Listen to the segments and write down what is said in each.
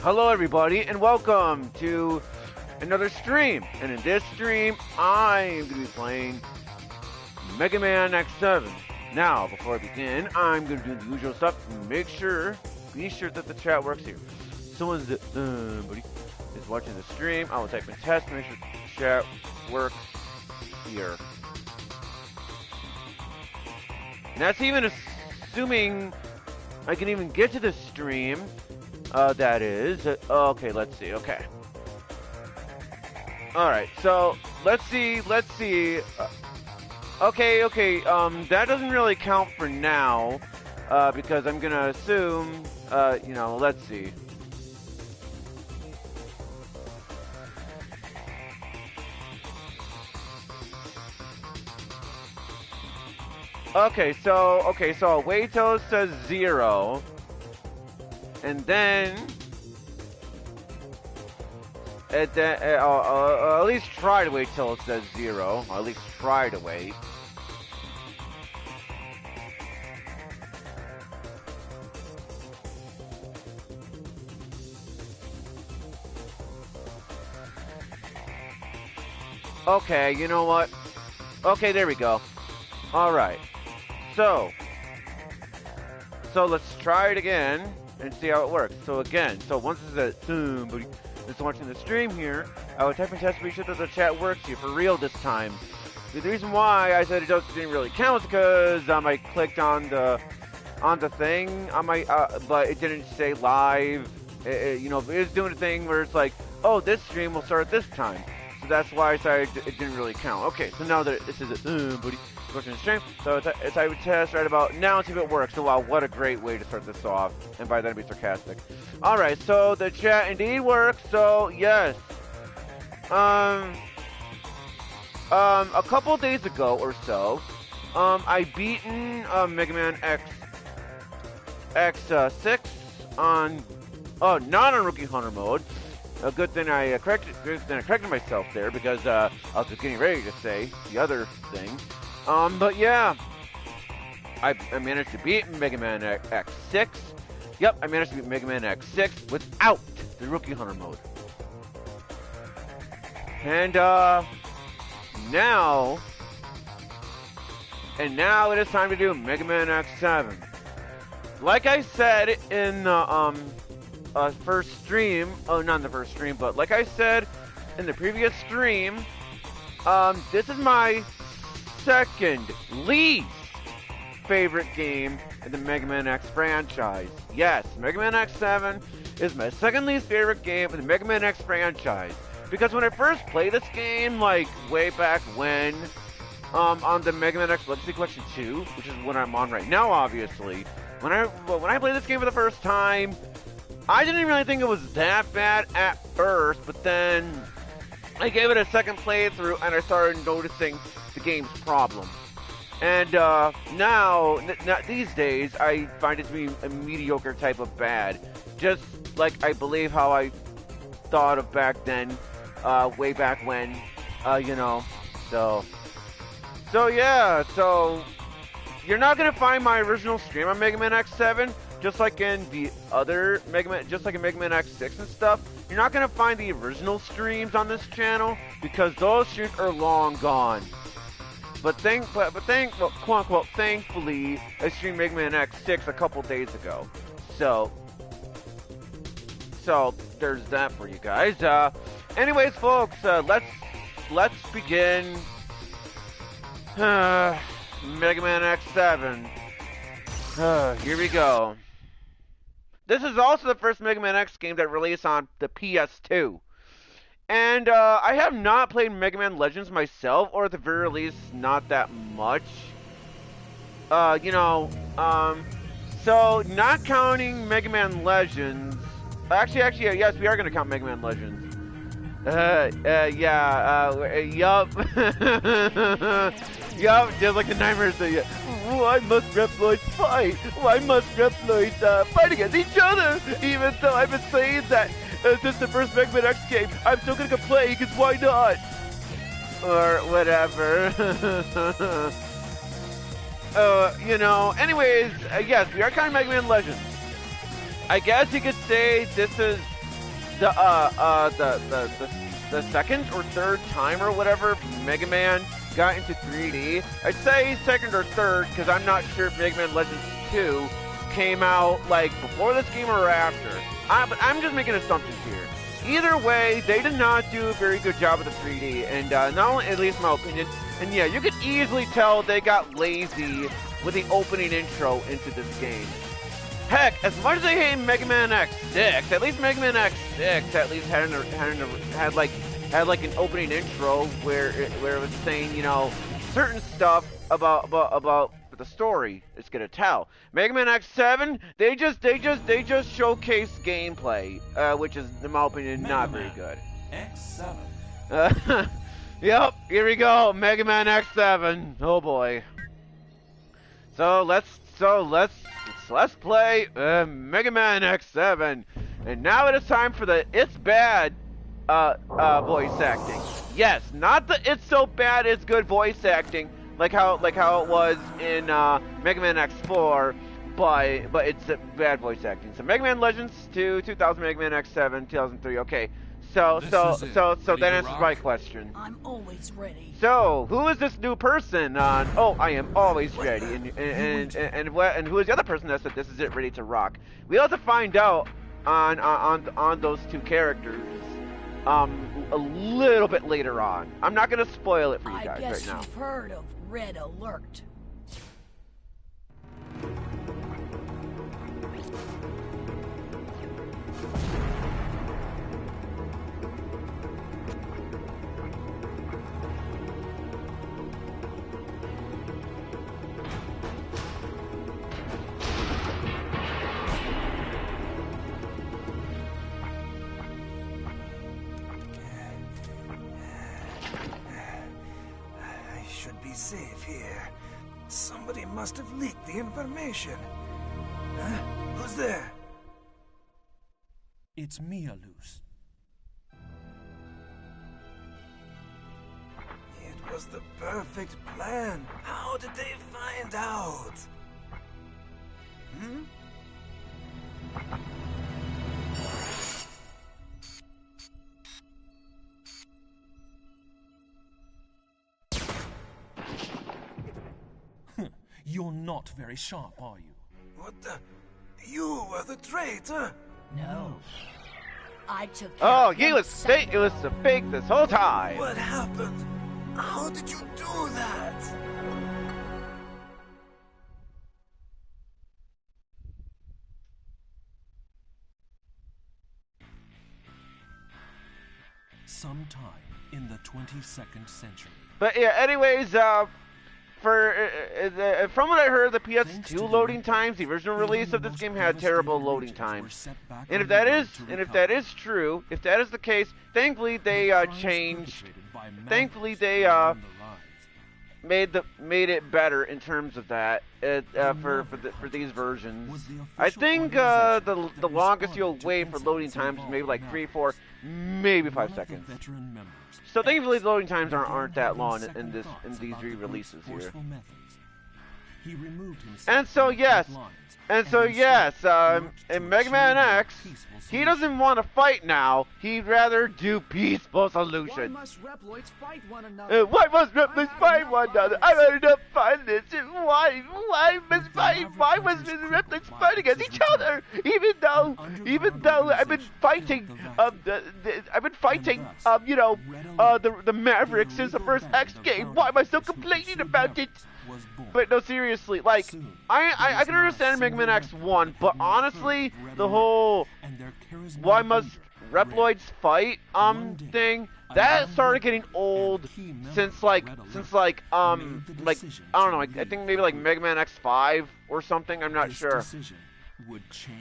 Hello everybody and welcome to another stream. And in this stream, I'm going to be playing Mega Man X7. Now, before I begin, I'm going to do the usual stuff. Be sure that the chat works here. Someone's buddy is watching the stream. I will type in test, make sure the chat works here. And that's even assuming I can even get to the stream. That is. Okay, let's see. Okay. Alright, so let's see. Okay. That doesn't really count for now, because I'm gonna assume, let's see. Okay, so I'll wait till it says 0. And then, I'll at least try to wait till it says 0. I'll at least try to wait. Okay, you know what? Okay, there we go. Alright. So let's try it again and see how it works. So once it's at somebody that's watching the stream here, I would type in test to be sure that the chat works here for real this time. The reason why I said it didn't really count is because I clicked on the thing on my but it didn't say live. It was doing a thing where it's like, oh, this stream will start at this time. So that's why I decided it didn't really count. Okay, so now that this is a somebody watching the stream, so it's I would test right about now and see if it works. So wow, what a great way to start this off, and by then be sarcastic. Alright, so the chat indeed works, so yes. A couple days ago or so, I beaten Mega Man X6 on not on Rookie Hunter mode. A good thing I corrected myself there, because I was just getting ready to say the other thing. But yeah, I managed to beat Mega Man X6. Yep, I managed to beat Mega Man X6 without the Rookie Hunter mode. And now it is time to do Mega Man X7. Like I said in the first stream, not in the first stream, but like I said in the previous stream, this is my second least favorite game in the Mega Man X franchise. Yes, Mega Man X7 is my second least favorite game in the Mega Man X franchise. Because when I first played this game, like way back when, on the Mega Man X Legacy Collection 2, which is what I'm on right now, obviously, when I played this game for the first time, I didn't really think it was that bad at first, but then I gave it a second playthrough and I started noticing the game's problem. And now, these days, I find it to be a mediocre type of bad. Just like I believe how I thought of back then, way back when, So yeah, so you're not gonna find my original stream on Mega Man X7. Just like in the other Mega Man, just like in Mega Man X6 and stuff, you're not gonna find the original streams on this channel because those streams are long gone. But quote unquote, thankfully, I streamed Mega Man X6 a couple days ago. So there's that for you guys. Anyways, folks, let's begin. Mega Man X7. Here we go. This is also the first Mega Man X game that released on the PS2. And I have not played Mega Man Legends myself, or at the very least, not that much. So not counting Mega Man Legends. Actually, yes, we are gonna count Mega Man Legends. Yup. Yup, just like the Nightmares say, why must Reploids fight? Why must Reploids fight against each other? Even though I've been saying that since the first Mega Man X game, I'm still gonna complain, because why not? Or whatever. Anyways, yes, we are counting Mega Man Legends. I guess you could say this is the the second or third time or whatever Mega Man got into 3D. I'd say second or third because I'm not sure if Mega Man Legends 2 came out like before this game or after. But I'm just making assumptions here. Either way, they did not do a very good job with the 3D, and not only, at least in my opinion, and yeah, you could easily tell they got lazy with the opening intro into this game. Heck, as much as I hate Mega Man X6, at least Mega Man X6 at least had like an opening intro where it was saying, you know, certain stuff about the story it's gonna tell. Mega Man X7, they just showcase gameplay, which is, in my opinion, not very good. X7. Yep, here we go, Mega Man X7. Oh boy. So let's play Mega Man X7, and now it is time for the It's Bad voice acting. Yes, not the It's So Bad It's Good voice acting, like how it was in Mega Man X4, but it's bad voice acting. So Mega Man Legends 2, 2000, Mega Man X7, 2003. Okay. So that answers my question. I'm always ready. So, who is this new person on? Oh, I am always ready. And who is the other person that said this is it, ready to rock? We'll have to find out on those two characters a little bit later on. I'm not gonna spoil it for you guys right now. I guess you've heard of Red Alert. Safe here. Somebody must have leaked the information. Huh? Who's there? It's Mia Luz. It was the perfect plan. How did they find out? Hmm? You're not very sharp, are you? What the? You were the traitor? No. I took Oh, he was fake. It was a fake this whole time. What happened? How did you do that? Sometime in the 22nd century. But yeah, anyways, from what I heard, the PS2 loading times, the original release of this game had terrible loading times. And if that is true, if that is the case, thankfully they changed. Thankfully they made it better in terms of that for these versions. I think the longest you'll wait for loading times is maybe like 3, 4, maybe 5 seconds. So thankfully the loading times aren't that long in these re-releases here. And so yes, in Mega Man X, he doesn't want to fight now. He'd rather do peaceful solutions. Why must Reploids fight one another? Why must Reploids fight one another? I don't know find this. Why must Reploids fight against each other? Even though I've been fighting the Mavericks since the first X game. Why am I still complaining about it? But no, seriously, like, I can understand Mega Man X1, but honestly, the whole why must Reploids fight thing, that started getting old since like I don't know, I think maybe like Mega Man X5 or something, I'm not sure.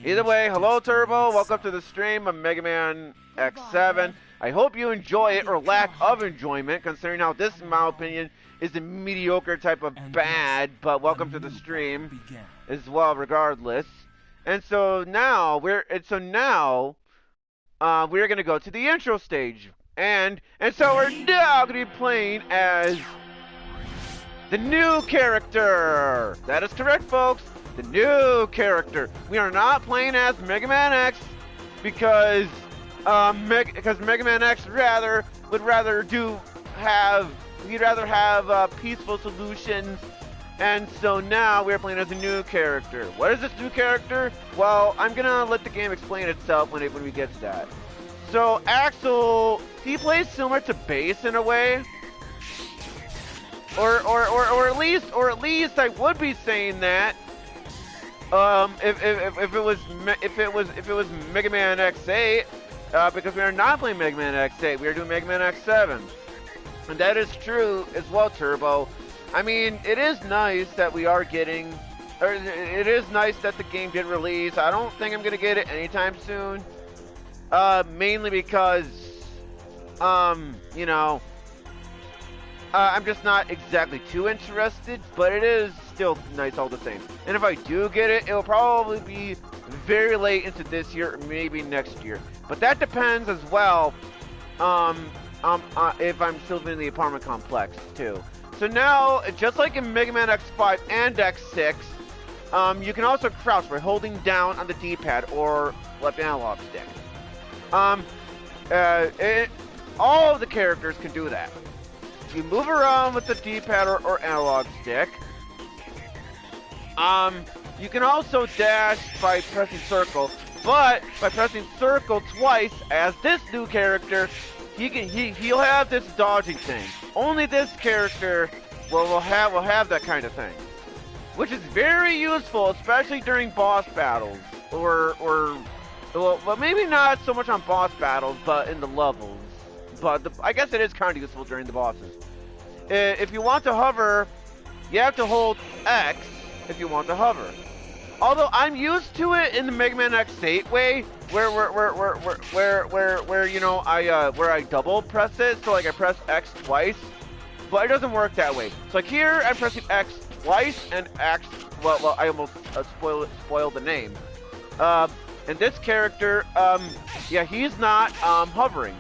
Either way, hello Turbo, welcome to the stream of Mega Man X7. I hope you enjoy it, or lack of enjoyment, considering how this, in my opinion, is a mediocre type of bad, but welcome to the stream as well, regardless. And so now we're gonna go to the intro stage, and so we're now gonna be playing as the new character. That is correct, folks. The new character. We are not playing as Mega Man X because Mega Man X would rather have peaceful solutions, and so now we're playing as a new character. What is this new character? Well, I'm gonna let the game explain itself when we get to that. So Axel, he plays similar to Bass in a way, or at least I would be saying that. If it was Mega Man X8, because we are not playing Mega Man X8, we are doing Mega Man X7, and that is true as well, Turbo. I mean, it is nice that we are getting, or it is nice that the game did release. I don't think I'm gonna get it anytime soon, mainly because, you know, I'm just not exactly too interested, but it is still nice all the same. And if I do get it, it will probably be very late into this year or maybe next year. But that depends as well, if I'm still living in the apartment complex too. So now, just like in Mega Man X5 and X6, you can also crouch by holding down on the D-pad or left analog stick. All of the characters can do that. You move around with the D-pad or analog stick. You can also dash by pressing circle, but by pressing circle twice, as this new character, he'll have this dodging thing. Only this character will have that kind of thing, which is very useful, especially during boss battles, well, maybe not so much on boss battles, but in the levels. But I guess it is kind of useful during the bosses. If you want to hover, you have to hold X if you want to hover. Although I'm used to it in the Mega Man X8 way, where you know where I double press it, so like I press X twice, but it doesn't work that way. So like here I'm pressing X twice and X. Well, I almost spoiled the name. And this character, yeah, he's not hovering.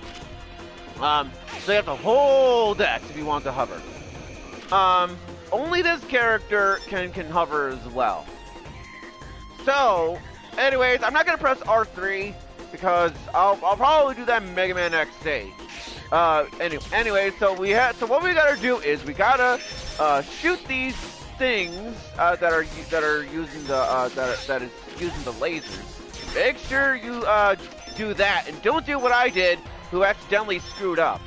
So you have to hold X if you want to hover. Only this character can hover as well. So, anyways, I'm not gonna press R3 because I'll probably do that in Mega Man X8. Anyway, so what we gotta do is we gotta shoot these things that are using the lasers. Make sure you do that, and don't do what I did, who accidentally screwed up.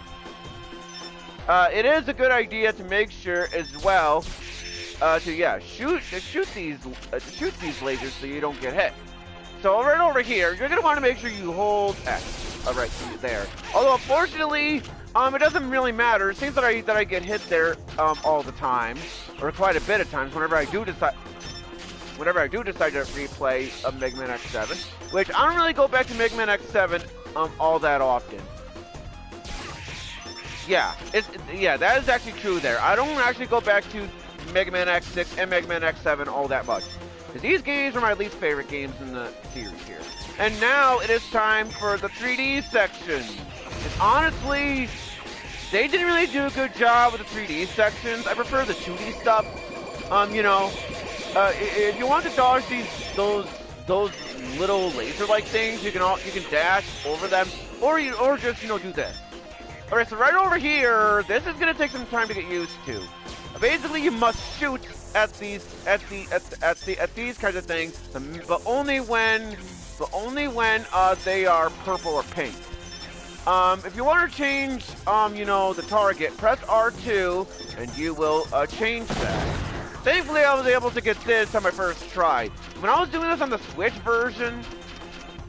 It is a good idea to make sure as well to shoot these lasers so you don't get hit. So right over here, you're gonna want to make sure you hold X. Right there. Although unfortunately, it doesn't really matter. It seems that I get hit there all the time, or quite a bit of times whenever I do decide to replay Mega Man X7, which I don't really go back to Mega Man X7 all that often. Yeah, that is actually true there. I don't actually go back to Mega Man X6 and Mega Man X7 all that much, because these games are my least favorite games in the series here. And now it is time for the 3D section. And honestly, they didn't really do a good job with the 3D sections. I prefer the 2D stuff. You know, if you want to dodge those little laser-like things, you can dash over them, or just do this. Alright, so right over here, this is gonna take some time to get used to. Basically, you must shoot at these kinds of things, but only when they are purple or pink. If you want to change, the target, press R2, and you will change that. Thankfully, I was able to get this on my first try. When I was doing this on the Switch version,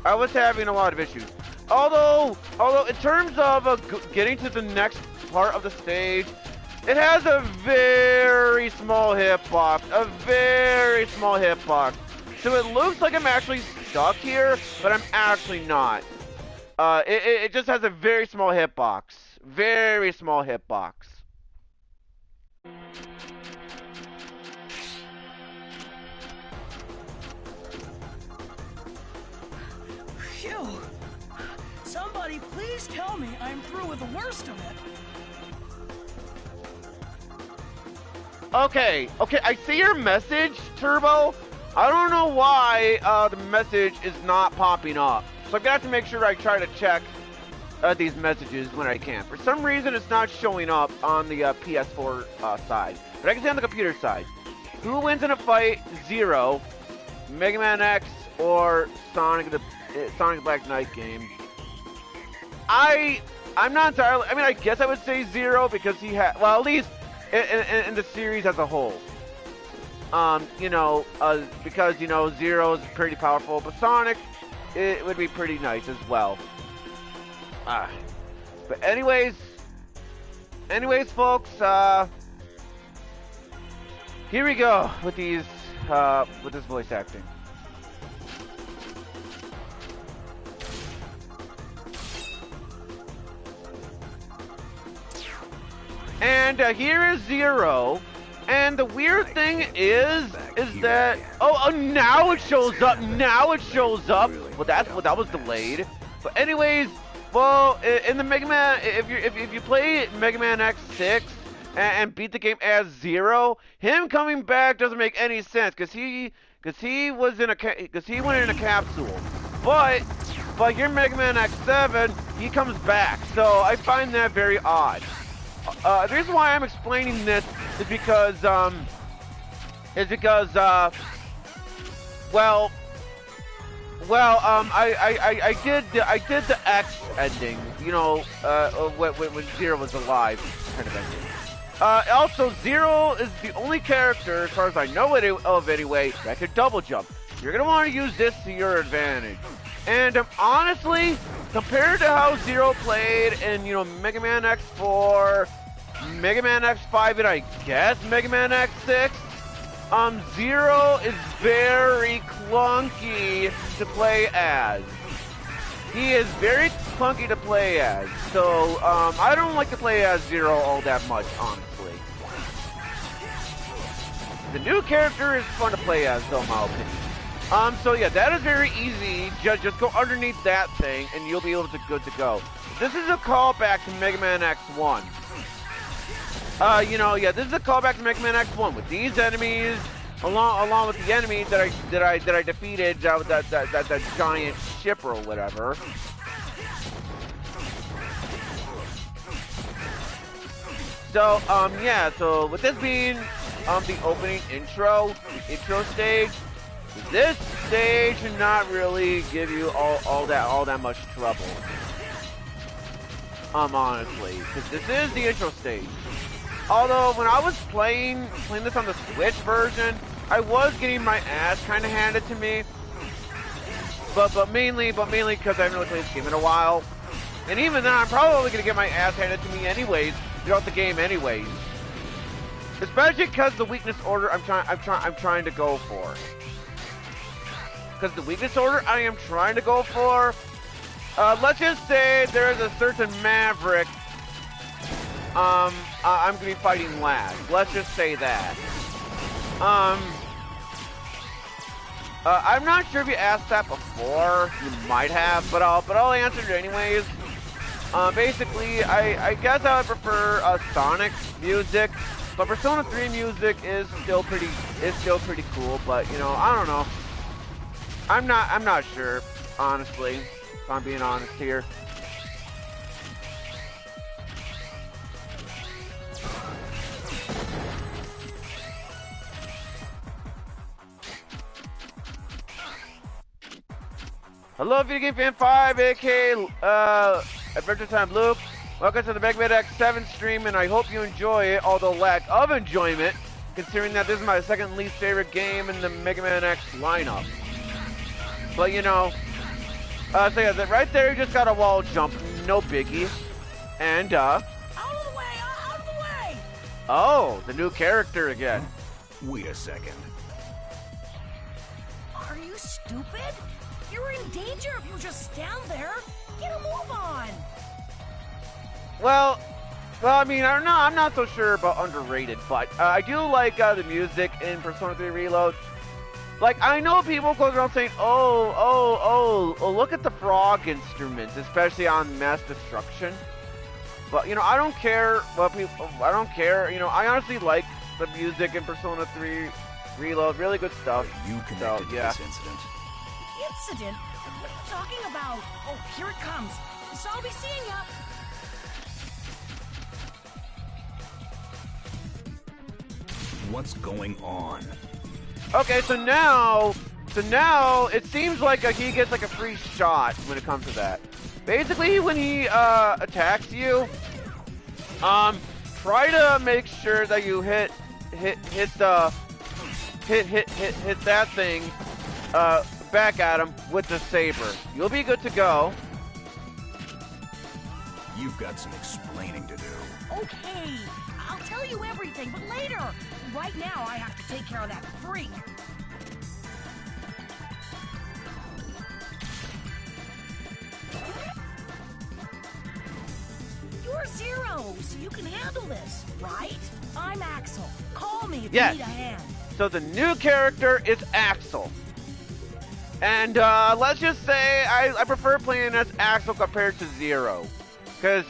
I was having a lot of issues. Although in terms of getting to the next part of the stage, it has a very small hitbox. So it looks like I'm actually stuck here, but I'm actually not. It just has a very small hitbox. Very small hitbox. Phew. Somebody please tell me I'm through with the worst of it. Okay, I see your message, Turbo. I don't know why the message is not popping up. So I'm gonna have to make sure I try to check these messages when I can. For some reason, it's not showing up on the PS4 side, but I can see on the computer side. Who wins in a fight? Zero, Mega Man X, or Sonic the Black Knight game? I'm not entirely. I mean, I guess I would say Zero because he had. Well, at least in the series as a whole. Because Zero is pretty powerful, but Sonic, it would be pretty nice as well. But anyways, folks, here we go with these, with this voice acting. And here is Zero. And the weird thing is that now it shows up. Now it shows up. Well, that was delayed. But anyways, well, in the Mega Man, if you play Mega Man X6 and beat the game as Zero, him coming back doesn't make any sense because he went in a capsule. But here Mega Man X7, he comes back. So I find that very odd. The reason why I'm explaining this is because I did the X ending, when Zero was alive, kind of ending. Also, Zero is the only character, as far as I know of anyway, that can double jump. You're gonna want to use this to your advantage. And honestly, compared to how Zero played in, Mega Man X4, Mega Man X5, and I guess Mega Man X6, Zero is very clunky to play as. He is very clunky to play as. So, I don't like to play as Zero all that much, honestly. The new character is fun to play as, though, in my opinion. So yeah, that is very easy. Just go underneath that thing, and you'll be able to good to go. This is a callback to Mega Man X1. This is a callback to Mega Man X1 with these enemies, along with the enemy that I defeated, that giant ship or whatever. So so with this being the opening intro, the intro stage. This stage should not really give you all that much trouble. Honestly, because this is the intro stage. Although when I was playing this on the Switch version, I was getting my ass kind of handed to me. But mainly because I haven't really played this game in a while. And even then, I'm probably gonna get my ass handed to me anyways throughout the game, anyways. Especially because the weakness order I'm trying to go for. Because the weakness order I am trying to go for, let's just say there's a certain Maverick I'm going to be fighting last. Let's just say that. I'm not sure if you asked that before. You might have, but I'll answer it anyways. Basically, I guess I would prefer Sonic music, but Persona 3 music is still pretty cool, but I don't know. I'm not sure, honestly, if I'm being honest here. Hello, Video Game Fan 5, aka Adventure Time Luke. Welcome to the Mega Man X7 stream, and I hope you enjoy it, although lack of enjoyment, considering that this is my second least favorite game in the Mega Man X lineup. But so yeah, that right there, you just got a wall jump, no biggie. And out of the way! Out of the way! Oh, the new character again. Wait a second. Are you stupid? You're in danger if you just stand there. Get a move on. Well, I mean, I'm not so sure about underrated, but I do like the music in Persona 3 Reload. Like, I know people go around saying, oh, look at the frog instruments, especially on Mass Destruction. But, I don't care what people, I don't care. I honestly like the music in Persona 3 Reload, really good stuff. You connected to yeah. this incident. Incident? What are you talking about? Oh, here it comes. So I'll be seeing ya. What's going on? Okay, so now it seems like he gets like a free shot when it comes to that. Basically, when he attacks you, try to make sure that you hit that thing back at him with the saber. You'll be good to go. You've got some explaining to do. Okay, I'll tell you everything, but later. Right now, I have to take care of that freak. You're Zero, so you can handle this, right? I'm Axel. Call me if you need a hand. So the new character is Axel. And let's just say I prefer playing as Axel compared to Zero. Because,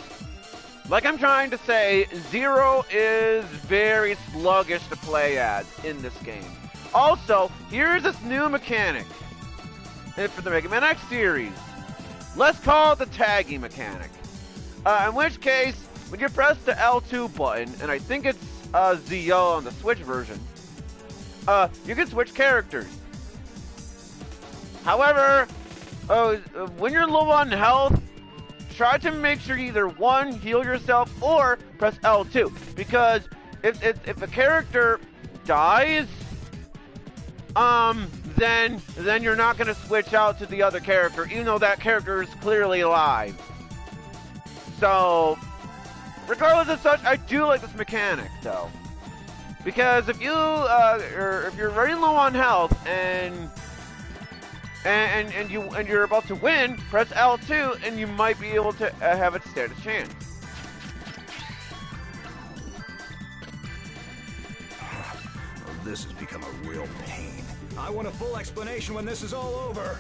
like I'm trying to say, Zero is very sluggish to play as in this game. Also, here's this new mechanic for the Mega Man X series. Let's call it the tagging mechanic. In which case, when you press the L2 button, and I think it's ZO on the Switch version, you can switch characters. However, when you're low on health, try to make sure you either one, heal yourself, or press L2. Because if a character dies, then you're not gonna switch out to the other character, even though that character is clearly alive. So, regardless of such, I do like this mechanic though, because if you're running low on health and you're about to win, press L2 and you might be able to have it stand a chance. Oh, this has become a real pain. I want a full explanation when this is all over.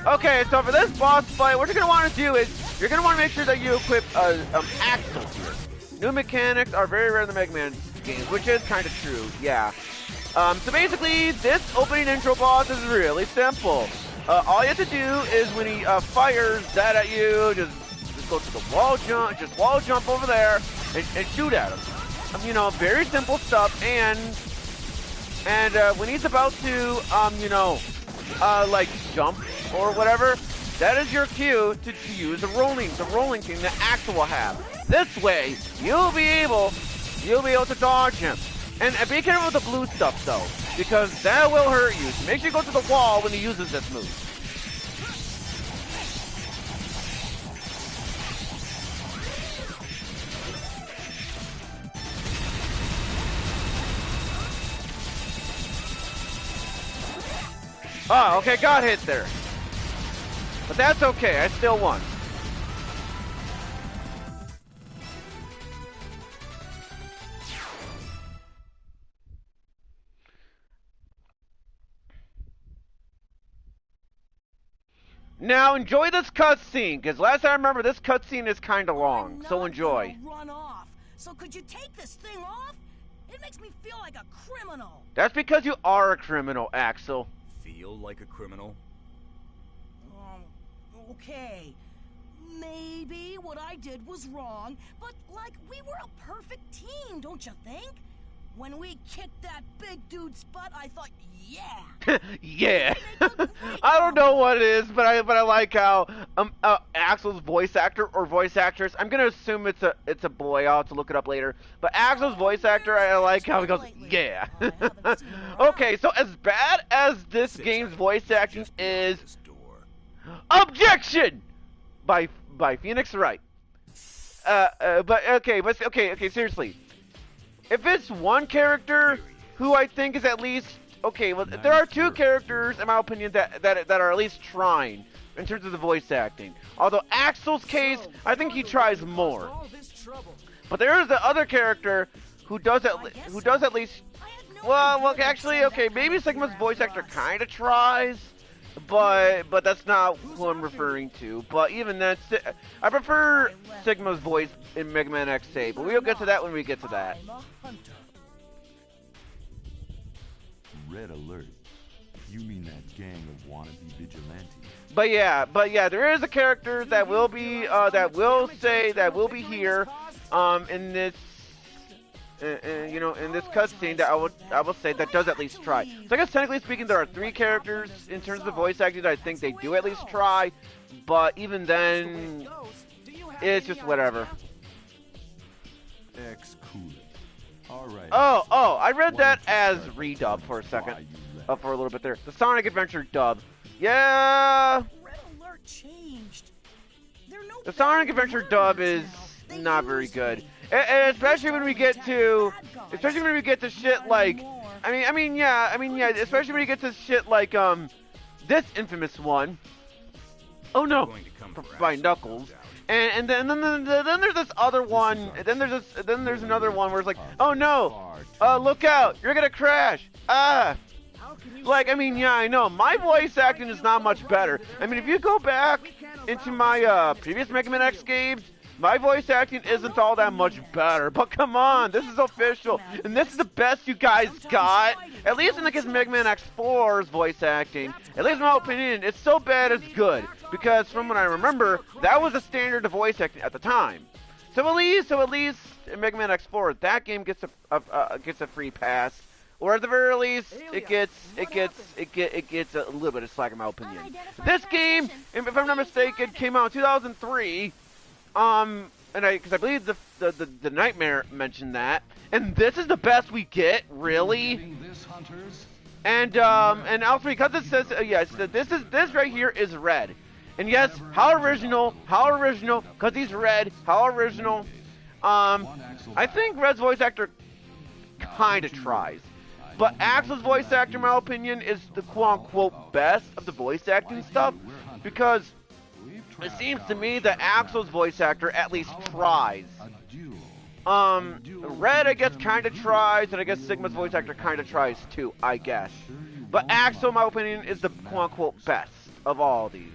Okay, so for this boss fight, what you're going to want to do is, you're going to want to make sure that you equip Axel here. New mechanics are very rare in the Mega Man games, which is kind of true, yeah. So basically, this opening intro boss is really simple. All you have to do is when he fires that at you, just go to the wall jump, just wall jump over there and shoot at him. You know, very simple stuff. And when he's about to, like jump or whatever, that is your cue to use the rolling thing that Axel will have. This way, you'll be able to dodge him. And be careful with the blue stuff though, because that will hurt you. So make sure you go to the wall when he uses this move. Oh, okay, got hit there. But that's okay, I still won. Now enjoy this cutscene, because last time I remember this cutscene is kind of long, so enjoy. Run off. So could you take this thing off? It makes me feel like a criminal. That's because you are a criminal, Axel. Feel like a criminal? Okay. Maybe what I did was wrong, but like we were a perfect team, don't you think? When we kicked that big dude's butt, I thought, yeah. Yeah. I don't know what it is, but I like how Axel's voice actor or voice actress. I'm gonna assume it's a boy. I'll have to look it up later. But Axel's voice actor, I like how he goes, yeah. Okay, so as bad as this game's voice acting is, objection by Phoenix Wright. But okay, seriously. If it's one character who I think is at least okay, well, there are two characters in my opinion that are at least trying in terms of the voice acting. Although Axel's case, I think he tries more. But there is the other character who does at least. Well, actually, okay, maybe Sigma's voice actor kind of tries, but that's not who I'm referring to. But even then, I prefer Sigma's voice in Mega Man X8, but we'll get to that when we get to that. Red Alert. You mean that gang of wannabe vigilantes? But yeah, there is a character that will be that will be here, in this, you know, in this cutscene that I will say that does at least try. So I guess technically speaking, there are 3 characters in terms of the voice acting that I think they do at least try, but even then, it's just whatever. Ex-coolant. All right. Oh, I read that as redub for a second, for a little bit there. The Sonic Adventure dub. Yeah. Red Alert changed. The Sonic Adventure dub is not very good, and especially when we get to shit like, I mean, yeah, especially when you get to shit like this infamous one. Oh no, by Knuckles. And then there's this other one. Then there's another one where it's like, oh no, look out, you're gonna crash. Like, I mean, yeah, I know my voice acting is not much better. I mean, if you go back into my previous Mega Man X games, my voice acting isn't all that much better. But come on, this is official, and this is the best you guys got. At least in the case of Mega Man X4's voice acting, at least in my opinion, it's so bad it's good. Because from what I remember, that was the standard of voice acting at the time. So at least in Mega Man X4, that game gets a free pass, or at the very least, it gets a little bit of slack in my opinion. This game, if I'm not mistaken, came out in 2003. Because I believe the Nightmare mentioned that, and this is the best we get, really. And also because it says yes, this right here is Red. And yes, how original, because he's Red, how original. I think Red's voice actor kind of tries. But Axel's voice actor, in my opinion, is the quote-unquote best of the voice acting stuff. Because it seems to me that Axel's voice actor at least tries. Red, I guess, kind of tries, and I guess Sigma's voice actor kind of tries too, I guess. But Axel, in my opinion, is the quote-unquote best of all these.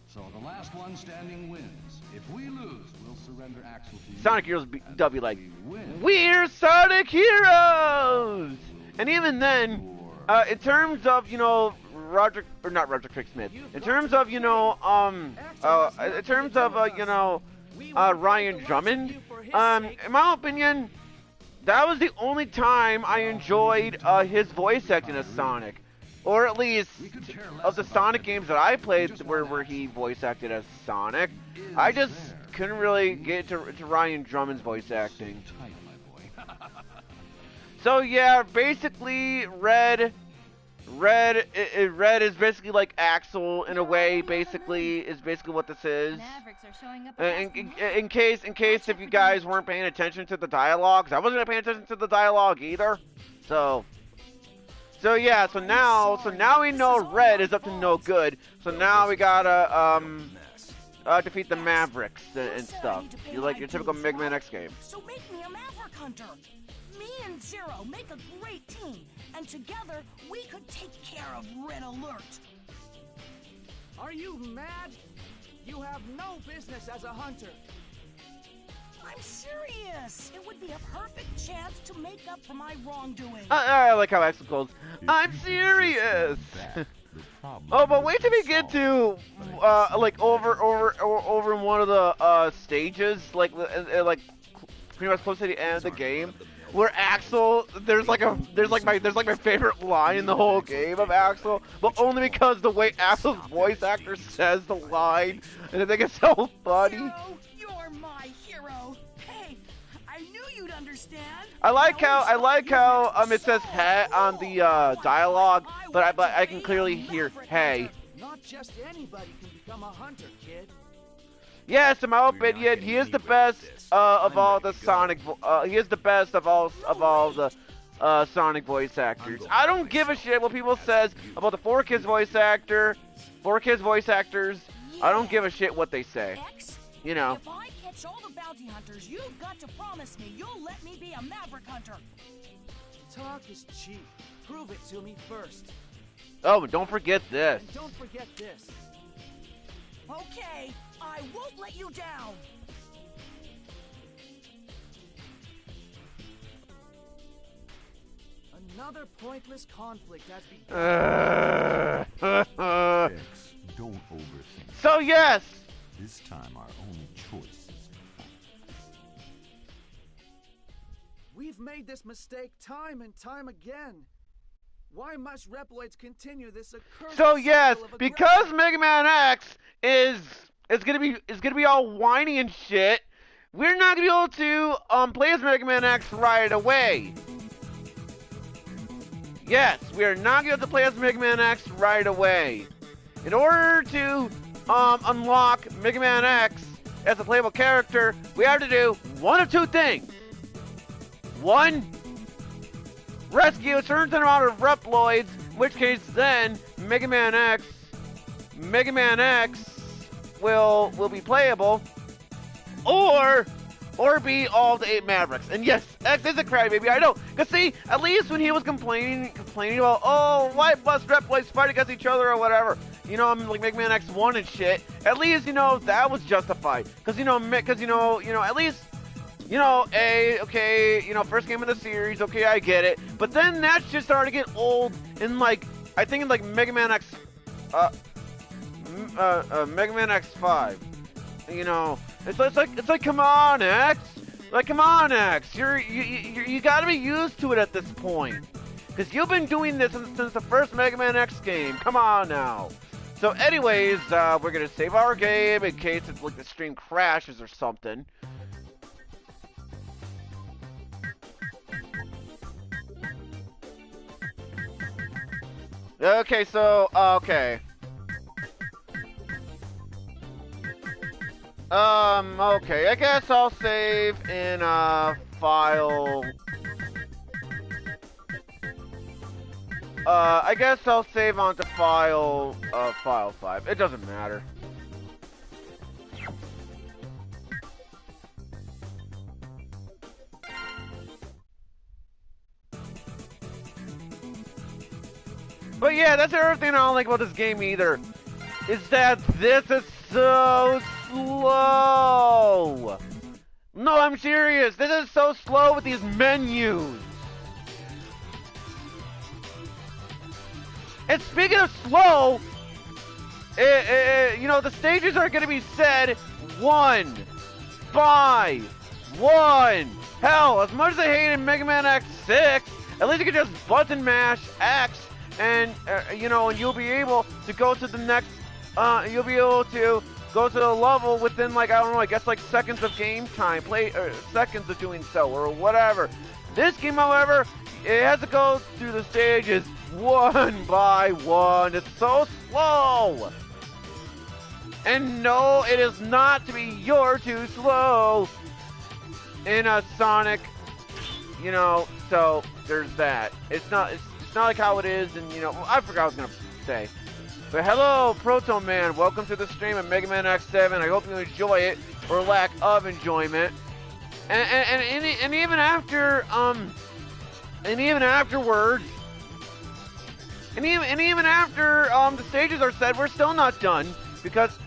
So the last one standing wins. If we lose, we'll surrender Axel to you. Sonic Heroes W like, we're Sonic Heroes! And even then, in terms of, you know, not Roger Craig Smith, in terms of, you know, Ryan Drummond, in my opinion, that was the only time I enjoyed his voice acting as Sonic. Or at least, of the Sonic games that I played where he voice acted as Sonic, I just couldn't really get to Ryan Drummond's voice acting. So yeah, basically, Red is basically like Axel in a way. Basically, is basically what this is. In case if you guys weren't paying attention to the dialogue, 'cause I wasn't paying attention to the dialogue either. So yeah, so now we know Red is up to no good. So now we gotta defeat the Mavericks and stuff. You like your typical Mega Man X game. So make me a Maverick Hunter. Me and Zero make a great team, and together we could take care of Red Alert. Are you mad? You have no business as a hunter. I'm serious. It would be a perfect chance to make up for my wrongdoing. I like how Axel calls, I'm serious. Oh, but wait till we get to like over in one of the stages, like pretty much close to the end of the game, where Axel, there's like my favorite line in the whole game of Axel, but only because the way Axel's voice actor says the line, and I think it's so funny. Zero, you're my hero. Hey, I knew you'd understand. I like how it says "hey" on the dialogue, but I can clearly hear "hey." Not just anybody can become a hunter, kid. Yes, in my opinion, he is the best of all the Sonic. He is the best of all the Sonic voice actors. I don't give a shit what people says about the 4Kids voice actors. I don't give a shit what they say. You know. If I catch all the bounty hunters, you've got to promise me you'll let me be a Maverick Hunter. Talk is cheap. Prove it to me first. Oh, and don't forget this. And don't forget this. Okay, I won't let you down. Another pointless conflict has begun. X, don't overthink. So yes! This time our only choice is to fight. We've made this mistake time and time again. Why must Reploids continue this accursed So yes, cycle of because aggression? Mega Man X is gonna be all whiny and shit, we're not gonna be able to play as Mega Man X right away. Yes, we are not gonna be able to play as Mega Man X right away. In order to unlock Mega Man X as a playable character, we have to do one of two things. One, rescue a certain amount of Reploids, in which case then Mega Man X will be playable, or be all the 8 Mavericks. And yes, X is a crybaby, I know. Cause see, at least when he was complaining about, oh, why must Reploids fight against each other or whatever, you know, I'm like Mega Man X1 and shit. At least, you know, that was justified. Cause you know, at least, you know, okay, you know, first game of the series, okay, I get it. But then that just started to get old in like, I think in like Mega Man X, Mega Man X5. You know, it's like, come on, X. Like, come on, X. You gotta be used to it at this point. Cause you've been doing this since the first Mega Man X game. Come on now. So anyways, we're gonna save our game in case it's like the stream crashes or something. Okay, so, okay. Okay, I guess I'll save in, file... I guess I'll save onto file 5. It doesn't matter. But yeah, that's everything I don't like about this game either. Is that this is so slow. No, I'm serious. This is so slow with these menus. And speaking of slow, you know, the stages are going to be said one by one. Hell, as much as I hated Mega Man X6, at least you can just button mash X and, you know, and you'll be able to go to the next, you'll be able to go to the level within, like, I don't know, I guess like seconds of game time, seconds of doing so, or whatever. This game, however, it has to go through the stages one by one. It's so slow. And no, it is not to be you're too slow in a Sonic, you know, so there's that. It's not like how it is, and, you know, I forgot what I was going to say. But hello, Proton Man. Welcome to the stream of Mega Man X7. I hope you enjoy it, or lack of enjoyment. And even after, and even afterwards, and even after the stages are said, we're still not done, because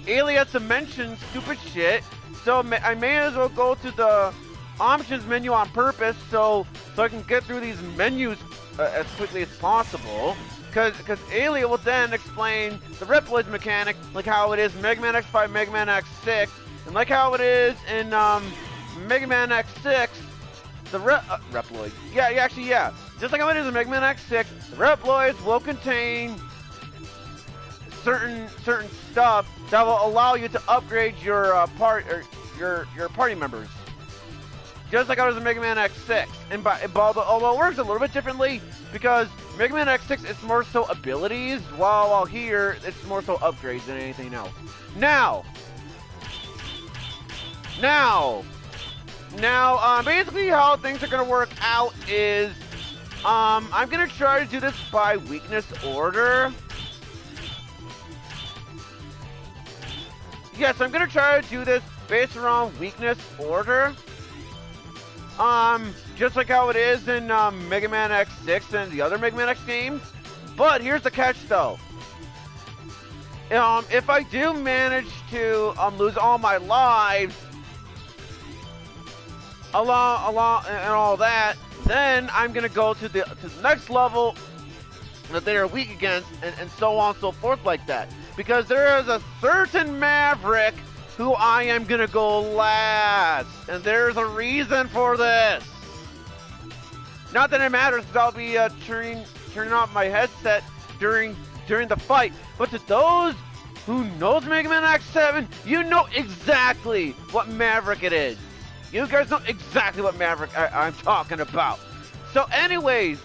Alias mentioned stupid shit. So I may as well go to the options menu on purpose, so I can get through these menus as quickly as possible. Because Alia will then explain the Reploids mechanic, like how it is in Mega Man X5, Mega Man X6, and like how it is in Mega Man X6, the Reploids. Yeah. Just like how it is in Mega Man X6, the Reploids will contain certain stuff that will allow you to upgrade your party members. Just like I was in Mega Man X6, and although it works a little bit differently, because Mega Man X6 is more so abilities, while here it's more so upgrades than anything else. Now, basically how things are gonna work out is, I'm gonna try to do this by weakness order. Yes, I'm gonna try to do this based around weakness order. Just like how it is in Mega Man X6 and the other Mega Man X games. But here's the catch, though. If I do manage to lose all my lives along and all that, then I'm gonna go to the next level that they are weak against, and so on and so forth like that. Because there is a certain Maverick who I am gonna go last, and there's a reason for this. Not that it matters, because I'll be turning off my headset during the fight. But to those who knows Mega Man X7, you know exactly what Maverick it is. You guys know exactly what Maverick I'm talking about. So anyways,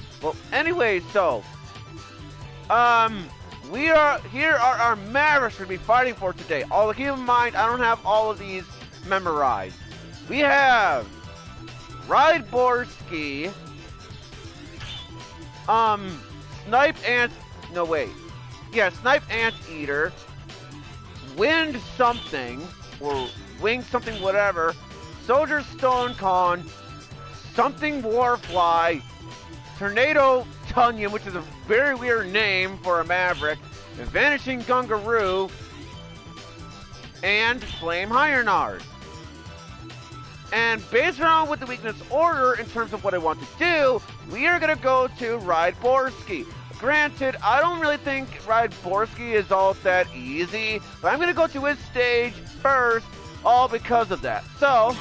here are our Mavericks we're going to be fighting for today. Although keep in mind, I don't have all of these memorized. We have Ride Borsky, Snipe Anteater, Wind something, or Wing something whatever, Soldier Stone Con, something Warfly, Tornado Tunyon, which is a very weird name for a Maverick, and Vanishing Gungaroo, and Flame Ironard. And based around with the weakness order in terms of what I want to do, we are going to go to Ride Borsky. Granted, I don't really think Ride Borsky is all that easy, but I'm going to go to his stage first, all because of that. So,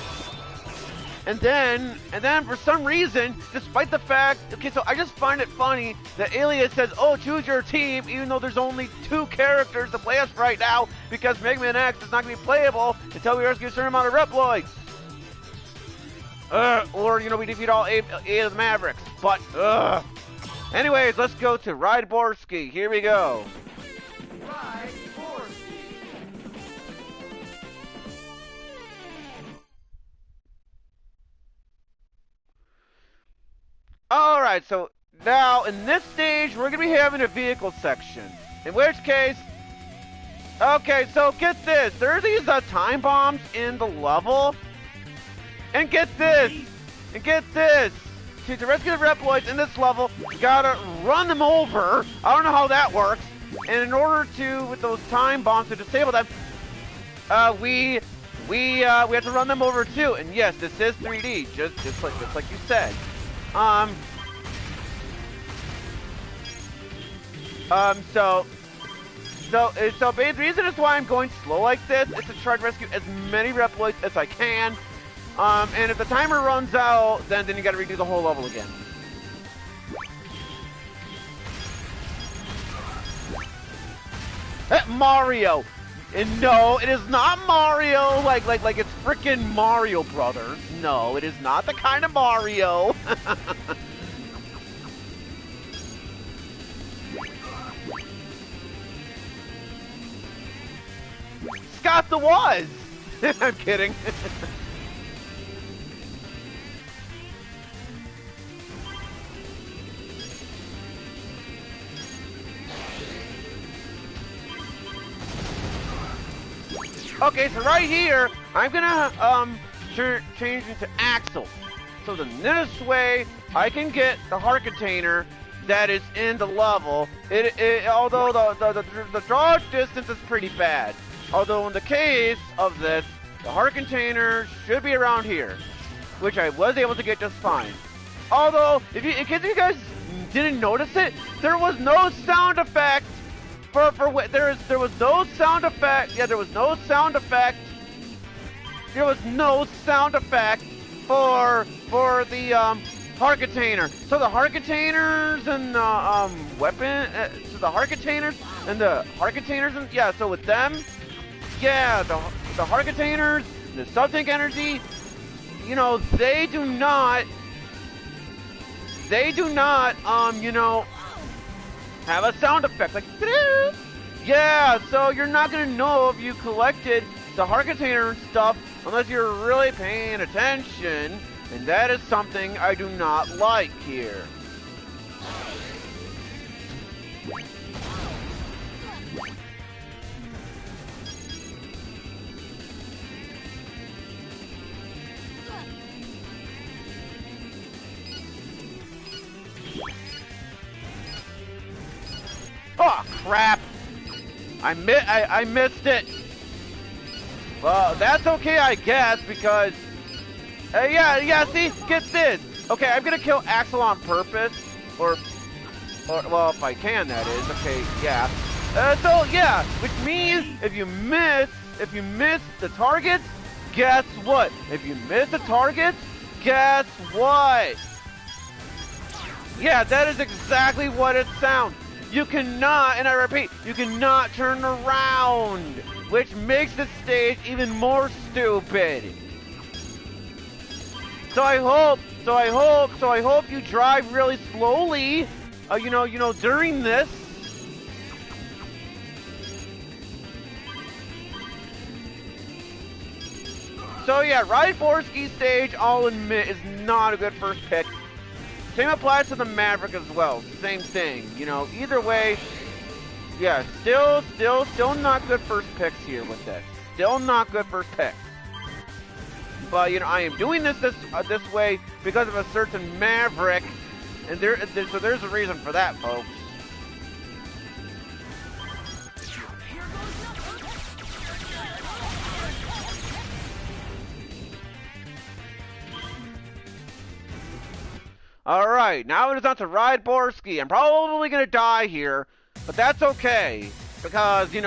and then for some reason, despite the fact, okay, so I just find it funny that Alias says, oh, choose your team, even though there's only 2 characters to play us right now, because Mega Man X is not going to be playable until we rescue a certain amount of Reploids. Or, you know, we defeat all 8 of the Mavericks. But, anyways, let's go to Ride Borsky. Here we go. Ride Borsky. Alright, so now in this stage, we're going to be having a vehicle section. In which case, okay, so get this. There are these time bombs in the level. And get this. To rescue the Reploids in this level, you gotta run them over. I don't know how that works. And in order to, with those time bombs, to disable them, we have to run them over too. And yes, this is 3D, just like you said. So the reason is why I'm going slow like this is to try to rescue as many Reploids as I can. And if the timer runs out, then you gotta redo the whole level again. Mario! And no, it is not Mario like it's frickin' Mario Brothers. No, it is not the kind of Mario. Scott the was! I'm kidding. Okay, so right here, I'm gonna change into Axel. So the this way, I can get the heart container that is in the level. Although the draw distance is pretty bad. Although in the case of this, the heart container should be around here, which I was able to get just fine. Although, in case you guys didn't notice it, there was no sound effect. There was no sound effect. Yeah, there was no sound effect. There was no sound effect for the heart container. So the heart containers and the weapon. So the heart containers and yeah. So with them, yeah, the heart containers, the sub-tank energy, you know, they do not, you know, have a sound effect like, yeah, so you're not gonna know if you collected the heart container and stuff unless you're really paying attention, and that is something I do not like here. Oh, crap! I missed it! Well, that's okay, I guess, because... yeah, see? Get this! Okay, I'm gonna kill Axel on purpose, or well, if I can, that is. Okay, yeah. So yeah, which means if you miss the targets, guess what? If you miss the targets, guess what? Yeah, that is exactly what it sounds. You cannot, and I repeat, you cannot turn around, which makes the stage even more stupid. So I hope you drive really slowly, during this. So yeah, Ride Borski stage, I'll admit, is not a good first pick. Same applies to the Maverick as well. Same thing, either way. Yeah, still not good first picks here with this. Still not good first picks. But I am doing this way because of a certain Maverick, and so there's a reason for that, folks. Alright, now it is on to Ride Borski. I'm probably gonna die here, but that's okay. Because, Hey,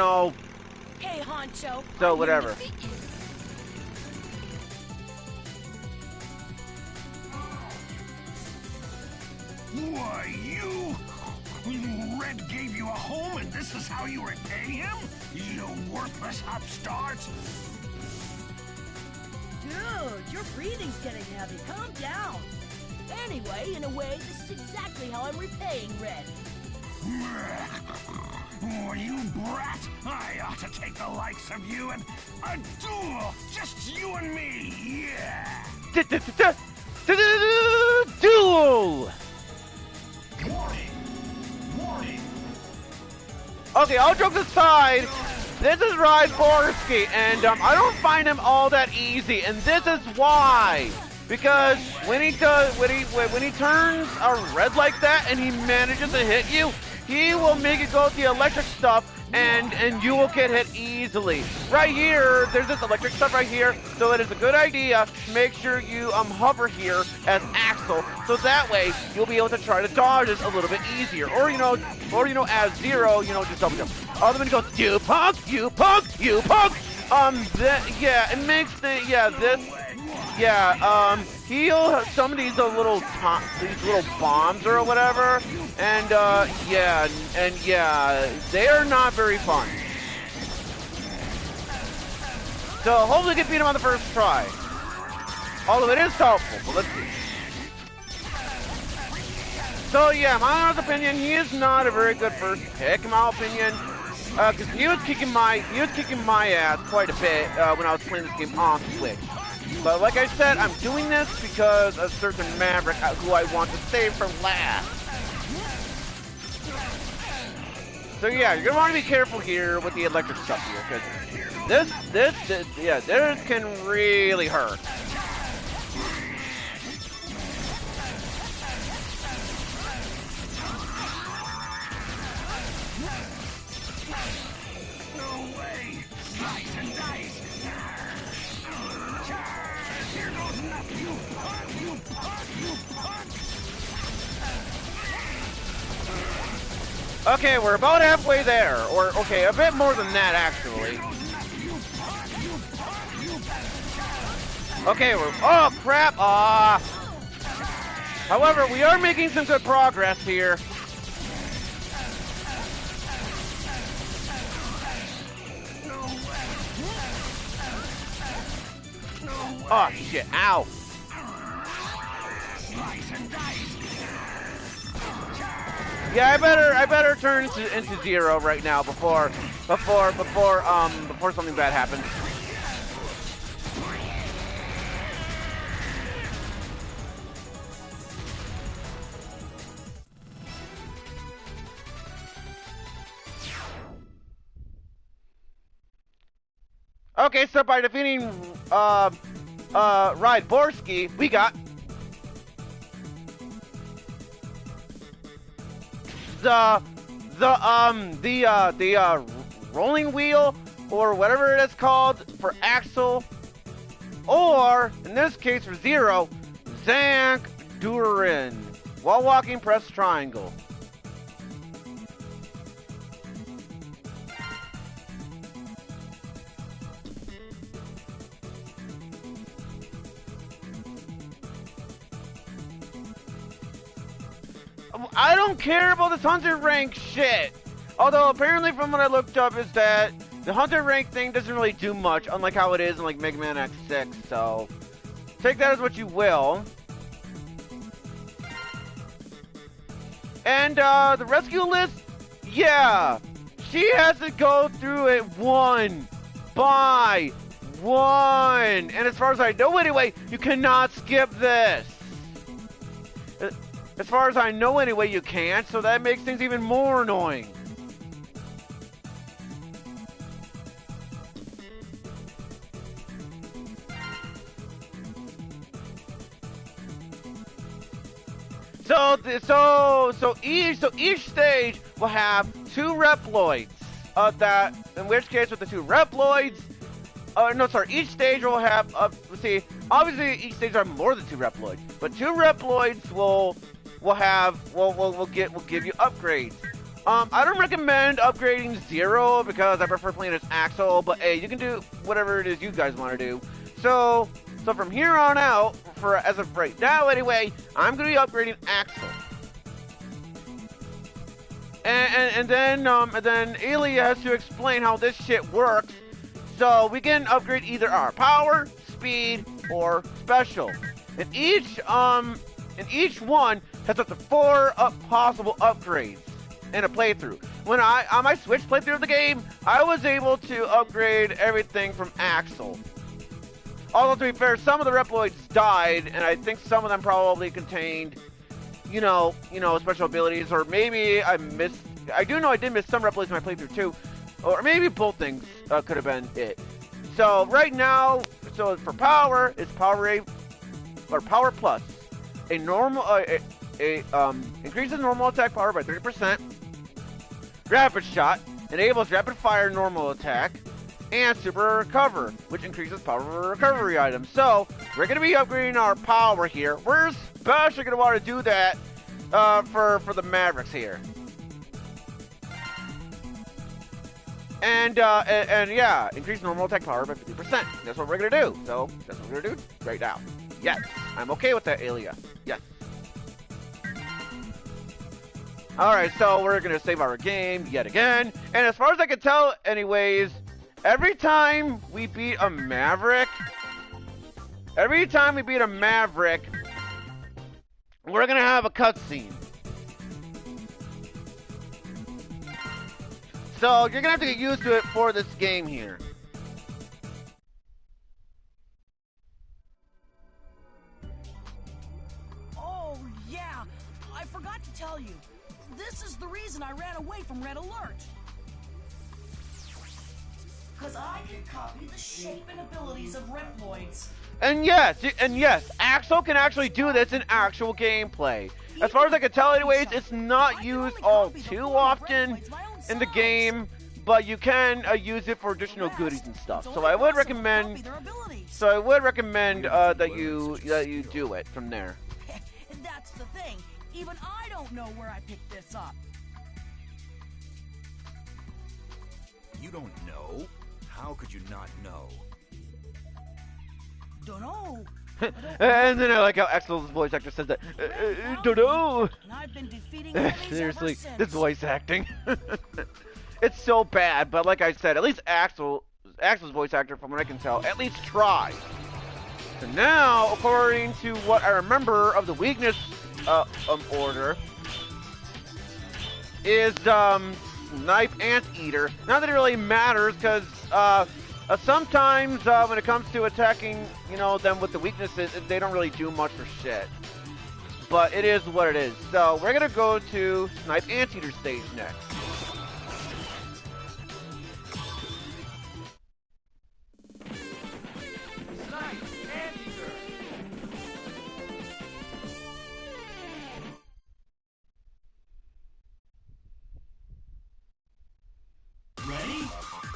Honcho. So, whatever. Why, you? Red gave you a home and this is how you repay him? You worthless upstart! Dude, your breathing's getting heavy. Calm down. Anyway, in a way, this is exactly how I'm repaying Red. Oh, you brat! I ought to take the likes of you and a duel! Just you and me, yeah! Duel! Warning! Okay, all jokes aside, this is Ride Borski, and I don't find him all that easy, and this is why. Because when he turns red like that and he manages to hit you, he will make it go with the electric stuff, and you will get hit easily. Right here, there's this electric stuff right here, so it is a good idea to make sure you hover here as Axel, so that way you'll be able to try to dodge it a little bit easier. Or as Zero, just double jump. Other one goes, you punk, you punk, you punk. It makes heal some of these little bombs or whatever, and they are not very fun. So hopefully we can beat him on the first try. Although it is helpful, but let's see. So yeah, in my honest opinion, he is not a very good first pick, in my opinion. Because he was kicking my ass quite a bit when I was playing this game on Switch. But like I said, I'm doing this because a certain Maverick who I want to save for last. So yeah, you're gonna want to be careful here with the electric stuff here, because this can really hurt. Okay, we're about halfway there, or okay, a bit more than that actually. Okay, oh crap! However, we are making some good progress here. Oh shit! Ow! Yeah, I better turn into Zero right now before something bad happens. Okay, so by defeating Ride Borski, we got the rolling wheel, or whatever it is called, for Axel, or in this case for Zero, Zank Durin. While walking, press triangle. I don't care about this hunter rank shit. Although apparently from what I looked up is that the hunter rank thing doesn't really do much, unlike how it is in like Mega Man X6. So take that as what you will. And the rescue list, yeah, she has to go through it one by one. And as far as I know anyway, you cannot skip this. As far as I know anyway, you can't, so that makes things even more annoying. So each stage will have 2 Reploids. In which case with the 2 Reploids, each stage will have, let's see, obviously each stage will have more than 2 Reploids, but 2 Reploids will give you upgrades. I don't recommend upgrading Zero because I prefer playing as Axel, but hey, you can do whatever it is you guys want to do. So from here on out, as of right now anyway, I'm going to be upgrading Axel. And then Aelia has to explain how this shit works. So we can upgrade either our power, speed, or special. And each one has up to 4 possible upgrades in a playthrough. On my Switch playthrough of the game, I was able to upgrade everything from Axel. Although to be fair, some of the Reploids died, and I think some of them probably contained, special abilities, or maybe I missed. I do know I did miss some Reploids in my playthrough too, or maybe both things could have been it. So right now, for power, it's Power Plus. A normal, increases normal attack power by 30%. Rapid Shot enables rapid fire normal attack. And Super Recover, which increases power recovery items. So, we're going to be upgrading our power here. We're especially going to want to do that for the Mavericks here. And yeah, increase normal attack power by 50%. That's what we're going to do. So, that's what we're going to do right now. Yes, I'm okay with that, Aelia. Yes. Alright, so we're going to save our game yet again. And as far as I can tell, anyways, every time we beat a Maverick, we're gonna have a cutscene. So you're gonna have to get used to it for this game here. Oh, yeah, I forgot to tell you. This is the reason I ran away from Red Alert. Because I can copy the shape and abilities of Reploids. And yes, Axel can actually do this in actual gameplay. As far as I can tell anyways, it's not used all too often in the game, but you can use it for additional goodies and stuff. So I would recommend that you do it from there. That's the thing. Even I don't know where I picked this up. You don't know? How could you not know? Don't know. And then I like how Axel's voice actor says that. Don't know. And I've been defeating enemies Seriously, ever since. this voice acting. It's so bad, but like I said, at least Axel's voice actor, from what I can tell, at least tried. So now, according to what I remember of the weakness order, is Snipe Anteater. Not that it really matters, because sometimes when it comes to attacking, them with the weaknesses, they don't really do much for shit. But it is what it is. So we're gonna go to Snipe Anteater stage next.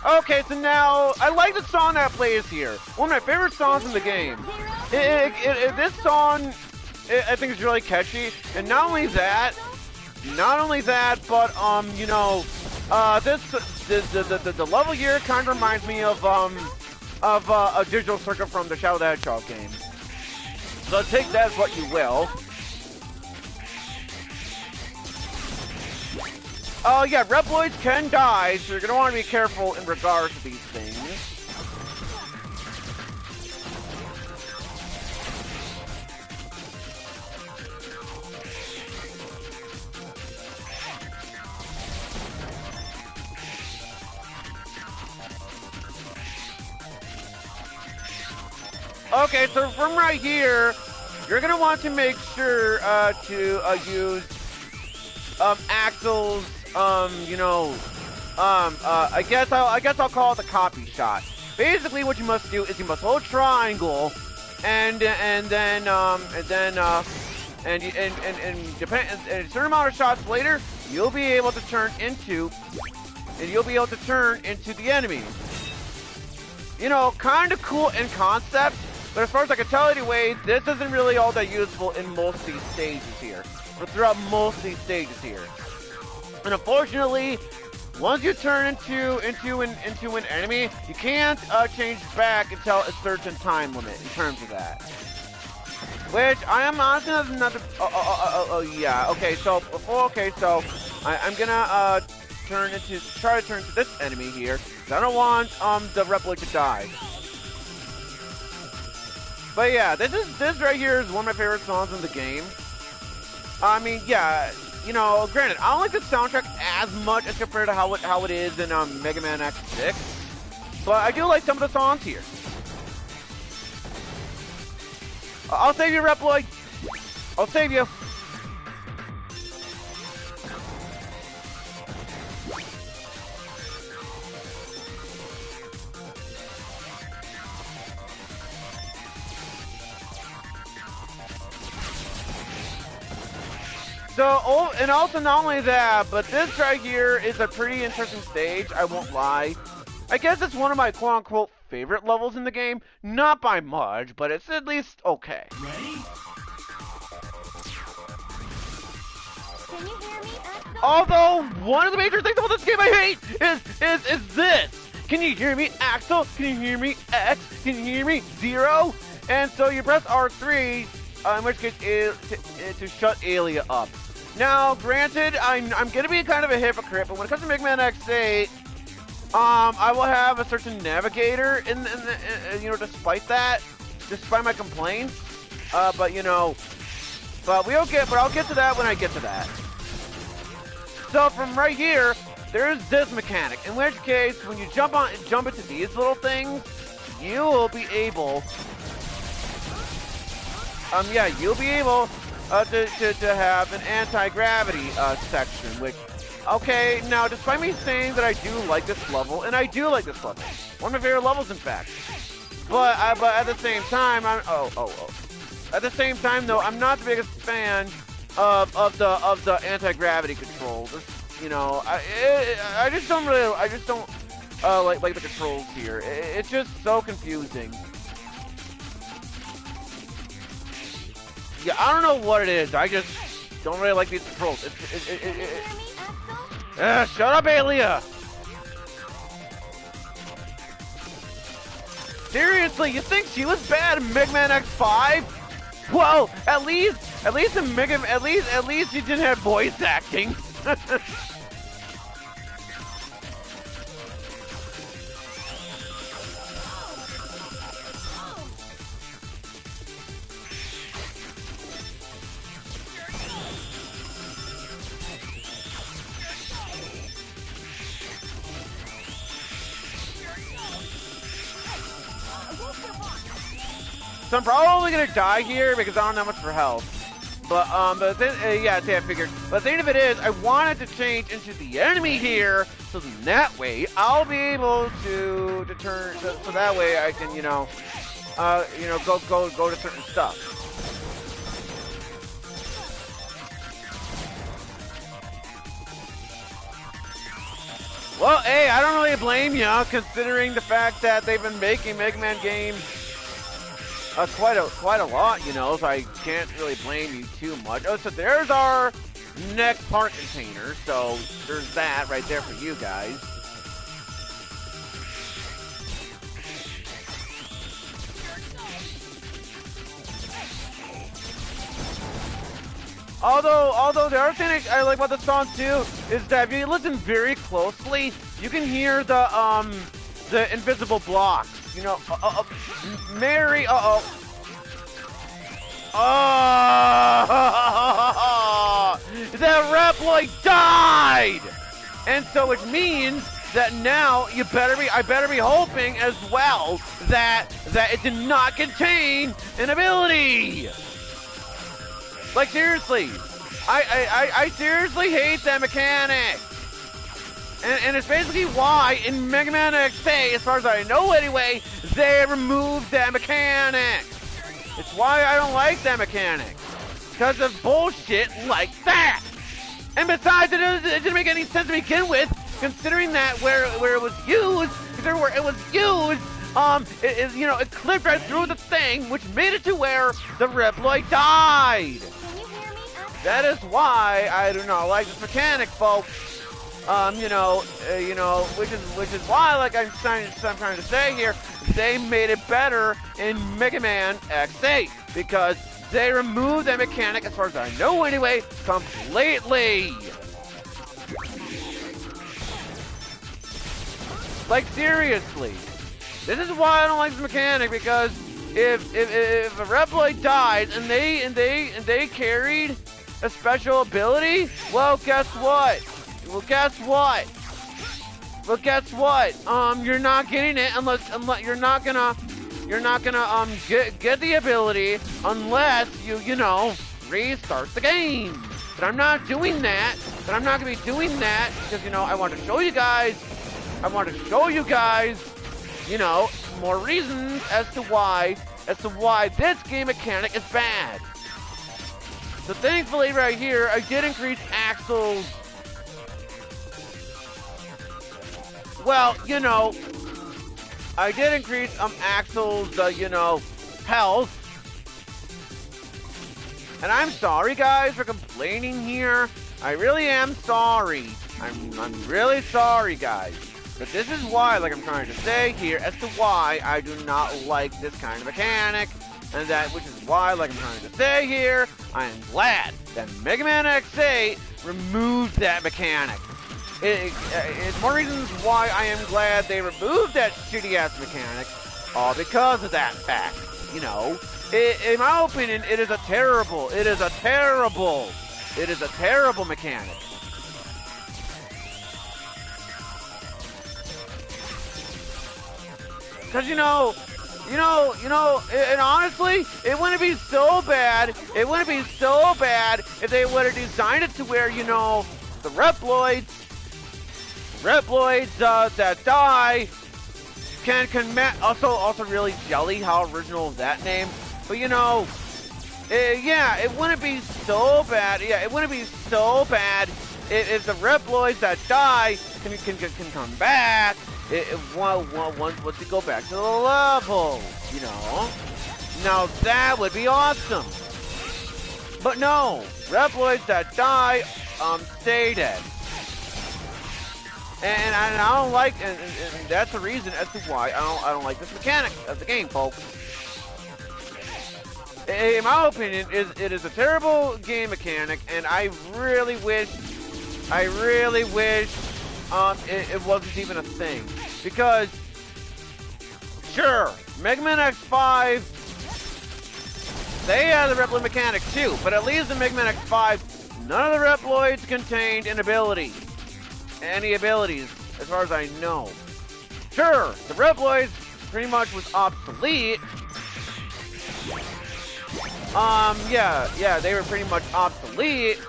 Okay, so now, I like the song that plays here. One of my favorite songs in the game. This song I think it's really catchy, and not only that, but you know, the level here kind of reminds me of a digital circuit from the Shadow the Hedgehog game. So take that as what you will. Oh yeah, Reploids can die, so you're gonna want to be careful in regards to these things. Okay, so from right here, you're gonna want to make sure to use Axel's you know, I guess I'll call it the copy shot. Basically, what you must do is you must hold triangle, and depend a certain amount of shots later, you'll be able to turn into the enemy. You know, kind of cool in concept, but as far as I can tell anyway, this isn't really all that useful in most of these stages here. But throughout most of these stages here. And unfortunately, once you turn into an enemy, you can't change back until a certain time limit in terms of that. Which I am honestly not. Yeah. Okay. So I'm gonna try to turn into this enemy here. I don't want the Reploid to die. But yeah, this right here is one of my favorite songs in the game. I mean, yeah. You know, granted, I don't like the soundtrack as much as compared to how it is in Mega Man X6, but I do like some of the songs here. I'll save you, Reploid. I'll save you. So, and also not only that, but this right here is a pretty interesting stage, I won't lie. I guess it's one of my quote-unquote favorite levels in the game. Not by much, but it's at least okay. Ready? Can you hear me, Axel? Although, one of the major things about this game I hate is this. Can you hear me, Axel? Can you hear me, X? Can you hear me, Zero? And so you press R3, in which case to shut Alia up. Now, granted, I'm gonna be kind of a hypocrite, but when it comes to Mega Man X8, I will have a certain navigator you know, despite my complaints. But you know, but I'll get to that when I get to that. So from right here, there's this mechanic, in which case, when you jump into these little things, you will be able. You'll be able to have an anti-gravity section, which, okay, now despite me saying that I do like this level, and I do like this level, one of my favorite levels in fact, but at the same time, at the same time though, I'm not the biggest fan of the anti-gravity controls. You know, I just don't like the controls here. It's just so confusing. Yeah, I don't know what it is. I just don't really like these controls. Shut up, Alia! Seriously, you think she was bad in Mega Man X5? Well, at least in at least you didn't have voice acting. So I'm probably gonna die here because I don't have much for health. But then, yeah, see, I figured. But the thing of it is, I wanted to change into the enemy here, so that way I'll be able to turn. So that way I can, go to certain stuff. Well, hey, I don't really blame you, considering the fact that they've been making Mega Man games quite a lot, you know, so I can't really blame you too much. Oh, so there's our next part container, so there's that right there for you guys. Although the other thing I like about the song too is that if you listen very closely, you can hear the invisible blocks. You know, Mary, that Reploid died! And so it means that now I better be hoping as well that it did not contain an ability! Like, seriously, I seriously hate that mechanic. And it's basically why in Mega Man X8, as far as I know anyway, they removed that mechanic. It's why I don't like that mechanic. Because of bullshit like that. And besides, it didn't make any sense to begin with, considering that where it was used, it clipped right through the thing, which made it to where the Reploid died. Can you hear me? That is why I do not like this mechanic, folks. Which is why, like I'm trying to say here, they made it better in Mega Man X8 because they removed that mechanic, as far as I know anyway, completely. Like, seriously, this is why I don't like this mechanic, because if a Reploid died and they carried a special ability, well, guess what? You're not getting it unless you're not gonna get the ability unless you restart the game. But I'm not doing that. But I'm not gonna be doing that because I want to show you guys. More reasons as to why this game mechanic is bad. So thankfully, right here, I did increase Axel's. Well, I did increase Axel's, health. And I'm sorry, guys, for complaining here. I really am sorry. I'm really sorry, guys. But this is why, like I'm trying to say here, as to why I do not like this kind of mechanic. And which is why, like I'm trying to say here, I am glad that Mega Man X8 removed that mechanic. It's more reasons why I am glad they removed that shitty-ass mechanic, all because of that fact. In my opinion, it is a terrible mechanic. Because, and honestly, it wouldn't be so bad if they would have designed it to where, the Reploids that die can also really jelly how original is that name. But it wouldn't be so bad. Yeah, it wouldn't be so bad if the Reploids that die can come back. Once we go back to the level, Now that would be awesome. But no, Reploids that die stay dead. And I don't like, and that's the reason as to why I don't like this mechanic of the game, folks. In my opinion, it is a terrible game mechanic, and I really wish it wasn't even a thing. Because, sure, Mega Man X5, they had the Reploid mechanic too, but at least in Mega Man X5, none of the Reploids contained an ability. Any abilities, as far as I know. Sure, the Reploids pretty much was obsolete. Yeah, they were pretty much obsolete.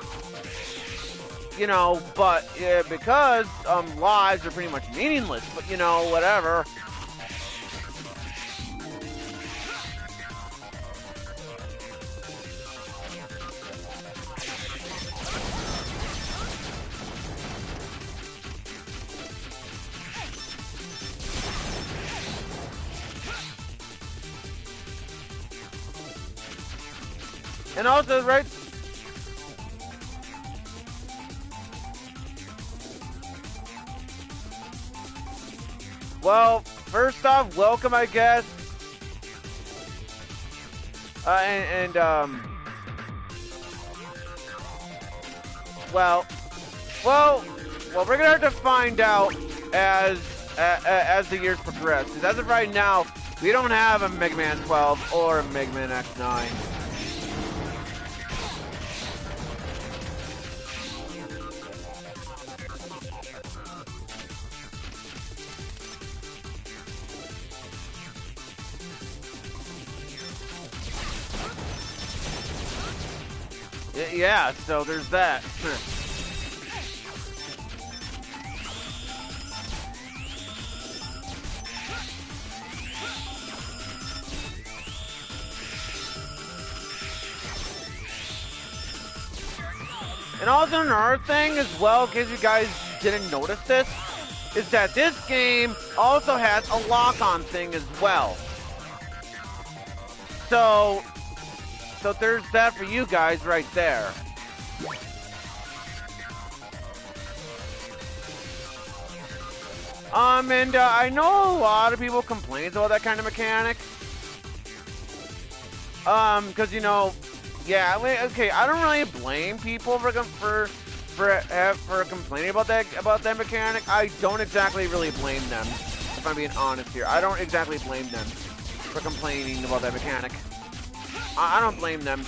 But because lives are pretty much meaningless, but whatever. And also, right? Well, first off, welcome, I guess. Well, we're gonna have to find out as the years progress. Because as of right now, we don't have a Mega Man 12 or a Mega Man X9. Yeah, so there's that. And also another thing as well, in case you guys didn't notice this, is that this game also has a lock-on thing as well. So there's that for you guys right there. And I know a lot of people complain about that kind of mechanic. Because, you know, yeah, okay, I don't really blame people for complaining about that mechanic. I don't exactly really blame them, if I'm being honest here. I don't exactly blame them for complaining about that mechanic. I don't blame them.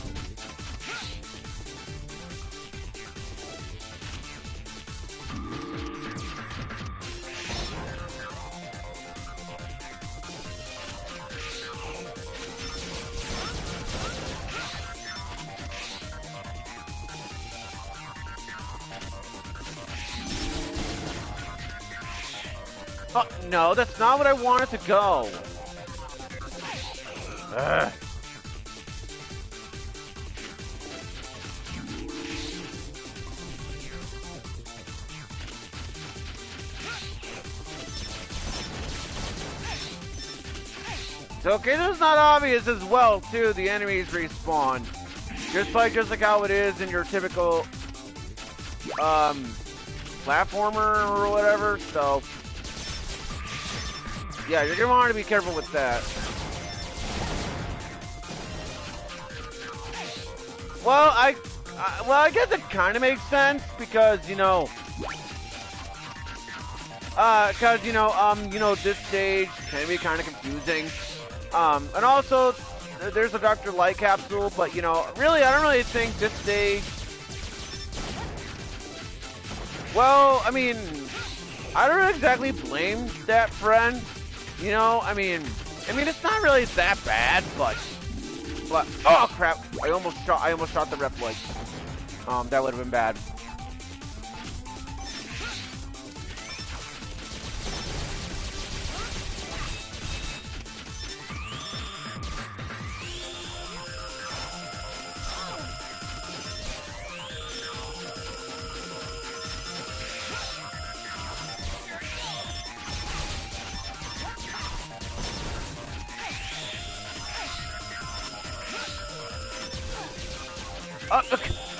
Oh, no, that's not what I wanted to go. Ugh. So, okay, this is not obvious as well, too. The enemies respawn. Just like how it is in your typical, platformer or whatever, so. Yeah, you're gonna want to be careful with that. Well, I guess it kind of makes sense because, you know, this stage can be kind of confusing. And also, there's a Dr. Light capsule, but, you know, really, I don't really think this stage... Well, I mean, I don't exactly blame that friend. You know, I mean, it's not really that bad, but oh crap! I almost shot the rep leg. That would have been bad.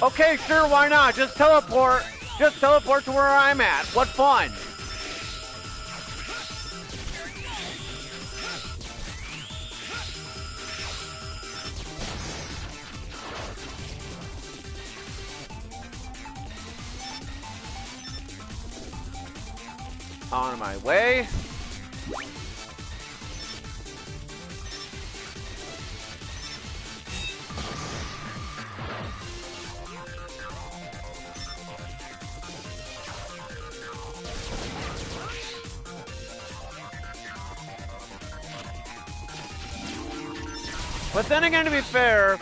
Okay, sure, why not? Just teleport to where I'm at. What fun! On my way. But then again, to be fair,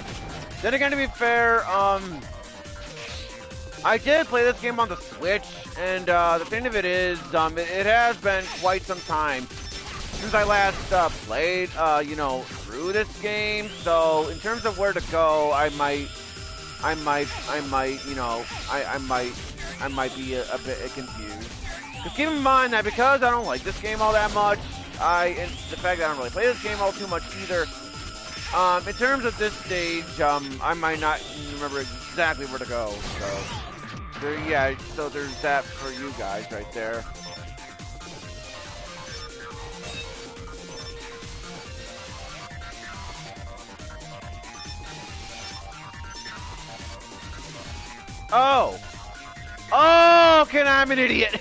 I did play this game on the Switch, and the thing of it is, it has been quite some time since I last played, through this game. So in terms of where to go, I might be a bit confused. Just keep in mind that because I don't like this game all that much, and the fact that I don't really play this game all too much either, in terms of this stage, I might not remember exactly where to go. So, yeah, so there's that for you guys right there. Oh! Oh, okay, I'm an idiot.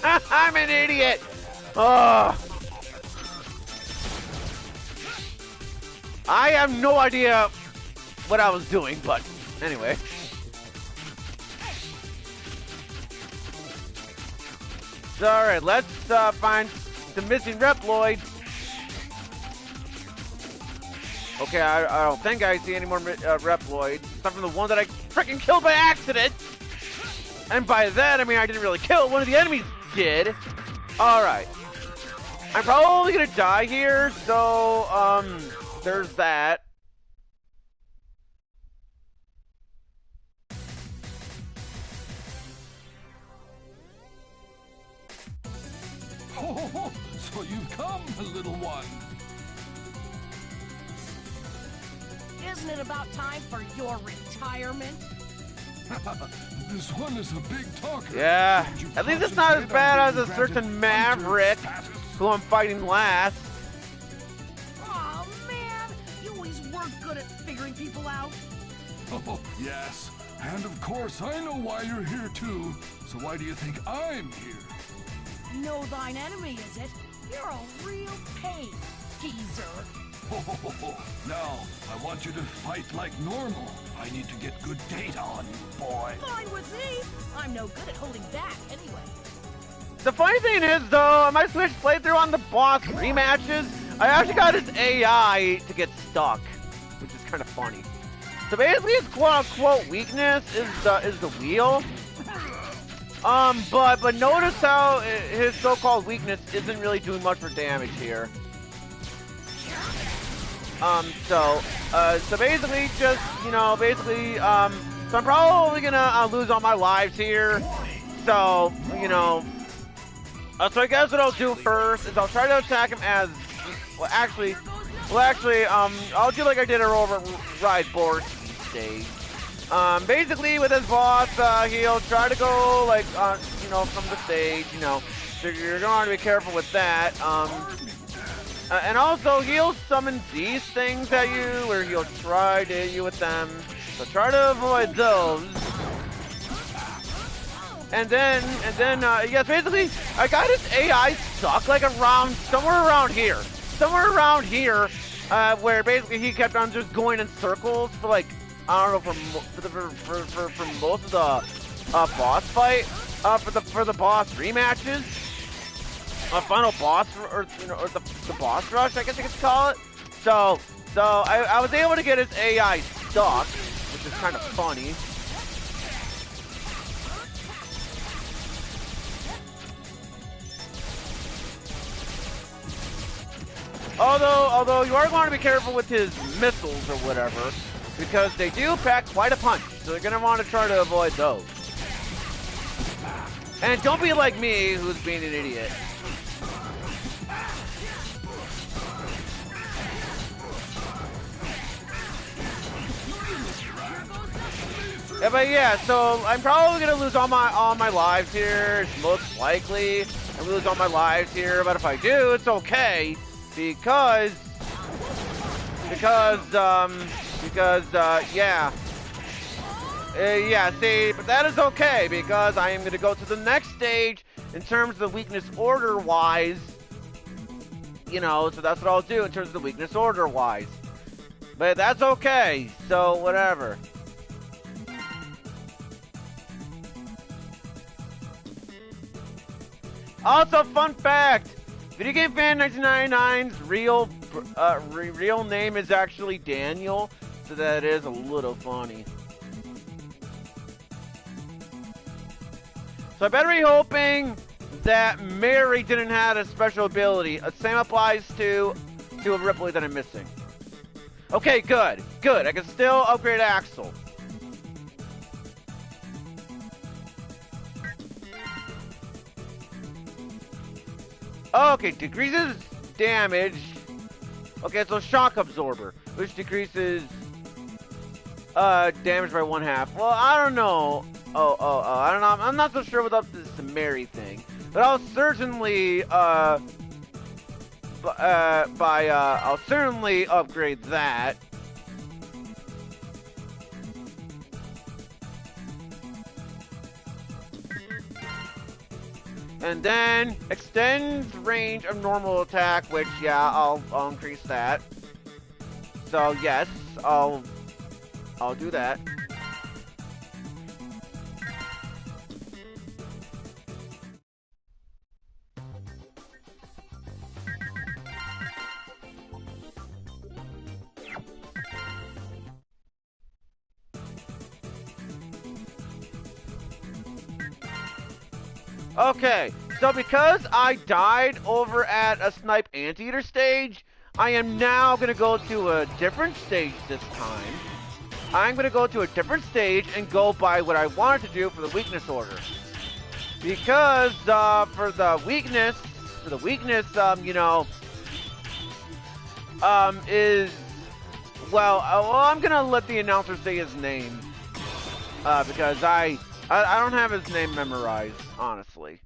I'm an idiot. Oh. I have no idea what I was doing, but anyway. So, alright, let's find the missing Reploid. Okay, I don't think I see any more Reploids. Except from the one that I freaking killed by accident. And by that, I mean I didn't really kill it. One of the enemies did. Alright. I'm probably gonna die here, so, there's that. Oh, so you've come, little one. Isn't it about time for your retirement? This one is a big talker. Yeah, at least it's not as bad as a certain Maverick, who I'm fighting last. Aw, man! You always were good at figuring people out. Oh, yes. And of course, I know why you're here too. So why do you think I'm here? Know thine enemy, is it? You're a real pain, geezer. Now, I want you to fight like normal. I need to get good data on you, boy. Fine with me. I'm no good at holding back, anyway. The funny thing is, though, on my Switch playthrough on the boss rematches, I actually got his AI to get stuck, which is kind of funny. So basically, his quote-unquote weakness is the wheel. But notice how his so-called weakness isn't really doing much for damage here. So basically just, you know, so I'm probably gonna lose all my lives here. So, you know, so I guess what I'll do first is I'll try to attack him as, I'll do like I did over Ride Board stage. Basically with his boss, he'll try to go like, you know, from the stage, you know, so you're gonna want to be careful with that. And also, he'll summon these things at you, where he'll try to hit you with them. So try to avoid those. And then, yes, basically, I got his AI stuck like somewhere around here. Where basically he kept on just going in circles for like, I don't know, for most of the boss fight, for the boss rematches. A final boss, or you know, or the boss rush, I guess you could call it. So I was able to get his AI stuck, which is kind of funny. Although you are going to be careful with his missiles or whatever, because they do pack quite a punch, so you're going to want to try to avoid those. And don't be like me, who's being an idiot. Yeah, but yeah, so I'm probably gonna lose all my lives here. Most likely, I'm gonna lose all my lives here. But if I do, it's okay because yeah, see, but that is okay because I am gonna go to the next stage in terms of the weakness order wise. You know, so that's what I'll do in terms of the weakness order wise. But that's okay. So whatever. Also, fun fact, Video Game Fan 1999's real name is actually Daniel, so that is a little funny. So I better be hoping that Mary didn't have a special ability. The same applies to a Ripley that I'm missing. Okay, good. I can still upgrade Axel. Okay, decreases damage. Okay, so shock absorber. which decreases damage by 1/2. Well, I don't know. I don't know. I'm not so sure about this Mary thing, but I'll certainly I'll certainly upgrade that. And then extends range of normal attack, which yeah, I'll increase that. So yes, I'll do that. Okay, so because I died over at a Snipe Anteater stage, I am now going to go to a different stage this time. I'm going to go to a different stage and go by what I wanted to do for the weakness order. Because for the weakness, you know, is, well, I'm going to let the announcer say his name. Because I don't have his name memorized, honestly.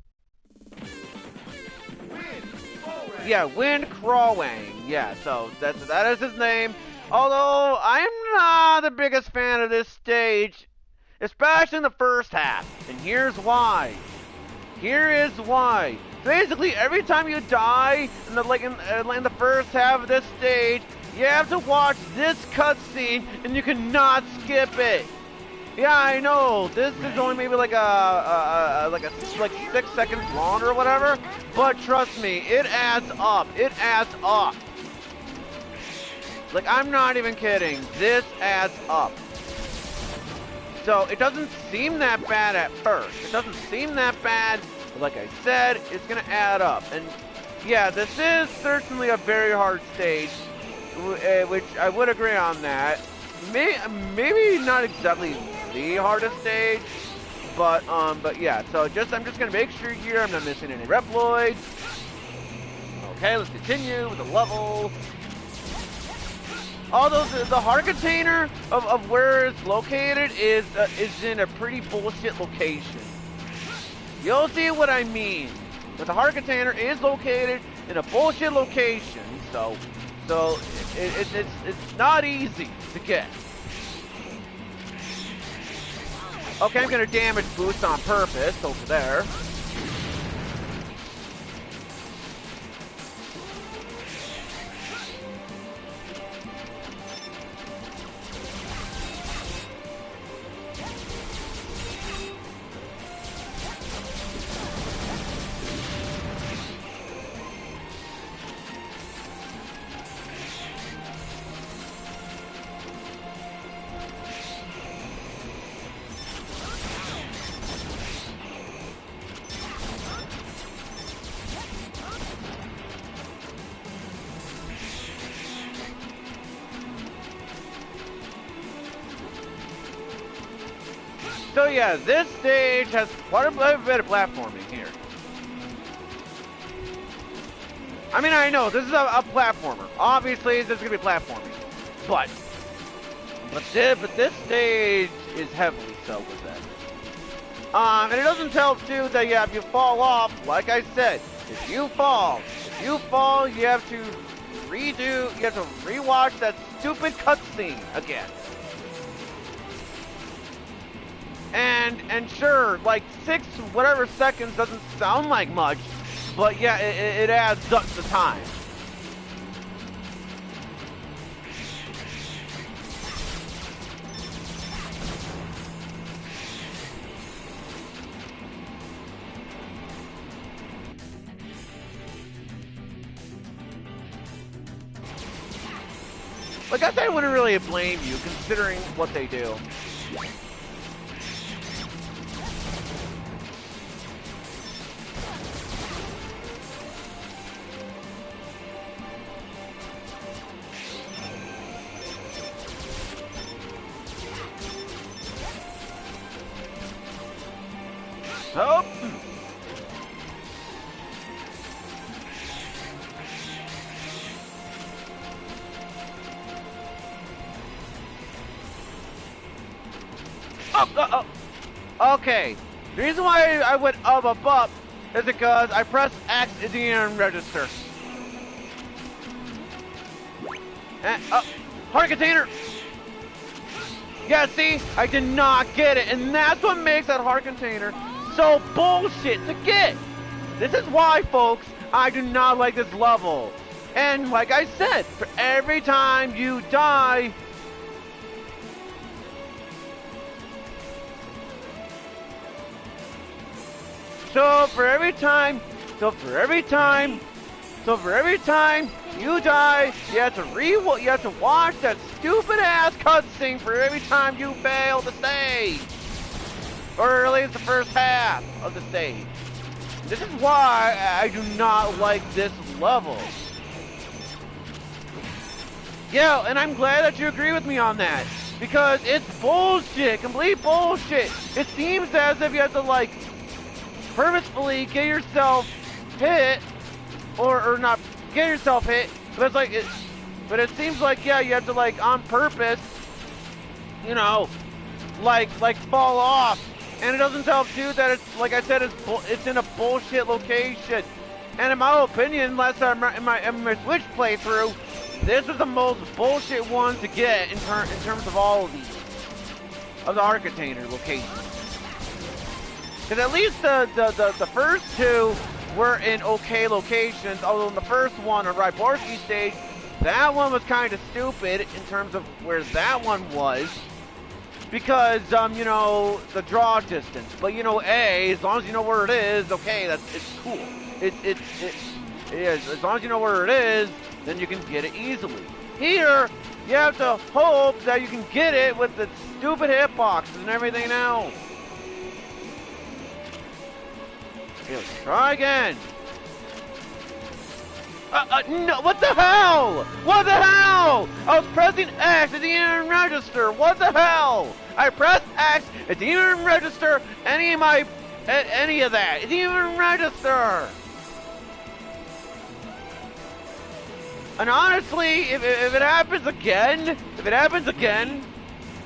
Yeah, Wind Crawwang. Yeah, so that is his name. Although I'm not the biggest fan of this stage, especially in the first half. And here's why. Here is why. Basically, every time you die in the first half of this stage, you have to watch this cutscene, and you cannot skip it. Yeah, I know. This is only maybe like 6 seconds long or whatever, but trust me, it adds up. It adds up. Like, I'm not even kidding. This adds up. So it doesn't seem that bad at first. It doesn't seem that bad, but like I said, it's gonna add up. And yeah, this is certainly a very hard stage, which I would agree on that. Maybe not exactly the hardest stage, but yeah. So I'm just gonna make sure here I'm not missing any Reploids. Okay, let's continue with the level. Although the heart container of where it's located is in a pretty bullshit location. You'll see what I mean. But the heart container is located in a bullshit location, so it's not easy to get. Okay, I'm gonna damage boost on purpose over there. So yeah, this stage has quite a bit of platforming here. I mean, I know, this is a platformer. Obviously, this is going to be platforming. But this stage is heavily so with that. And it doesn't tell, too, that yeah, if you fall off, like I said, if you fall, you have to rewatch that stupid cutscene again. And sure, like 6 whatever seconds doesn't sound like much, but yeah, it adds up to time. Like, I guess I wouldn't really blame you, considering what they do. Oh! Okay. The reason why I went up is because I pressed X in the end register. And, heart container! Yeah, see? I did not get it, and that's what makes that heart container so bullshit to get. This is why, folks, I do not like this level. And like I said, for every time you die... So for every time you die, you have to watch that stupid ass cutscene for every time you fail the stage. Or at least the first half of the stage. This is why I do not like this level. Yeah, and I'm glad that you agree with me on that. Because it's bullshit, complete bullshit. It seems as if you have to like purposefully get yourself hit, or not get yourself hit, but it's like, but it seems like, yeah, you have to like on purpose, you know, like fall off, and it doesn't help too that it's, like I said, it's in a bullshit location, and in my opinion, last time in my Switch playthrough, this was the most bullshit one to get in terms of all of these, of the heart container locations. Because at least the first two were in okay locations, although in the first one, on Ryborski stage, that one was kind of stupid in terms of where that one was. Because, you know, the draw distance. But, you know, as long as you know where it is, okay, it's cool. It is. As long as you know where it is, then you can get it easily. Here, you have to hope that you can get it with the stupid hitboxes and everything else. Okay, let's try again. No, what the hell? What the hell? I was pressing X, it didn't even register. What the hell? I pressed X, it didn't even register any of that. It didn't even register. And honestly, if it happens again,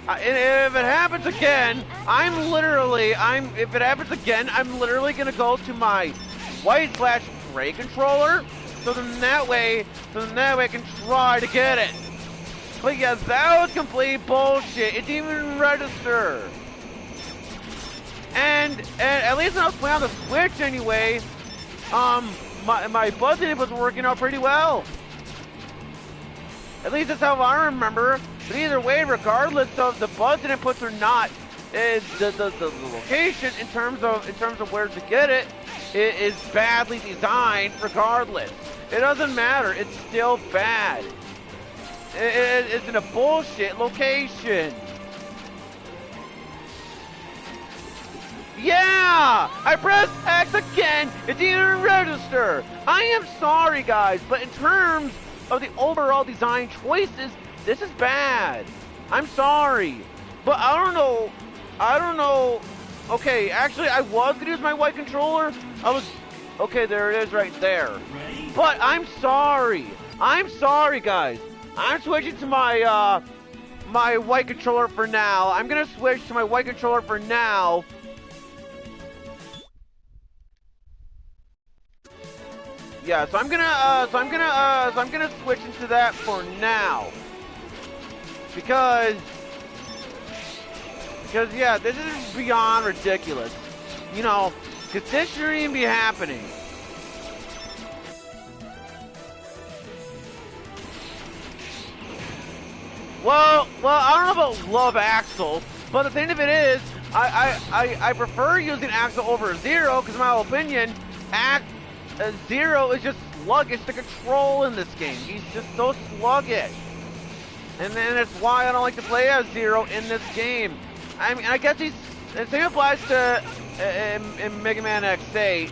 I'm literally gonna go to my white/gray controller, so then that way I can try to get it. But yeah, that was complete bullshit. It didn't even register. And at least when I was playing on the Switch anyway, my button was working out pretty well. At least that's how I remember. But either way, regardless of the button inputs or not, the location in terms of where to get it is badly designed. Regardless, it doesn't matter. It's still bad. It's in a bullshit location. Yeah! I pressed X again! It didn't even register! I am sorry, guys, but in terms of the overall design choices, this is bad. I'm sorry. But I don't know. Okay, actually, I was gonna use my white controller. Okay, there it is right there. But I'm sorry. I'm sorry, guys. I'm switching to my, my white controller for now. I'm gonna switch to my white controller for now. Yeah, so I'm gonna switch into that for now. Because yeah, this is beyond ridiculous. You know, because this shouldn't even be happening. Well, I don't know about Love Axel, but the thing of it is, I prefer using Axel over Zero, because in my opinion, Zero is just sluggish to control in this game. He's just so sluggish. And then that's why I don't like to play as Zero in this game. I mean, I guess the same applies to in Mega Man X8,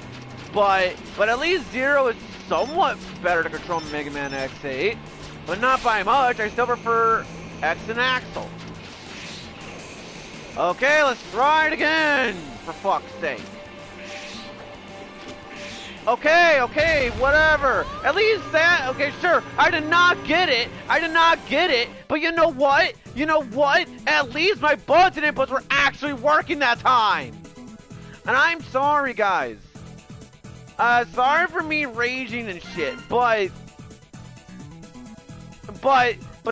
but at least Zero is somewhat better to control than Mega Man X8, but not by much. I still prefer X and Axel. Okay, let's try it again, for fuck's sake. Okay, whatever. At least that, okay, sure. I did not get it. But you know what? At least my button inputs were actually working that time. And I'm sorry, guys. Sorry for me raging and shit, but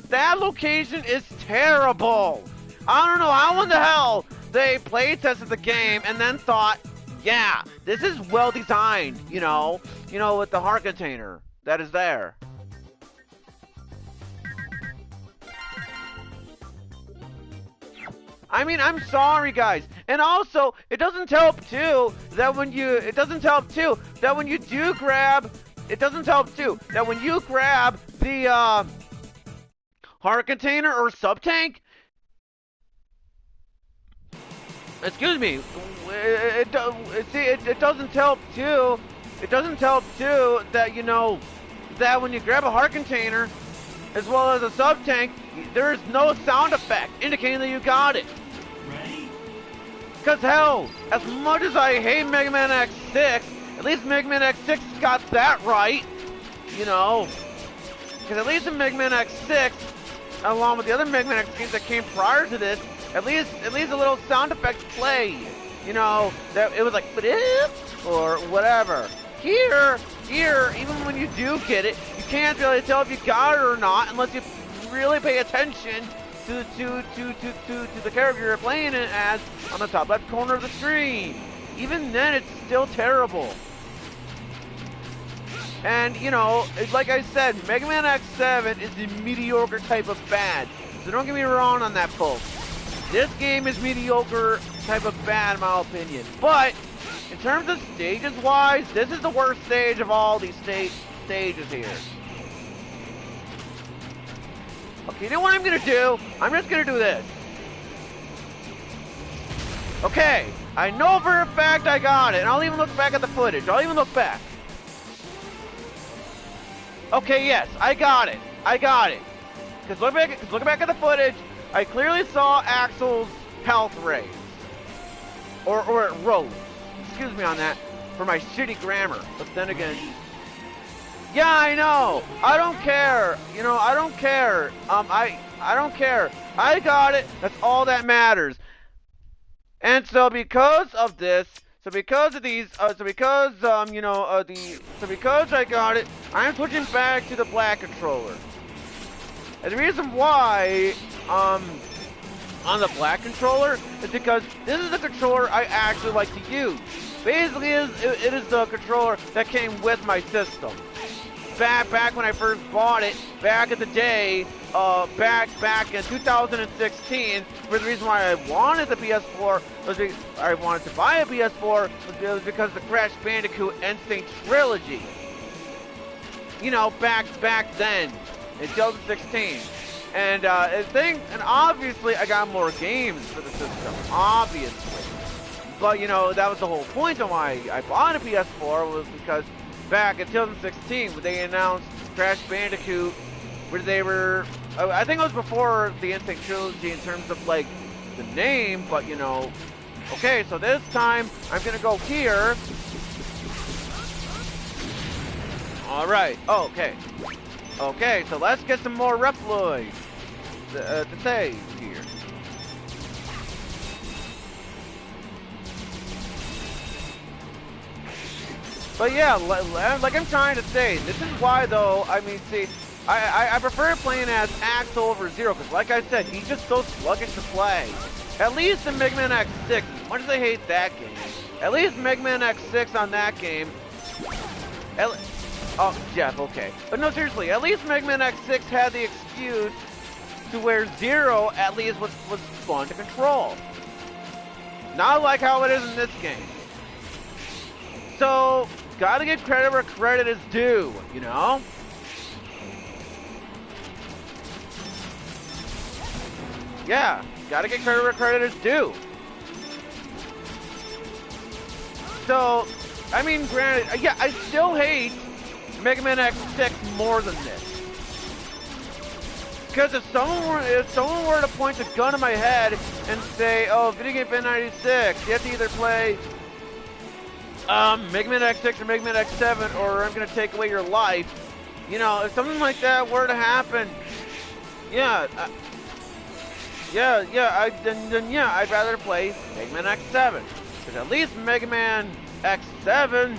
that location is terrible. I don't know how in the hell they play tested the game and then thought, yeah, this is well designed, with the heart container that is there. I mean, I'm sorry, guys. And also, it doesn't help too that when you grab the heart container or sub tank. Excuse me. It doesn't help too. It doesn't help too that that when you grab a heart container as well as a sub tank, there is no sound effect indicating that you got it. Ready? Cause hell, as much as I hate Mega Man X6, at least Mega Man X6 got that right. Because at least in Mega Man X6, along with the other Mega Man X games that came prior to this, at least a little sound effect played. That it was like or whatever. Here, even when you do get it, you can't really tell if you got it or not unless you really pay attention to the character you're playing it as on the top left corner of the screen. Even then, it's still terrible. And like I said, Mega Man X7 is the mediocre type of bad. So don't get me wrong on that, folks. This game is mediocre type of bad in my opinion. But in terms of stages wise, this is the worst stage of all these stages here. Okay, you know what I'm gonna do? I'm just gonna do this. Okay, I know for a fact I got it, and I'll even look back at the footage. I'll even look back. Okay, yes, I got it. Because looking back at the footage, I clearly saw Axel's health raise. Or it rose. Excuse me on that for my shitty grammar. But then again, yeah, I know. I don't care. I don't care. I don't care. I got it. That's all that matters. And so because of this, because I got it, I'm switching back to the black controller. And the reason why, on the black controller is because this is the controller I actually like to use. Basically, it is the controller that came with my system. Back when I first bought it, back in the day, back in 2016, for the reason why I wanted the PS4 I wanted to buy a PS4 was because of the Crash Bandicoot Instinct trilogy. Back then in 2016, and obviously I got more games for the system, obviously. But that was the whole point of why I bought a PS4 was because back in 2016 when they announced Crash Bandicoot, where they were, I think it was before the Instinct trilogy in terms of like the name, but okay, so this time I'm gonna go here. All right, okay, so let's get some more Reploids to save here. But yeah, like I'm trying to say, this is why though, I mean, see, I prefer playing as Axel over Zero, because like I said, he's just so sluggish to play. At least in Mega Man X6, as much as I hate that game, at least Mega Man X6 on that game, oh, Jeff, okay. But no, seriously, at least Mega Man X6 had the excuse to where Zero at least was fun to control. Not like how it is in this game. So, gotta give credit where credit is due, Yeah, gotta give credit where credit is due. So, I mean, granted, yeah, I still hate Mega Man X6 more than this. Because if someone were to point a gun to my head and say, oh, Video Game Fan 96, you have to either play Mega Man X6 or Mega Man X7, or I'm gonna take away your life. You know, if something like that were to happen, yeah, then I'd rather play Mega Man X7. Because at least Mega Man X7,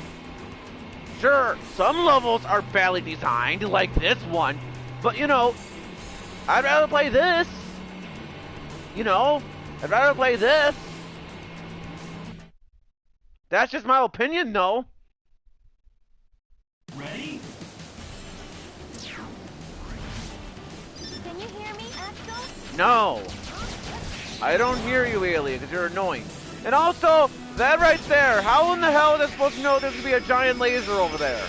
sure, some levels are badly designed, like this one, but you know, I'd rather play this. You know, I'd rather play this. That's just my opinion, though. Ready? Can you hear me, Axel? No. I don't hear you, Alien, because you're annoying. And also, that right there, how in the hell are they supposed to know there's going to be a giant laser over there?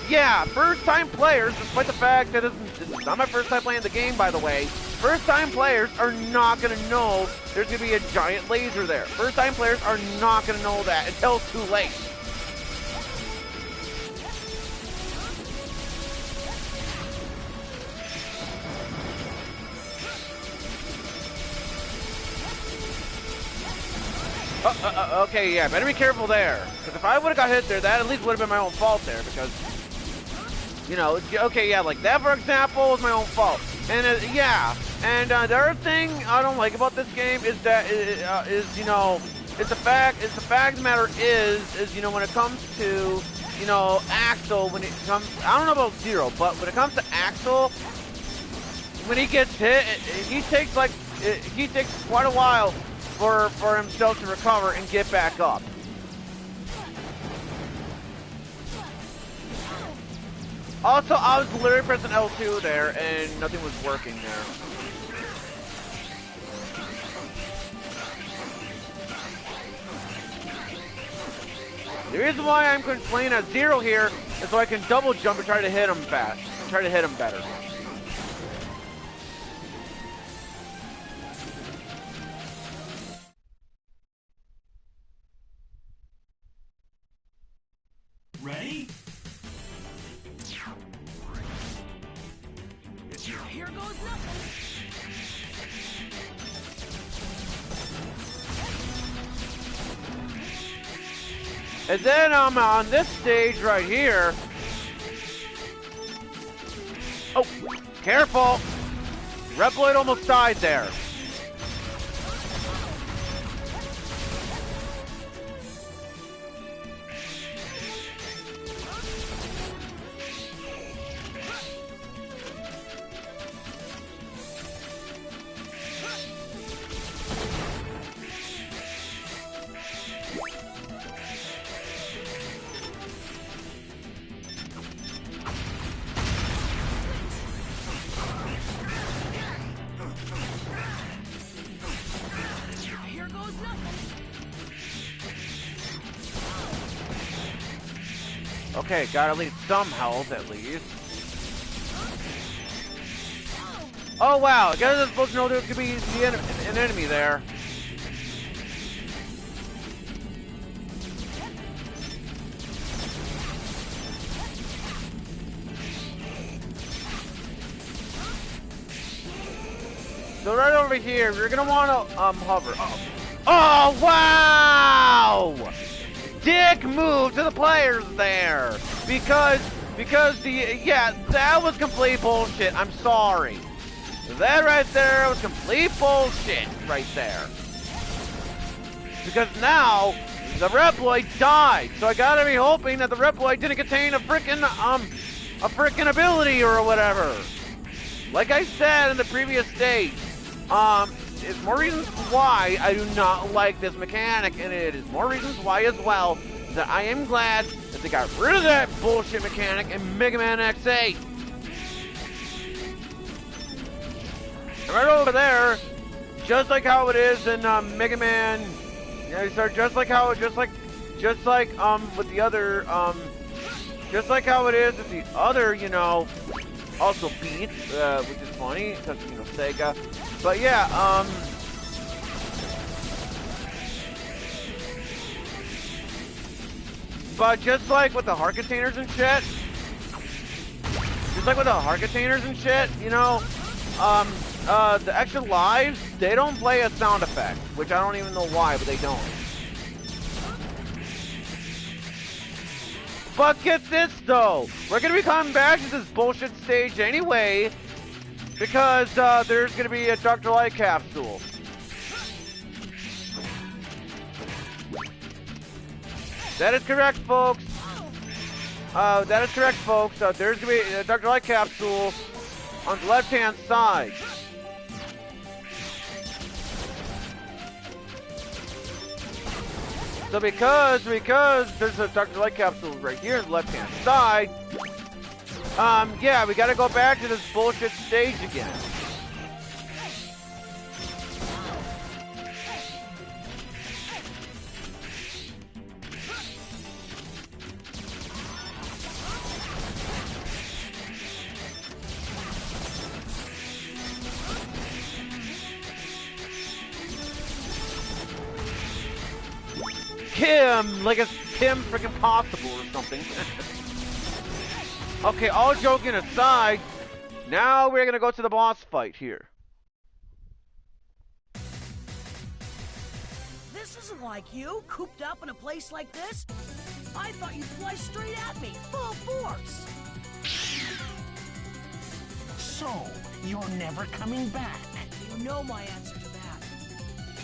Yeah, first-time players, despite the fact that this is not my first time playing the game, by the way, first-time players are not going to know there's going to be a giant laser there. First-time players are not going to know that until it's too late. Okay, yeah, better be careful there. Because if I would have got hit there, that at least would have been my own fault there. Because, you know, okay, yeah, like that, for example, was my own fault. And, yeah, and the other thing I don't like about this game is that, you know, it's the fact of the matter is, you know, when it comes to, you know, Axel, when it comes, I don't know about Zero, but when it comes to Axel, when he gets hit, he takes quite a while for himself to recover and get back up. Also, I was literally pressing L2 there and nothing was working there. The reason why I'm playing at Zero here is so I can double jump and try to hit him fast. Try to hit him better. Ready? Here goes nothing. And then on this stage right here. Oh, careful! Reploid almost died there. Here goes nothing. Okay, gotta leave some health at least. Oh wow, I guess I'm supposed to know there could be an enemy there. So right over here, you're gonna wanna hover. Oh wow! Dick move to the players there because that was complete bullshit. I'm sorry. That right there was complete bullshit right there. Because now the Reploid died, so I gotta be hoping that the Reploid didn't contain a frickin' ability or whatever. Like I said in the previous stage, it's more reasons why I do not like this mechanic, and it is more reasons why as well that I am glad that they got rid of that bullshit mechanic in Mega Man X8. And right over there, just like how it is in Mega Man, yeah, just like with the other, just like how it is with the other, you know, also Beats, which is funny because you know Sega. But yeah, but just like with the heart containers and shit, you know, the extra lives, they don't play a sound effect, which I don't even know why, but they don't. But get this though, we're gonna be coming back to this bullshit stage anyway, because there's gonna be a Dr. Light capsule. That is correct, folks. That is correct, folks. There's gonna be a Dr. Light capsule on the left-hand side. So because there's a Dr. Light capsule right here on the left-hand side, yeah, we gotta go back to this bullshit stage again. Kim, like it's Kim freaking Possible or something. Okay, all joking aside, now we're gonna go to the boss fight here. This isn't like you, cooped up in a place like this. I thought you'd fly straight at me, full force. So, you're never coming back. You know my answer to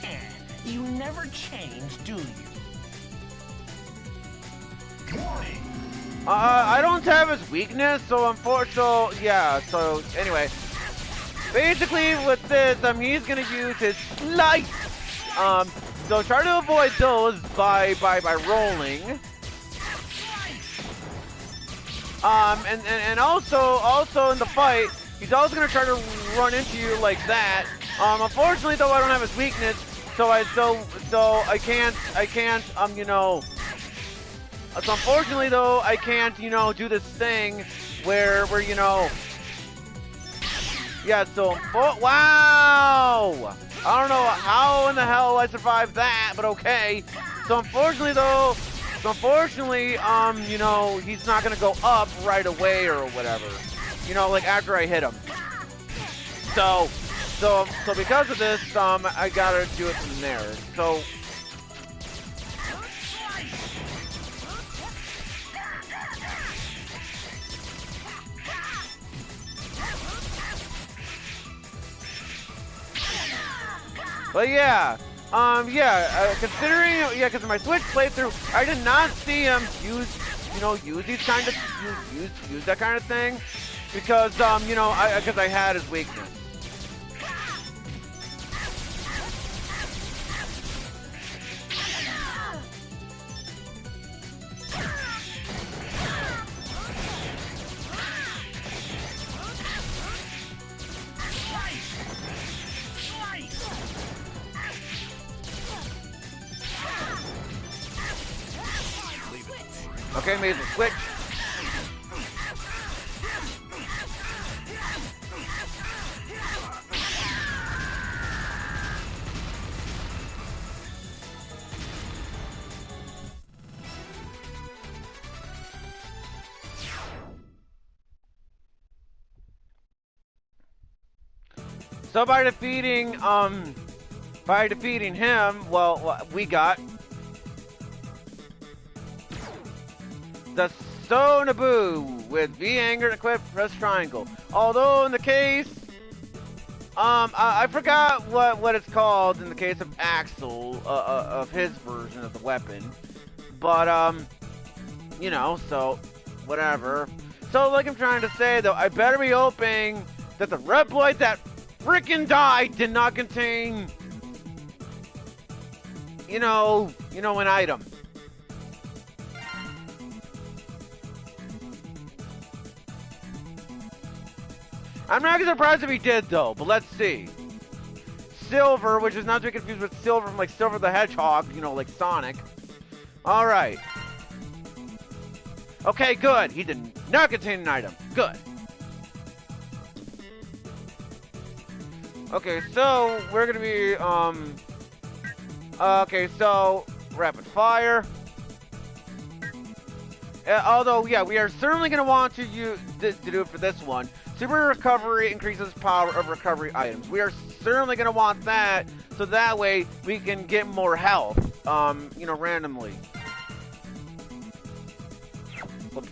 that. You never change, do you? Warning! I don't have his weakness, so unfortunately, yeah, so anyway. Basically, with this, he's gonna use his slice. So try to avoid those by rolling. And also in the fight, he's also gonna try to run into you like that. Unfortunately though, I don't have his weakness, so I can't, you know. So unfortunately though, I can't, you know, do this thing where you know. Yeah, so, wow! I don't know how in the hell I survived that, but okay. So unfortunately though, you know, he's not gonna go up right away or whatever. You know, like after I hit him. So because of this, I gotta do it from there. So. But yeah, considering, yeah, because in my Switch playthrough, I did not see him use these kind of, use that kind of thing, because, you know, because I had his weakness. Okay, made the switch. So by defeating him, well, we got the Sonabu with V anger equipped, press triangle. Although in the case, I forgot what it's called in the case of Axel, of his version of the weapon. But you know, so whatever. So like I'm trying to say though, I better be hoping that the red blade that freaking died did not contain, you know, an item. I'm not surprised if he did, though, but let's see. Silver, which is not to be confused with Silver from, like, Silver the Hedgehog, you know, like Sonic. Alright. Okay, good. He did not contain an item. Good. Okay, so, we're gonna be, okay, so, rapid fire. Although, yeah, we are certainly gonna want to do it for this one. Super recovery increases power of recovery items. We are certainly going to want that, so that way we can get more health, you know, randomly. Whoops.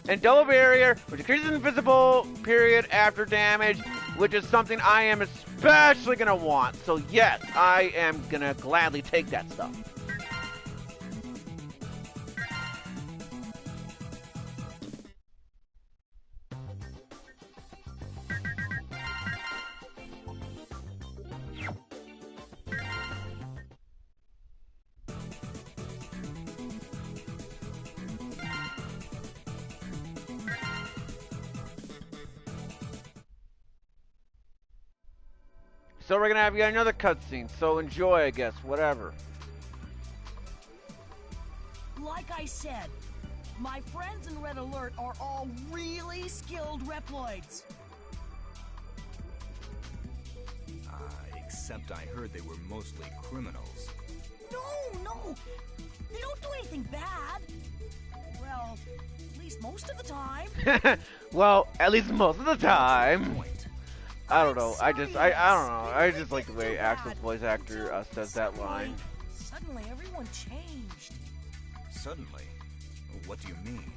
And double barrier, which increases invisible period after damage, which is something I am especially gonna want. So yes, I am gonna gladly take that stuff. So we're gonna have yet another cutscene, so enjoy, I guess, whatever. Like I said, my friends in Red Alert are all really skilled Reploids. Except I heard they were mostly criminals. No! They don't do anything bad. Well, at least most of the time. Well, at least most of the time. I don't know. I don't know. I just like the way Axel's voice actor says that line. Suddenly, everyone changed. Suddenly? What do you mean?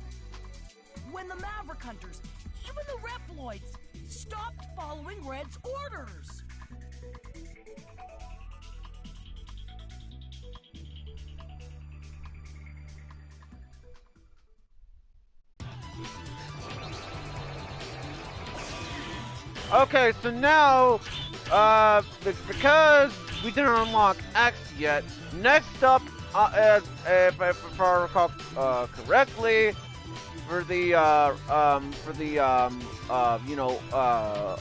When the Maverick Hunters, even the Reploids, stopped following Red's orders. Okay, so now, because we didn't unlock X yet, next up, if I recall correctly, for the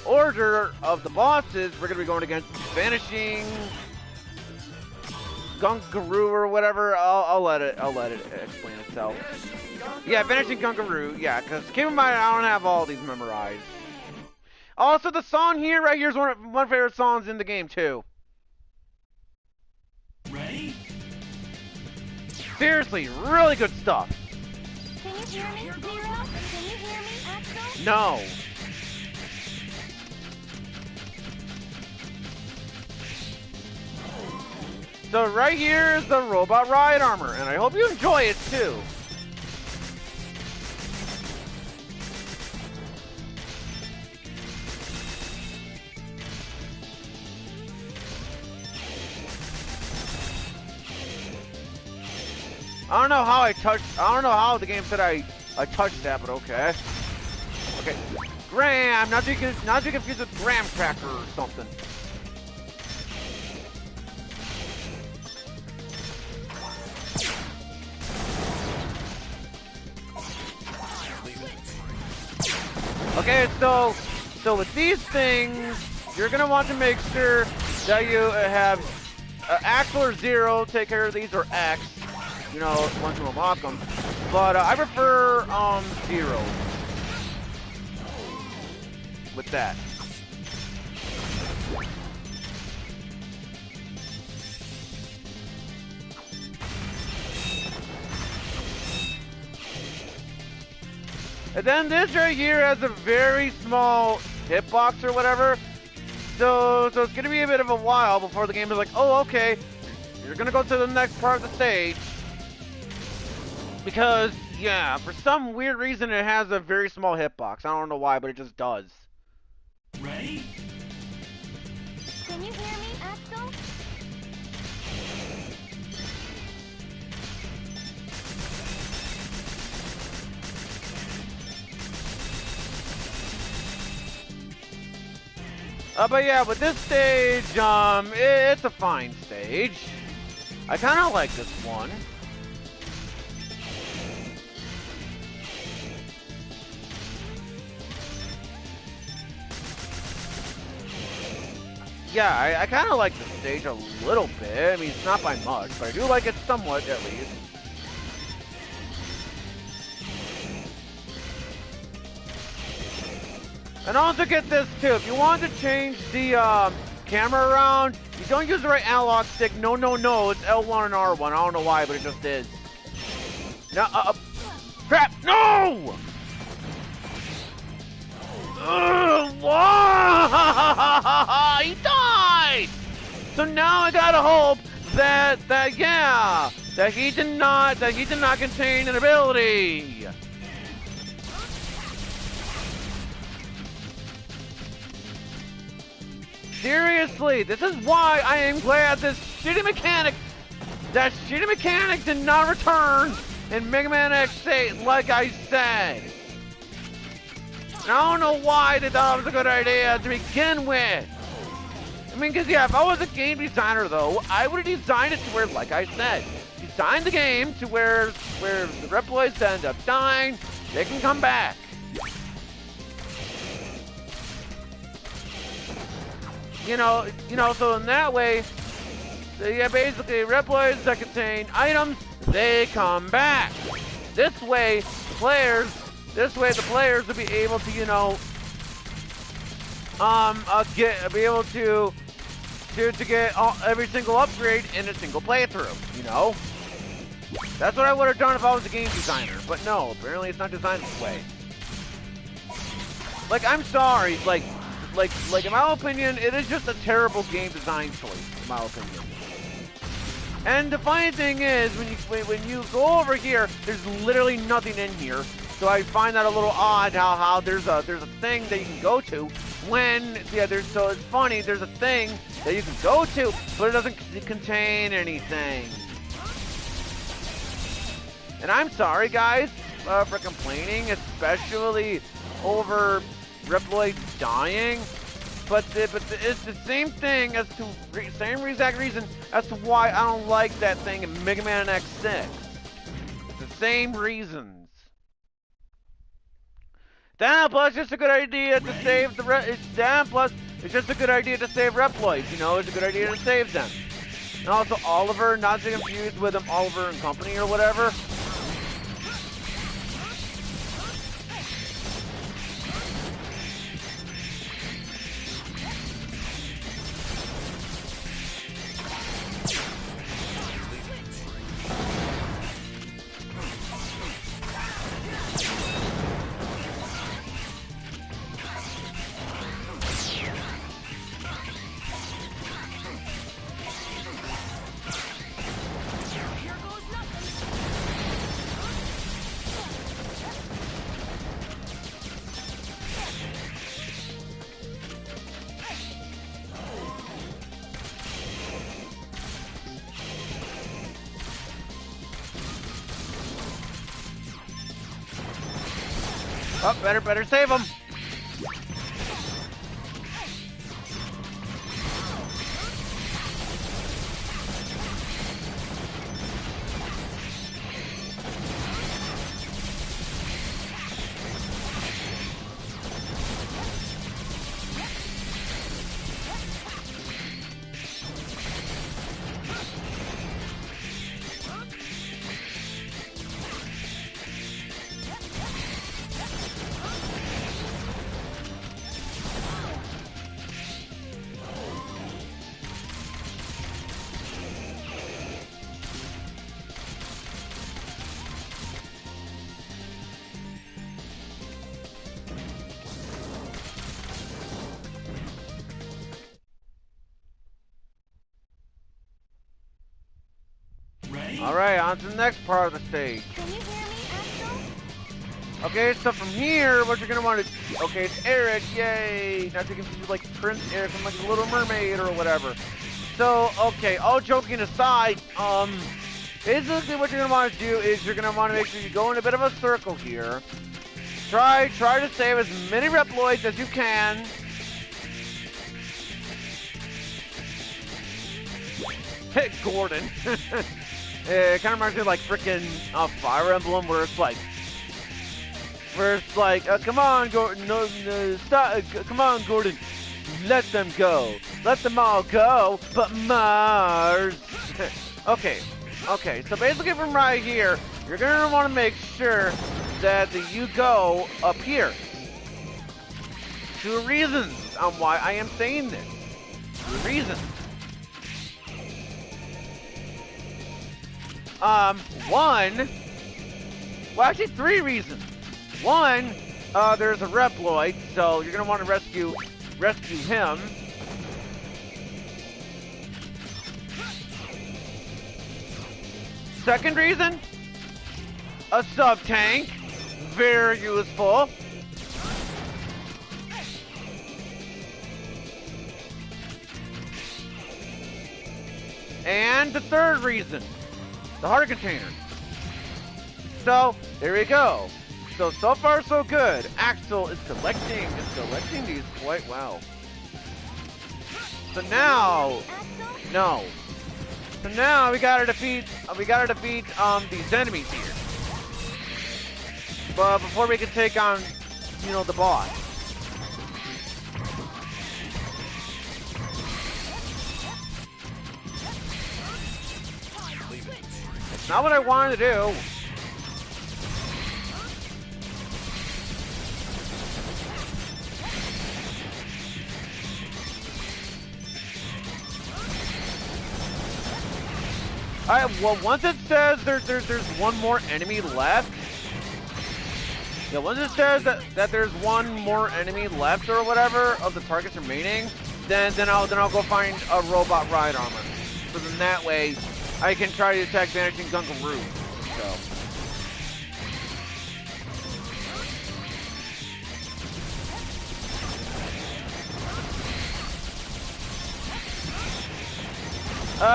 order of the bosses, we're gonna be going against Vanishing Gunkaroo or whatever. I'll let it explain itself. Yeah, Vanishing Gunkaroo. Yeah, because keep in mind I don't have all these memorized. Also, the song here, right here, is one of my favorite songs in the game, too. Ready? Seriously, really good stuff. Can you hear me, Zero? Can you hear me, Axel? No. So right here is the robot ride armor, and I hope you enjoy it, too. I don't know how the game said I touched that, but okay. Okay. Graham, not to be confused with Graham Cracker or something. Okay, so with these things, you're gonna want to make sure that you have Axel or Zero take care of these, or X. You know, once you unlock them. But I prefer Zero with that. And then this right here has a very small hitbox or whatever. So it's gonna be a bit of a while before the game is like, oh, okay, you're gonna go to the next part of the stage. Because, yeah, for some weird reason it has a very small hitbox. I don't know why, but it just does. Ready? Can you hear me, Axel? But yeah, with this stage, it's a fine stage. I kind of like this one. Yeah, I kind of like the stage a little bit. I mean, it's not by much, but I do like it somewhat, at least. And also get this, too. If you want to change the camera around, you don't use the right analog stick. No. It's L1 and R1. I don't know why, but it just is. Now, crap! No! Why? He died! So now I gotta hope that yeah, that he did not contain an ability. Seriously, this is why I am glad that shitty mechanic did not return in Mega Man X8, like I said. And I don't know why they thought it was a good idea to begin with. I mean, because yeah, if I was a game designer though, I would have designed it to where, like I said, design the game to where the Reploids end up dying, they can come back. You know, so in that way, yeah, basically, Reploids that contain items, they come back. This way, the players will be able to, you know, be able to get every single upgrade in a single playthrough. You know, that's what I would have done if I was a game designer. But no, apparently it's not designed this way. Like, I'm sorry, like in my opinion, it is just a terrible game design choice, in my opinion. And the funny thing is, when you go over here, there's literally nothing in here. So I find that a little odd how there's a thing that you can go to when so it's funny, there's a thing that you can go to, but it doesn't contain anything. And I'm sorry guys for complaining, especially over Reploid dying, but it's the same thing as to same exact reason as to why I don't like that thing in Mega Man X6. It's the same reasons. Then plus, it's just a good idea to save it's just a good idea to save Reploids. You know, it's a good idea to save them. And also Oliver, not to confuse with Oliver and Company or whatever. Oh, better save him. Alright, on to the next part of the stage. Can you hear me, Axel? Okay, so from here, what you're gonna want to... Okay, it's Eric, yay! Not to confuse with, like, Prince Eric from, like, The Little Mermaid or whatever. So, okay, all joking aside, basically what you're gonna want to do is you're gonna want to make sure you go in a bit of a circle here. Try to save as many Reploids as you can. Hit Gordon. It kind of reminds me of like freaking Fire Emblem, where it's like, come on, Gordon, no, stop, come on, Gordon, let them go, let them all go, but Mars. Okay, so basically from right here, you're gonna want to make sure that you go up here. Two reasons on why I am saying this. Two reasons. One, well actually three reasons. One, there's a Reploid, so you're gonna want to rescue him. second reason, a sub-tank, very useful. And the third reason, the heart container. So, there we go. So far so good. Axel is collecting these quite well. So now, no. So now we gotta defeat these enemies here. But before we can take on, you know, the boss. It's not what I wanted to do. Alright, well, once it says there's one more enemy left. Yeah, once it says that there's one more enemy left or whatever of the targets remaining, then I'll go find a robot ride armor. So then that way I can try to attack Vanishing Gunkaroo. So.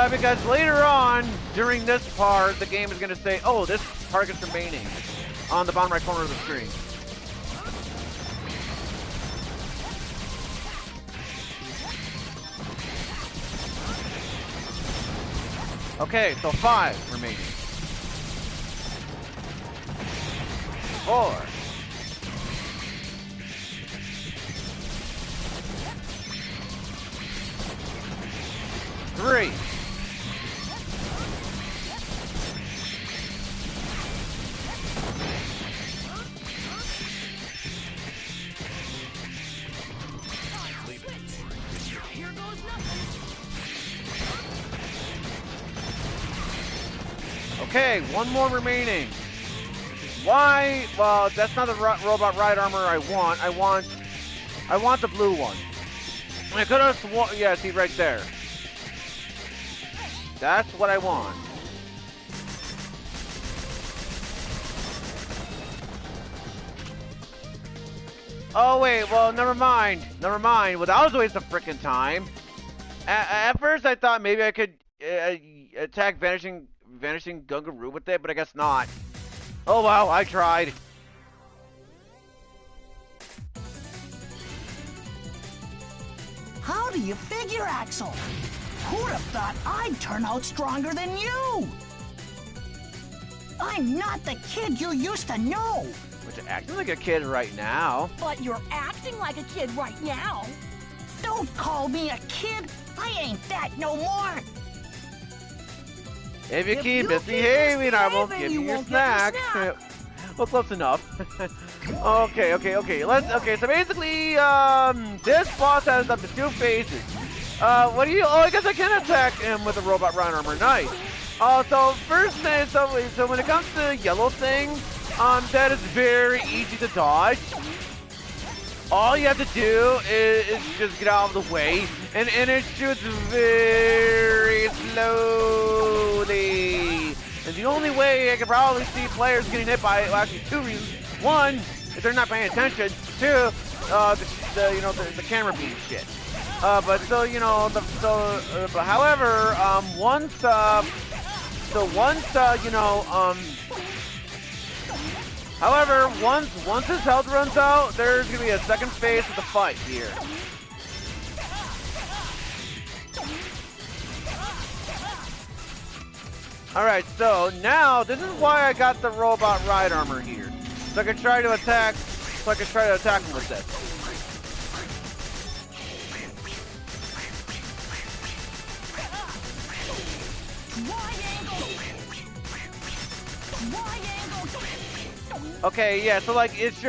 Because later on, during this part, the game is going to say, oh, this target's remaining on the bottom right corner of the screen. Okay, so 5 remaining. 4. 3. 1 more remaining. Why? Well, that's not the robot ride armor I want. I want the blue one. I could have sworn. Yeah, see right there. That's what I want. Oh wait, well never mind. Well, that was a waste of frickin' time. At first I thought maybe I could attack Vanishing Gunkaroo with it, but I guess not. Oh wow, I tried. How do you figure, Axel? Who'd have thought I'd turn out stronger than you? I'm not the kid you used to know. But you're acting like a kid right now. But you're acting like a kid right now. Don't call me a kid. I ain't that no more. If you keep misbehaving, I won't give you your snack. Well, close enough. Okay. So basically, this boss has up to 2 phases. What do you? Oh, I guess I can attack him with a robot ride armor. Nice. So first thing, so when it comes to yellow things, that is very easy to dodge. All you have to do is just get out of the way, and it shoots very slowly. And the only way I can probably see players getting hit by it, well, actually 2 reasons. 1, if they're not paying attention. 2, the camera beam shit. But so but however, once his health runs out, there's gonna be a second phase of the fight here. Alright, so now this is why I got the robot ride armor here. So I can try to attack him with this. Okay, yeah, so like it's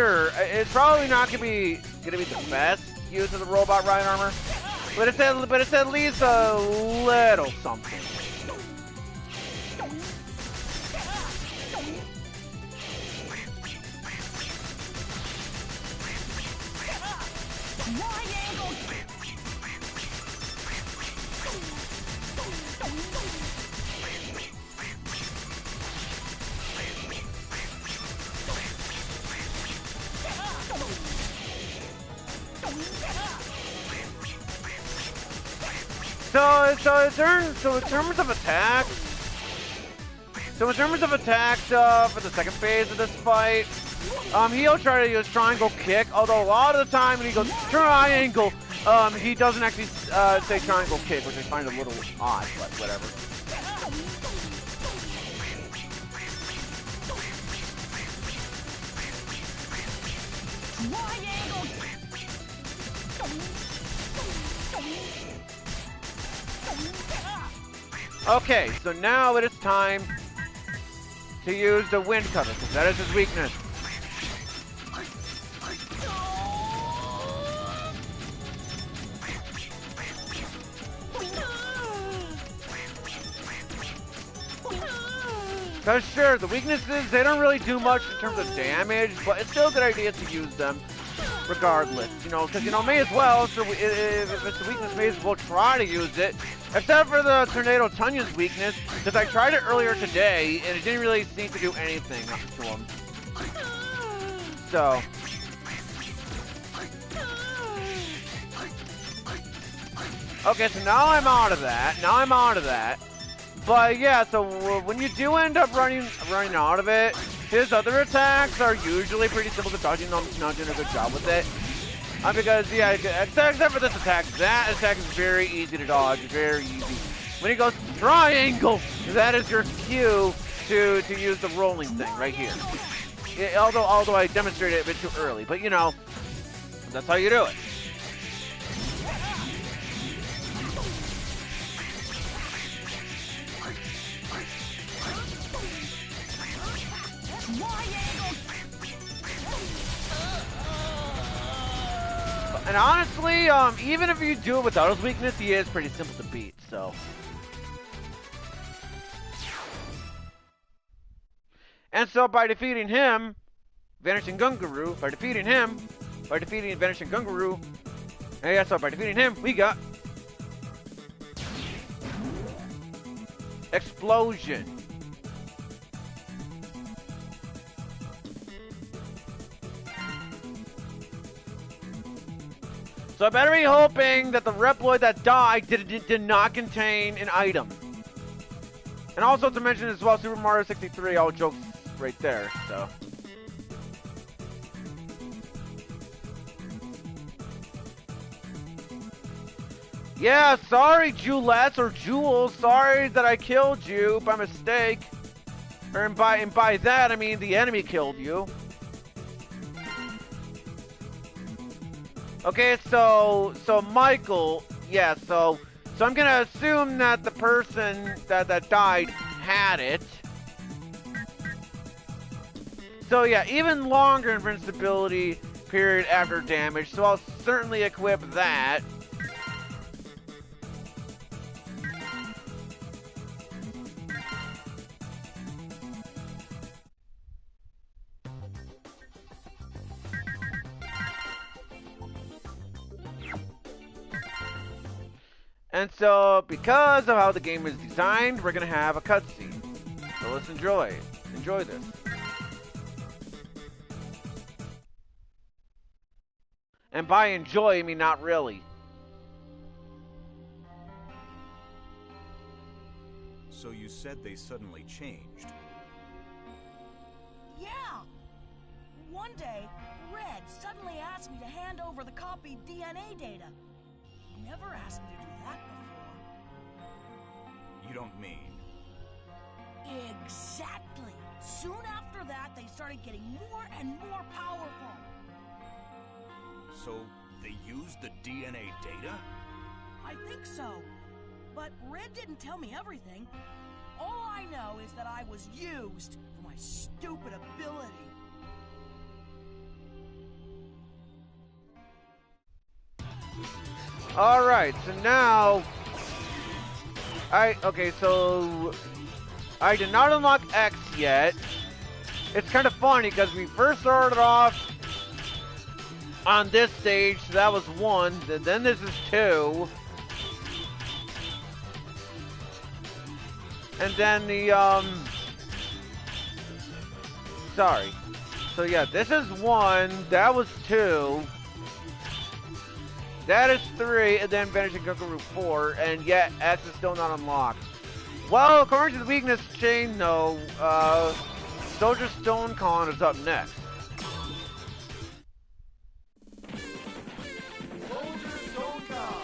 probably not gonna be the best use of the robot ride armor, but it's at least a little something. So in terms of attacks, for the second phase of this fight, he'll try to use triangle kick. Although a lot of the time when he goes triangle, he doesn't actually say triangle kick, which I find a little odd, but whatever. Okay, so now it is time to use the wind cutter, because that is his weakness. Because sure, the weaknesses, they don't really do much in terms of damage, but it's still a good idea to use them regardless. You know, because, you know, may as well, so if it's a weakness, may as well try to use it. Except for the Tornado Tunyon's weakness, because I tried it earlier today, and it didn't really seem to do anything to him. So. Okay, so now I'm out of that. But yeah, so when you do end up running out of it, his other attacks are usually pretty simple to dodge. He's not doing a good job with it. Because, yeah, except for this attack, that attack is very easy to dodge, very easy. When he goes triangle, that is your cue to use the rolling thing right here. Yeah, although I demonstrated it a bit too early, but you know, that's how you do it. And honestly, even if you do it without his weakness, he is pretty simple to beat, so. And so by defeating him, Vanishing Gungaroo, by defeating Vanishing Gungaroo, and yeah, so by defeating him, we got Explosion. So I better be hoping that the Reploid that died did not contain an item. And also to mention as well, Super Mario 63, all jokes right there, so. Yeah, sorry, Juliet or Jules. Sorry that I killed you by mistake. And by that, I mean the enemy killed you. Okay, so Michael, yeah, so I'm gonna assume that the person that died had it. So yeah, even longer invincibility period after damage, so I'll certainly equip that. And so, because of how the game is designed, we're gonna have a cutscene. So let's enjoy this. And by enjoy, I mean not really. So you said they suddenly changed. Yeah! One day, Red suddenly asked me to hand over the copied DNA data. He never asked me to do that before. You don't mean... Exactly! Soon after that, they started getting more and more powerful. So, they used the DNA data? I think so. But Red didn't tell me everything. All I know is that I was used for my stupid ability. Alright, so now... so... I did not unlock X yet. It's kind of funny because we first started off on this stage, so that was 1, then this is 2. And then the, sorry. So yeah, this is 1, that was 2. That is 3, and then Vanishing Kookaroo 4, and yet X is still not unlocked. Well, according to the weakness chain, though, Soldier Stone Con is up next. Soldier Stone Con.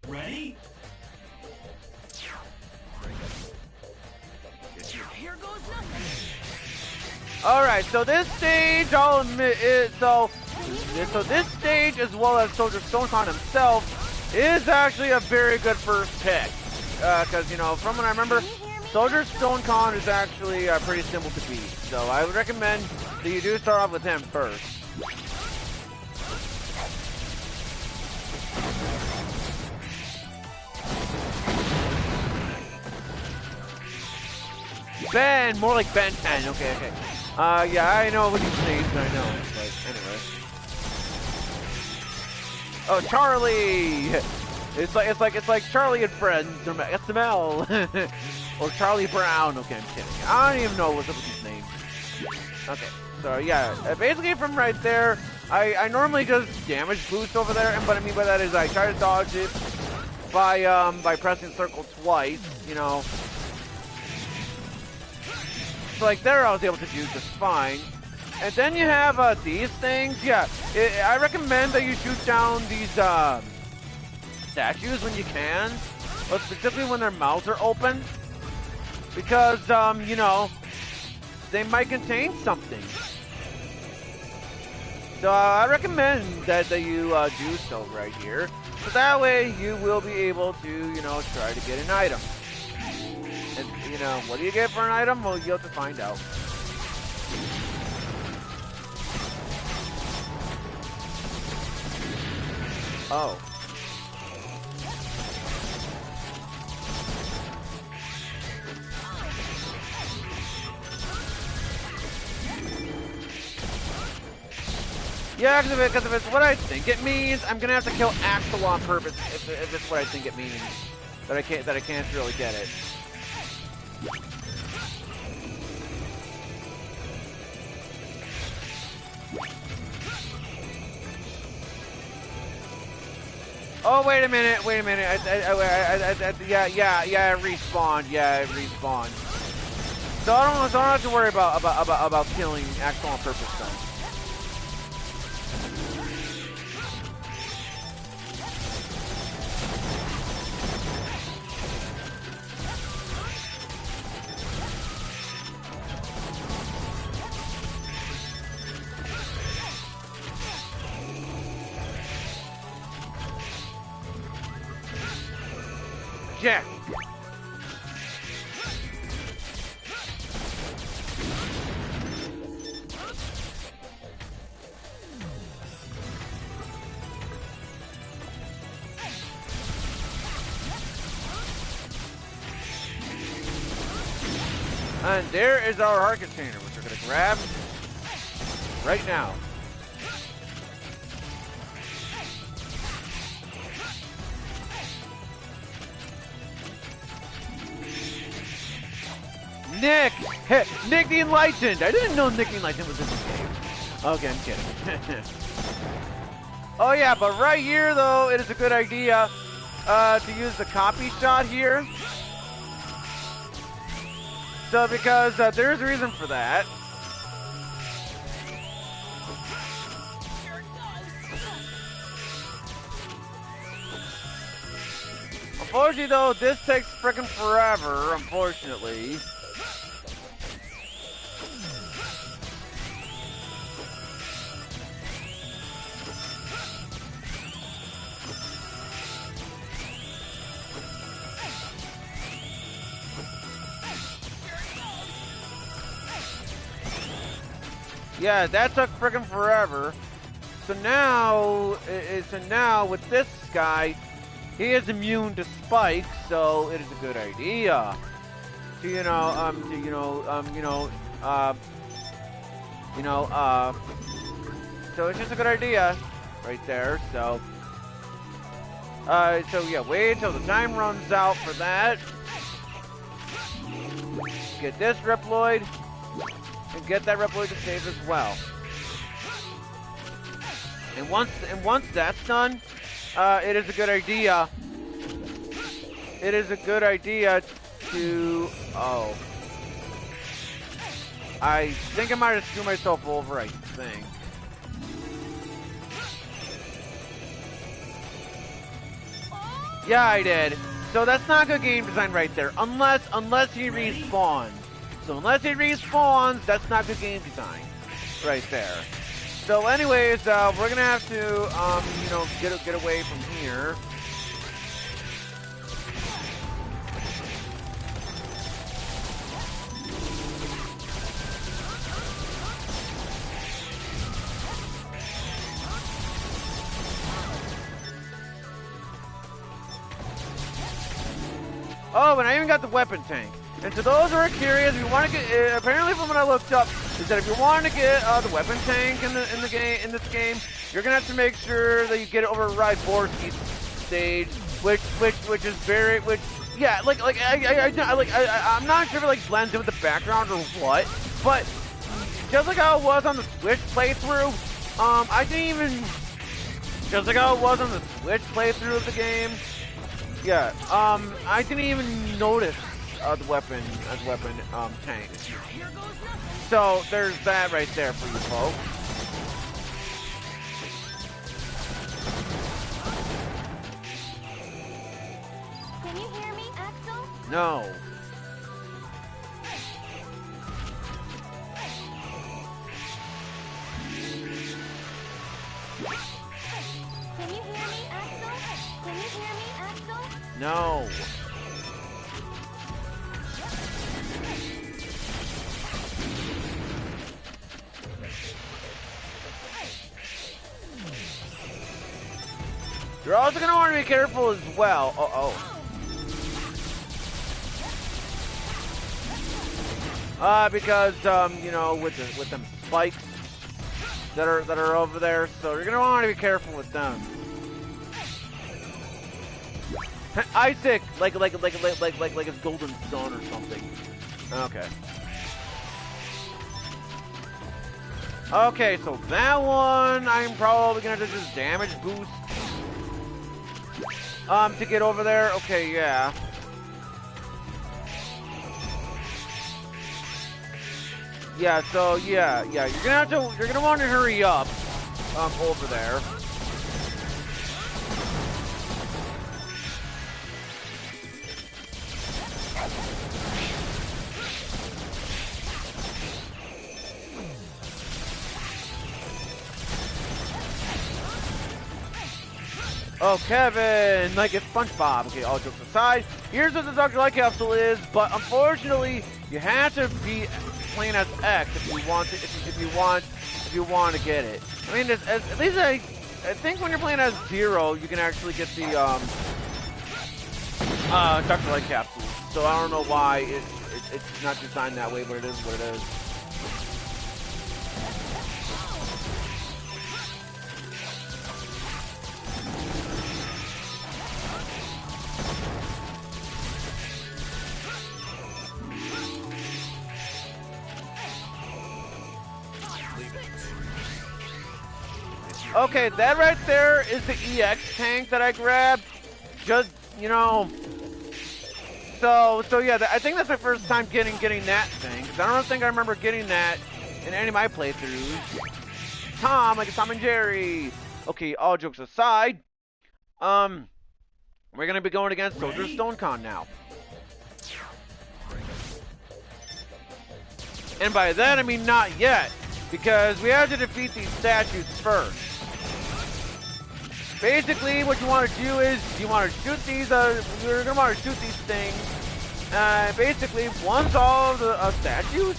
Ready? Here goes nothing. Alright, so this stage, I'll admit it, so this stage, as well as Soldier Stonecon himself, is actually a very good first pick. Because, you know, from what I remember, Soldier Stonecon is actually pretty simple to beat. So I would recommend that you do start off with him first. Ben, more like Ben 10. Okay, okay. Yeah, I know what these names. I know, but anyway. Oh, Charlie! It's like Charlie and Friends from SML, or Charlie Brown. Okay, I'm kidding. I don't even know what's up with these names. Okay, so yeah, basically from right there, I normally just damage boost over there, and what I mean by that is I try to dodge it by pressing circle twice. You know. So like there I was able to do just fine. And then you have these things. Yeah, I recommend that you shoot down these statues when you can, but specifically when their mouths are open. Because, you know, they might contain something. So I recommend that you do so right here. So that way you will be able to, you know, try to get an item. And, you know, what do you get for an item? Well, you'll have to find out. Oh. Yeah, because if it's what I think it means, I'm gonna have to kill Axel on purpose if it's what I think it means. That I can't really get it. Oh, wait a minute. Yeah, it respawned. Yeah, it respawned. So I don't have to worry about killing Axel on purpose then. Yeah. And there is our heart container, which we're going to grab right now. Nick! Hey, Nick the Enlightened! I didn't know Nick the Enlightened was in this game. Okay, I'm kidding. Oh yeah, but right here though, it is a good idea to use the copy shot here. So because there's a reason for that. Unfortunately though, this takes frickin' forever, unfortunately. Yeah, that took frickin' forever. So now with this guy, he is immune to spikes, so it is a good idea to so it's just a good idea right there. So so yeah, wait until the time runs out for that. get this Reploid, and get that Reploid to save as well. And once that's done, it is a good idea. It is a good idea to... Oh. I think I might have screwed myself over, I think. Yeah, I did. So that's not good game design right there. Unless he respawns. So unless he respawns, that's not good game design right there. So anyways, we're gonna have to, you know, get away from here. Oh, and I even got the weapon tank. And to those who are curious, if you want to get, apparently from what I looked up, is that if you want to get the weapon tank in this game, you're gonna have to make sure that you get it over Ryborski's stage, which is very, yeah, I'm not sure if it like blends in with the background or what, but just like how it was on the Switch playthrough, just like how it was on the Switch playthrough of the game. Yeah, I didn't even notice the weapon tank. So there's that right there for you folks. Can you hear me, Axel? No. Can you hear me, Axel? Can you hear me, Axel? No. You're also gonna want to be careful as well. Because you know, with them spikes that are over there, so you're gonna want to be careful with them. Isaac, like it's golden stone or something. Okay. Okay, so that one I'm probably gonna just damage boost. To get over there. Okay, yeah. Yeah, so yeah, you're gonna want to hurry up over there. Oh, Kevin, like it's SpongeBob. Okay, all jokes aside, here's what the Dr. Light Capsule is, but unfortunately, you have to be playing as X if you want to, if you want to get it. I mean, at least I think when you're playing as Zero, you can actually get the Dr. Light Capsule. So I don't know why it's not designed that way, but it is what it is. Okay, that right there is the EX tank that I grabbed. Just, you know. So yeah, I think that's my first time getting that thing. 'Cause I don't think I remember getting that in any of my playthroughs. Tom, like it's Tom and Jerry. Okay, all jokes aside, we're gonna be going against Soldier StoneCon now. And by that I mean not yet, because we have to defeat these statues first. Basically, what you want to do is you want to shoot these. You're gonna want to shoot these things. Basically, once all the statues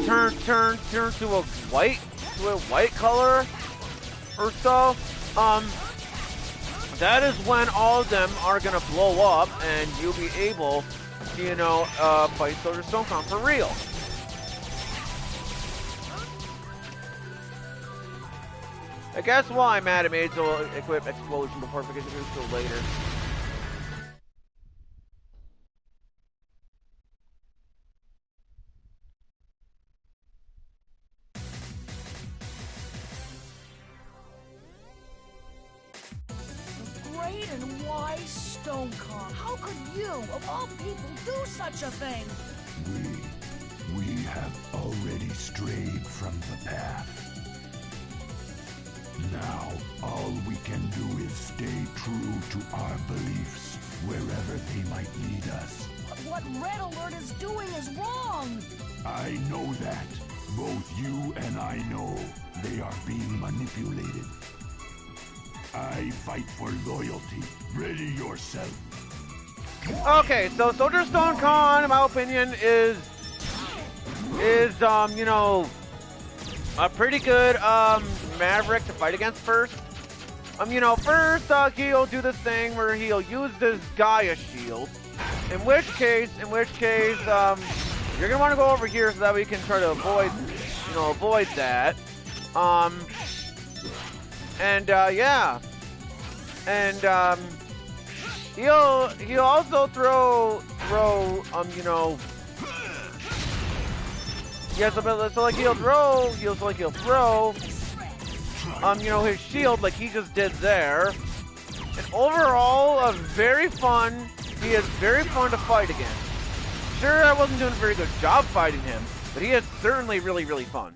turn to a white color or so, that is when all of them are gonna blow up, and you'll be able to, you know, fight Soldier StoneCon for real. I guess while I'm at it, maybe it'll equip Explosion before I forget to do so later. Aiden, why Stonecon? How could you, of all people, do such a thing? We have already strayed from the path. Now, all we can do is stay true to our beliefs, wherever they might lead us. But what Red Alert is doing is wrong! I know that. Both you and I know they are being manipulated. I fight for loyalty. Ready yourself. Okay, so Soldier Stone Khan, in my opinion, is you know, a pretty good Maverick to fight against first. You know, first he'll do this thing where he'll use this Gaia shield. In which case, you're gonna want to go over here so that we can try to avoid, you know, avoid that. Yeah, and he'll also throw you know. Yeah, so like he'll throw, you know, his shield like he just did there. And overall, he is very fun to fight against. Sure, I wasn't doing a very good job fighting him, but he is certainly really, really fun.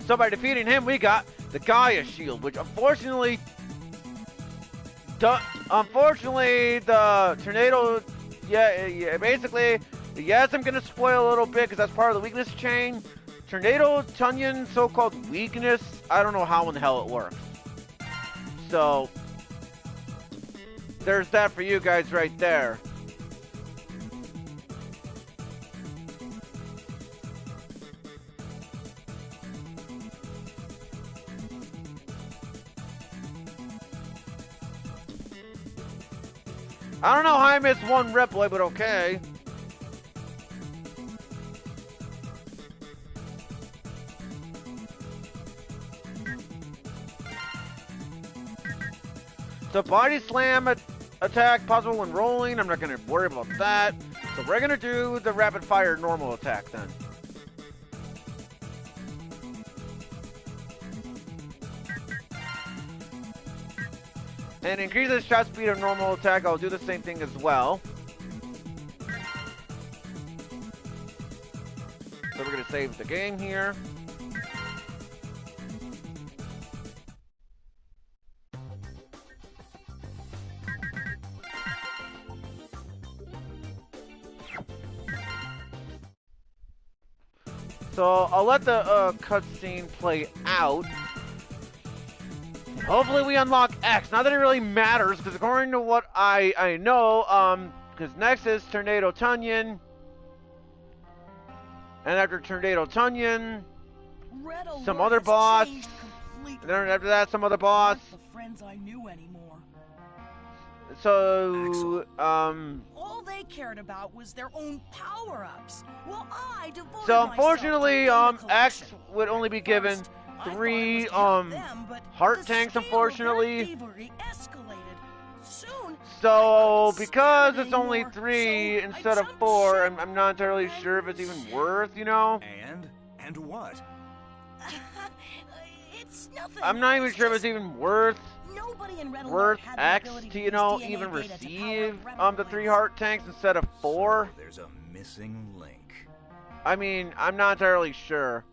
So by defeating him, we got the Gaia shield, which unfortunately, the tornado, basically, yes, I'm gonna spoil a little bit because that's part of the weakness chain. Tornado Tunyon's so-called weakness, I don't know how in the hell it works. So there's that for you guys right there. I don't know how I missed one replay, but okay. So body slam attack possible when rolling. I'm not going to worry about that. So we're going to do the rapid fire normal attack then. And increase the shot speed of normal attack. I'll do the same thing as well. So we're going to save the game here. So I'll let the cutscene play out. Hopefully we unlock X. Not that it really matters, because according to what I know, because next is Tornado Tunyon. And after Tornado Tunyon, some other boss. And then after that, some other boss. The friends I knew anymore. So, all they cared about was their own power-ups. Well, I devoted so unfortunately, X would only be given 3 heart tanks, unfortunately. So because it's only 3 instead of 4, I'm not entirely sure if it's even worth, you know. And what? It's nothing. I'm not even sure if it's even worth X to, you know, even receive the 3 heart tanks instead of 4. So there's a missing link. I mean, I'm not entirely sure.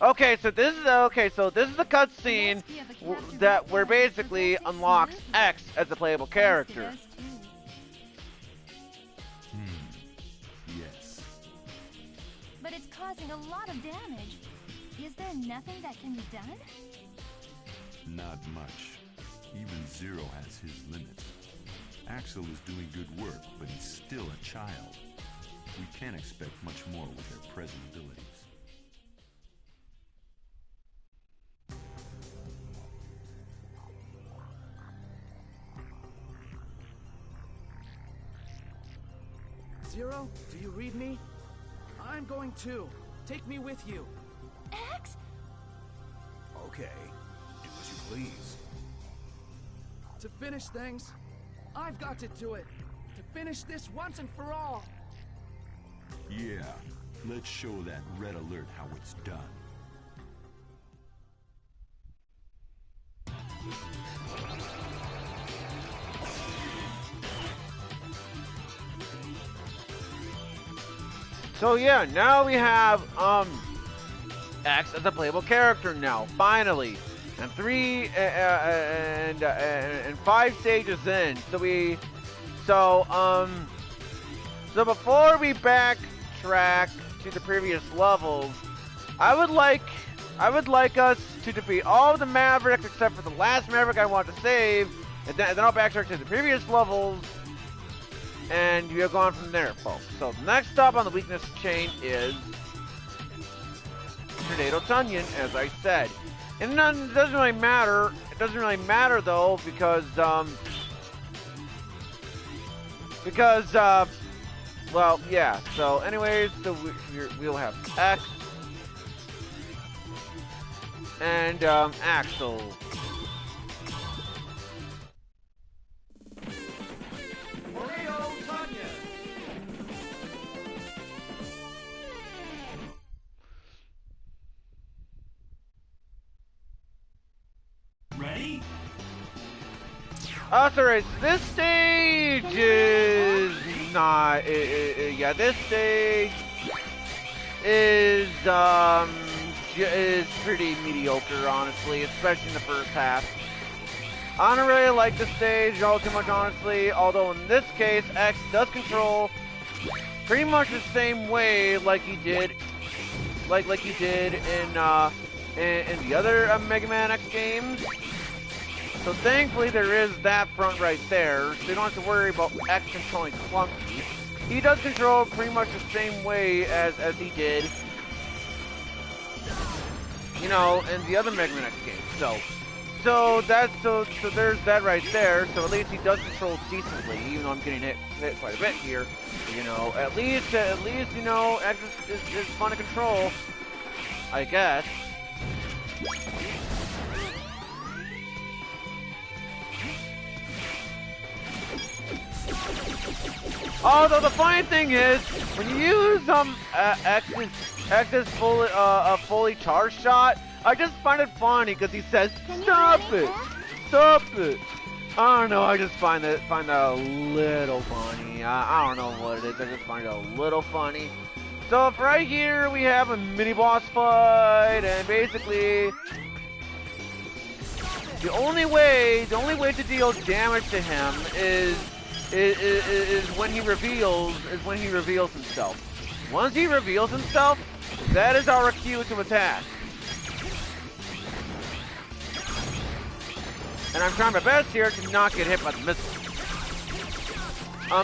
Okay, so this is the cutscene that where basically unlocks X as a playable character. Yes. But it's causing a lot of damage. Is there nothing that can be done? Not much. Even Zero has his limits. Axel is doing good work, but he's still a child. We can't expect much more with their present abilities. Zero, do you read me? I'm going too. Take me with you. X? Okay, do as you please. To finish things, I've got to do it. To finish this once and for all. Yeah, let's show that red alert how it's done. So yeah, now we have X as a playable character now, finally, and and 5 stages in. So before we backtrack to the previous levels, I would like us to defeat all of the Mavericks except for the last Maverick I want to save, and then I'll backtrack to the previous levels. And you're going from there, folks. So next up on the weakness chain is Tornado Tunyon, as I said. And it doesn't really matter. It doesn't really matter though, because well, yeah. So anyways, so we'll have X and Axel. Ready? Sorry, this stage is not. Yeah, this stage is pretty mediocre, honestly, especially in the first half. I don't really like the stage all too much, honestly. Although in this case, X does control pretty much the same way like he did, like he did in the other Mega Man X games. So thankfully there is that front right there, so you don't have to worry about X controlling clunky. He does control pretty much the same way as he did, you know, in the other Mega Man X games. So there's that right there. So at least he does control decently, even though I'm getting hit quite a bit here. You know, at least you know, X is fun to control, I guess. Although the funny thing is, when you use X's fully charged shot, I just find it funny because he says, "Stop it, stop it." I don't know. I just find that a little funny. I don't know what it is. I just find it a little funny. So if right here we have a mini boss fight, and basically the only way to deal damage to him is when he reveals himself. Once he reveals himself, that is our cue to attack. And I'm trying my best here to not get hit by the missile.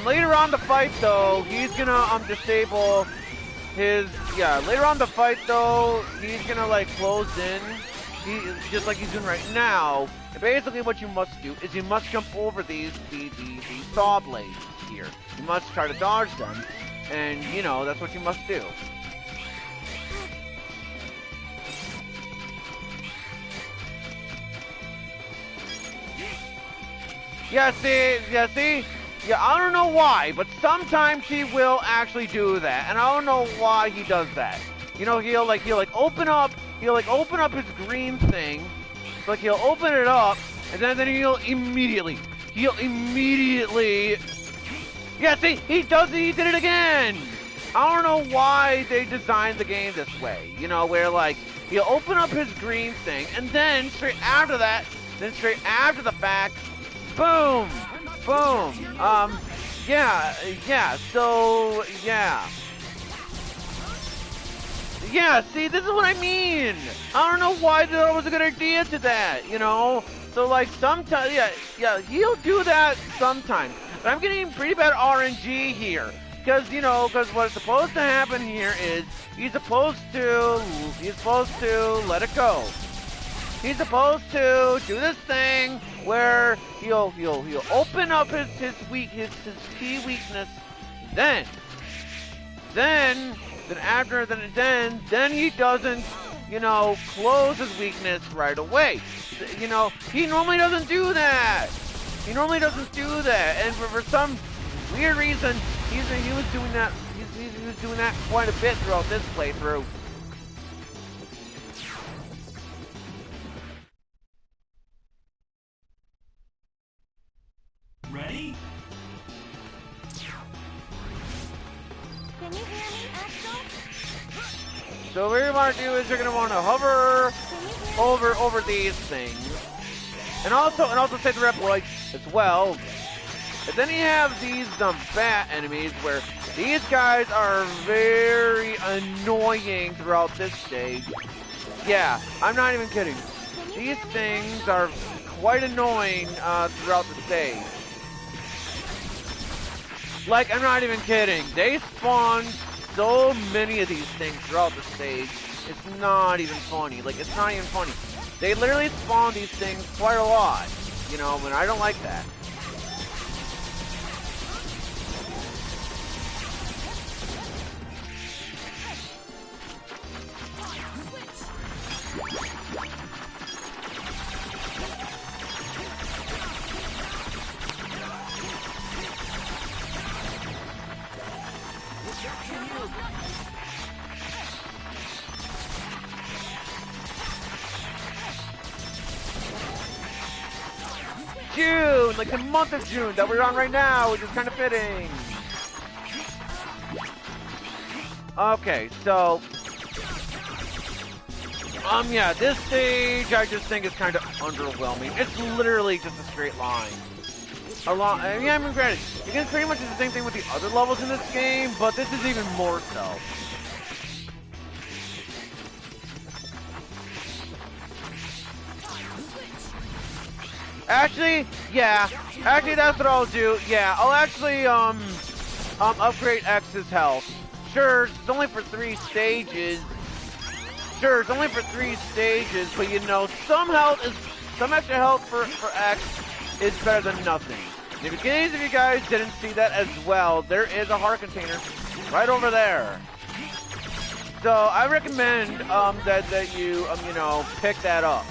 Later on the fight though, he's gonna disable his later on the fight though, he's gonna like close in. Just like he's doing right now. And basically what you must do is you must jump over these saw blades here. You must try to dodge them, and you know, that's what you must do. Yeah, I don't know why, but sometimes he will actually do that, and I don't know why he does that. You know, he'll open up his green thing, like he'll open it up, and then he'll immediately, yeah, see, he did it again! I don't know why they designed the game this way, you know, where like, he'll open up his green thing, and then straight after the fact, boom, boom, Yeah, see, this is what I mean. I don't know why that was a good idea to that, you know? So, like, sometimes, yeah, he'll do that sometimes. But I'm getting pretty bad RNG here. Because, you know, what's supposed to happen here is he's supposed to let it go. He's supposed to do this thing where he'll open up his key weakness, then he doesn't you know, close his weakness right away. You know, he normally doesn't do that. He normally doesn't do that, and for some weird reason, he was doing that. He was doing that quite a bit throughout this playthrough. Ready? Can you hear me, Axel? So what you want to do is you're going to want to hover over these things, and also save the Reploids as well. And then you have these bat enemies where these guys are very annoying throughout this stage. Yeah, I'm not even kidding. These things are quite annoying throughout the stage. Like, I'm not even kidding. They spawn so many of these things throughout the stage. It's not even funny. Like, it's not even funny. They literally spawn these things quite a lot. You know, and I don't like that. June, like the month of June that we're on right now, which is kind of fitting. Okay, so yeah, this stage I just think is kind of underwhelming. It's literally just a straight line. I mean, granted, you can pretty much do the same thing with the other levels in this game, but this is even more so. Actually, yeah. Actually, that's what I'll do. Yeah, I'll actually, upgrade X's health. Sure, it's only for 3 stages. Sure, it's only for 3 stages, but you know, some extra health for X is better than nothing. And in case if you guys didn't see that as well, there is a heart container right over there. So I recommend, that you, you know, pick that up.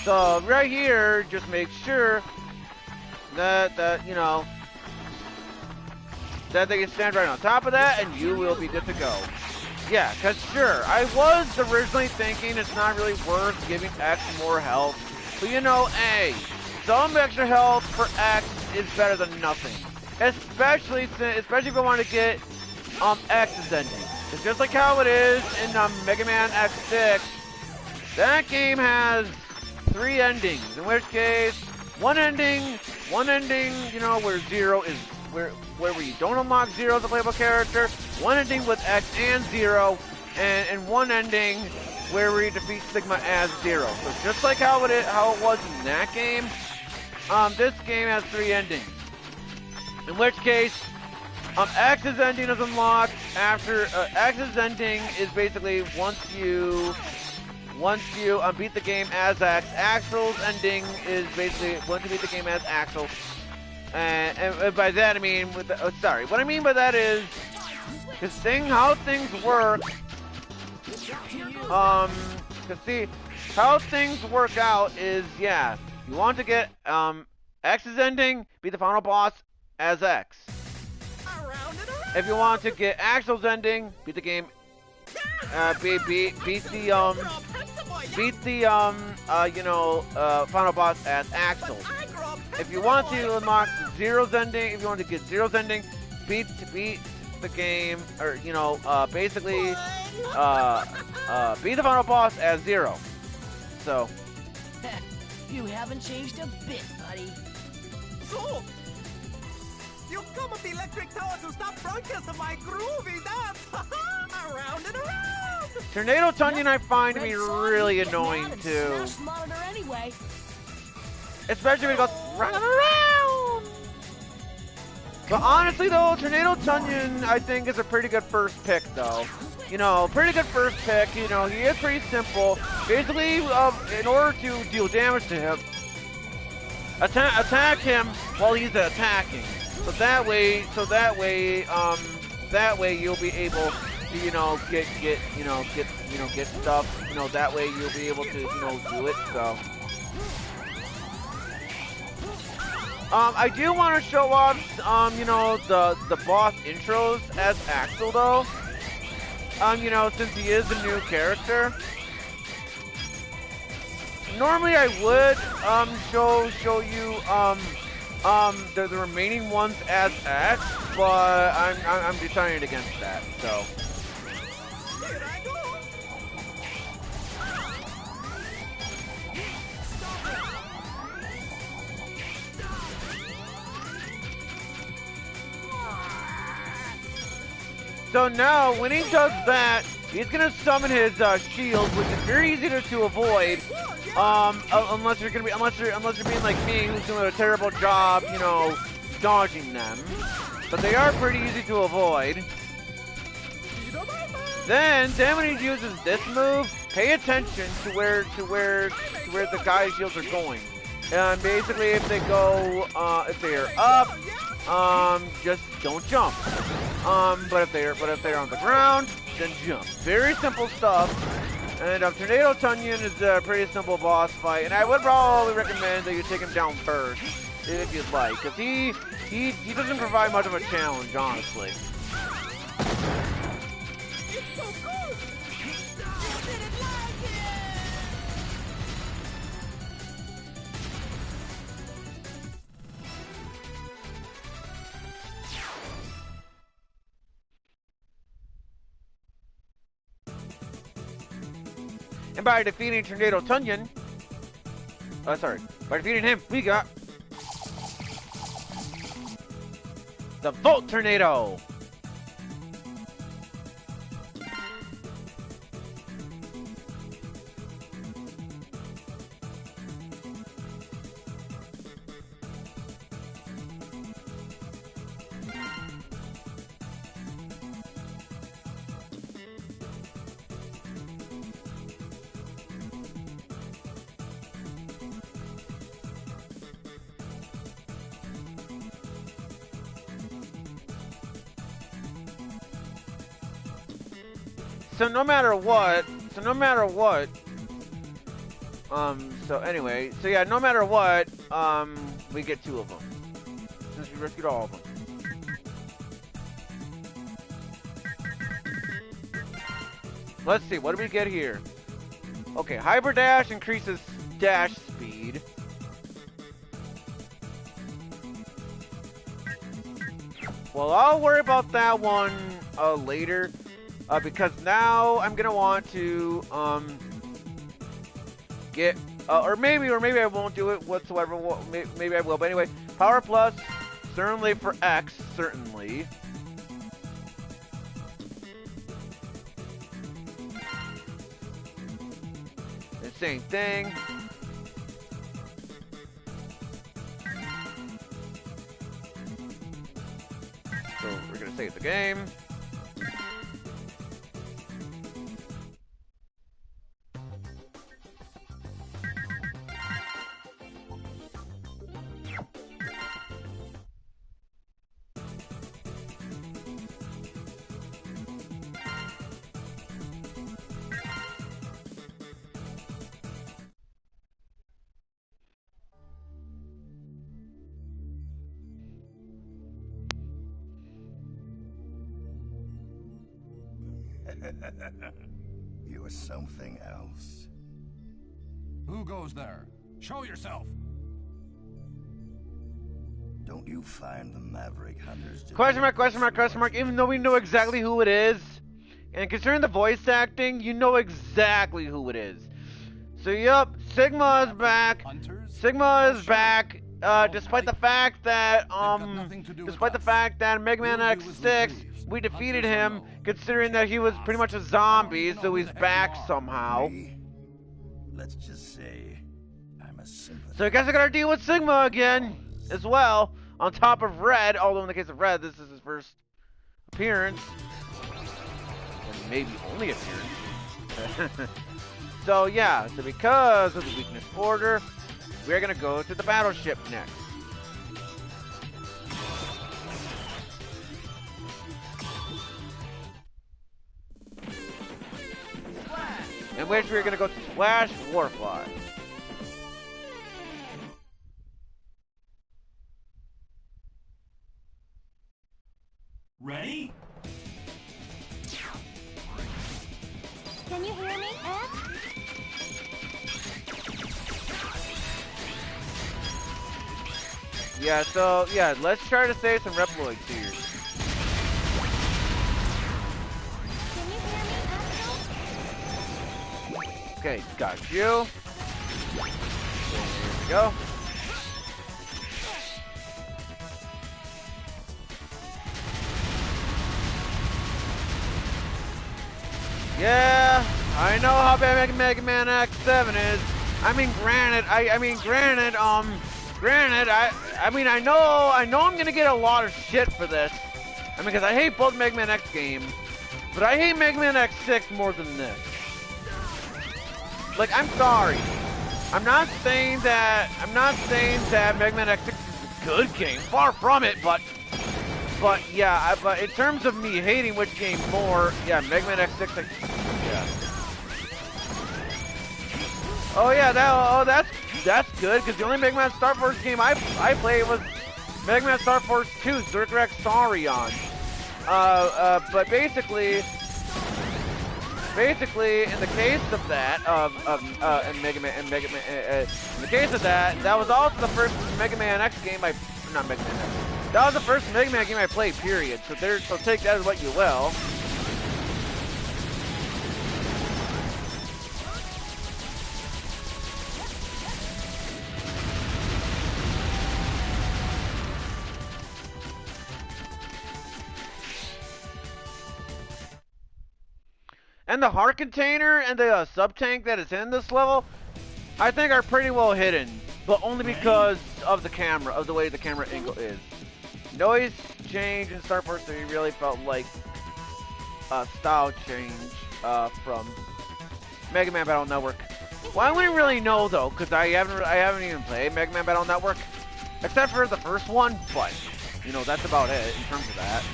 So right here, just make sure that you know, that they can stand right on top of that, and you will be good to go. Yeah, because sure, I was originally thinking it's not really worth giving X more health, but you know, hey, some extra health for X is better than nothing. Especially if you want to get X's ending. It's just like how it is in Mega Man X6. That game has 3 endings, in which case, one ending, you know, where Zero is, where you don't unlock Zero as a playable character, one ending with X and Zero, and one ending where you defeat Sigma as Zero. So just like how it was in that game, this game has 3 endings. In which case, X's ending is unlocked after, X's ending is basically once you beat the game as X. Axel's ending is basically once you beat the game as Axel. And by that I mean, what I mean by that is, how things work, cause see, how things work out is, yeah, you want to get, X's ending, beat the final boss as X. If you want to get Axel's ending, beat the game, beat the final boss as Axel. If you want to unlock Zero's ending, if you want to get Zero's ending, beat the game, or you know, basically, beat the final boss as Zero. So. You haven't changed a bit, buddy. So, you come with the electric tower to stop broadcasting my groovy dance. Around and around. Tornado Tunyon I find to be really annoying too. Anyway. Especially when it goes round and around. But honestly though, Tornado Tunyon I think is a pretty good first pick though. You know, pretty good first pick. You know, he is pretty simple. Basically, in order to deal damage to him, attack him while he's attacking. that way you'll be able to, get stuff. That way you'll be able to, do it. So. I do want to show off, the boss intros as Axel, though. Since he is a new character. Normally I would, show you, the remaining ones as X, but I'm deciding against that, so. So now, when he does that, he's gonna summon his shield, which is very easy to avoid. Unless you're being like me, who's doing a terrible job, dodging them. But they are pretty easy to avoid. Then when he uses this move, pay attention to where the guy's shields are going. And basically, if they go, if they are up, just don't jump. But if they're on the ground, then jump. Very simple stuff. And Tornado Tunyon is a pretty simple boss fight, and I would probably recommend that you take him down first, if you'd like, because he doesn't provide much of a challenge, honestly. And by defeating Tornado Tunyon, by defeating him, we got the Volt Tornado. So no matter what, we get 2 of them. Since we rescued all of them. Let's see, what do we get here? Okay, Hyper Dash increases dash speed. Well, I'll worry about that one later. Because now I'm gonna want to get or maybe I won't do it whatsoever. Maybe I will, but anyway, Power Plus certainly for X, certainly. The same thing. So we're gonna save the game. You're something else. Who goes there? Show yourself! Don't you find the Maverick Hunters... Question mark, even though we know exactly who it is, and considering the voice acting, you know exactly who it is. So yep, Sigma is back. Sigma is back, despite the fact that, Mega Man X6, we defeated him, considering that he was pretty much a zombie, so he's back somehow. Let's just say I'm a sympathetic. So I guess I gotta deal with Sigma again, as well, on top of Red, although in the case of Red, this is his first appearance. And maybe only appearance. So yeah, so because of the weakness order, we're gonna go to the battleship next. in which we're gonna go to Slash Warfly. Ready? Can you hear me, Ed? Yeah, so, yeah, let's try to save some Reploids here. Can you hear me, Axel? Okay, got you. There we go. Yeah, I know how bad Mega Man X7 is. I mean, granted, I know I'm gonna get a lot of shit for this. I mean, because I hate both Mega Man X games, but I hate Mega Man X6 more than this. Like, I'm sorry. I'm not saying that Mega Man X6 is a good game. Far from it, but yeah, but in terms of me hating which game more, yeah, Mega Man X6, yeah. Oh yeah, that's good, because the only Mega Man Star Force game I played was Mega Man Star Force 2, Zurkrek Saurion. But basically, in the case of that, in the case of that, that was also the first Mega Man X game not Mega Man X. That was the first Mega Man game I played, period. So take that as what you will. And the heart container and the sub-tank that is in this level, I think are pretty well hidden. But only because of the camera, of the way the camera angle is. Noise change in Star Force 3 really felt like a style change from Mega Man Battle Network. Well, I wouldn't really know though, because I haven't even played Mega Man Battle Network, except for the first one. But you know, that's about it in terms of that.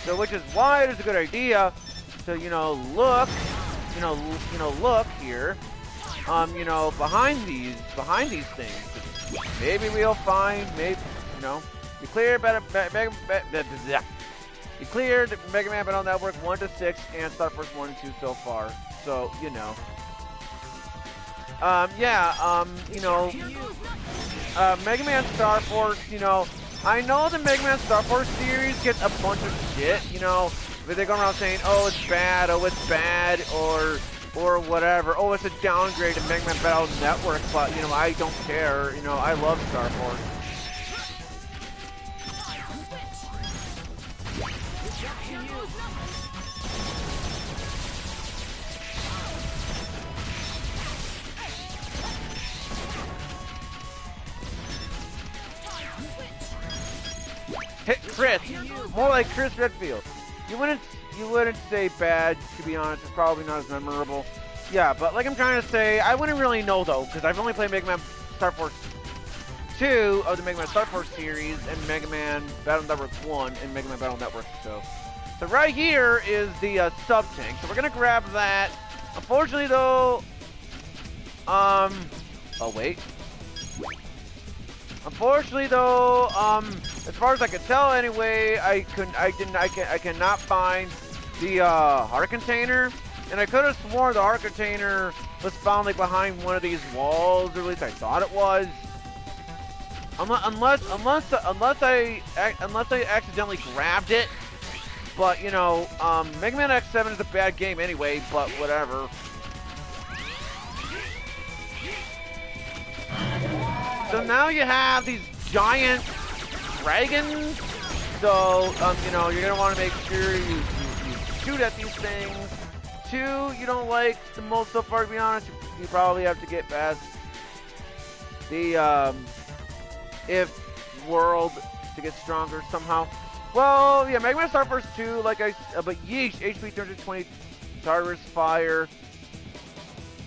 So, which is why it is a good idea to, look here, behind these things. Maybe we'll find, you cleared you cleared Mega Man Battle Network 1 to 6 and Star Force 1 and 2 so far. So, Mega Man Star Force, I know the Mega Man Star Force series gets a bunch of shit, but they go around saying, oh, it's bad, or whatever, oh, it's a downgrade to Mega Man Battle Network, but, I don't care, I love Star Force. Hit Chris, more like Chris Redfield. You wouldn't say bad, to be honest. It's probably not as memorable. Yeah, but like I'm trying to say, I wouldn't really know though, because I've only played Mega Man Star Force 2 of the Mega Man Star Force series and Mega Man Battle Network 1 and Mega Man Battle Network. So right here is the sub tank. So we're gonna grab that. Unfortunately though, oh wait. Unfortunately, though, as far as I can tell, anyway, I cannot find the heart container, and I could have sworn the heart container was found like behind one of these walls, or at least I thought it was. Unless I accidentally grabbed it, but Mega Man X7 is a bad game anyway. But whatever. So now you have these giant dragons. So, you're gonna want to make sure you shoot at these things. 2, you don't like the most so far, to be honest. You probably have to get past the, if world to get stronger somehow. Well, yeah, Mega Man Star Force 2, but yeesh, HP 320, Tartarus Fire,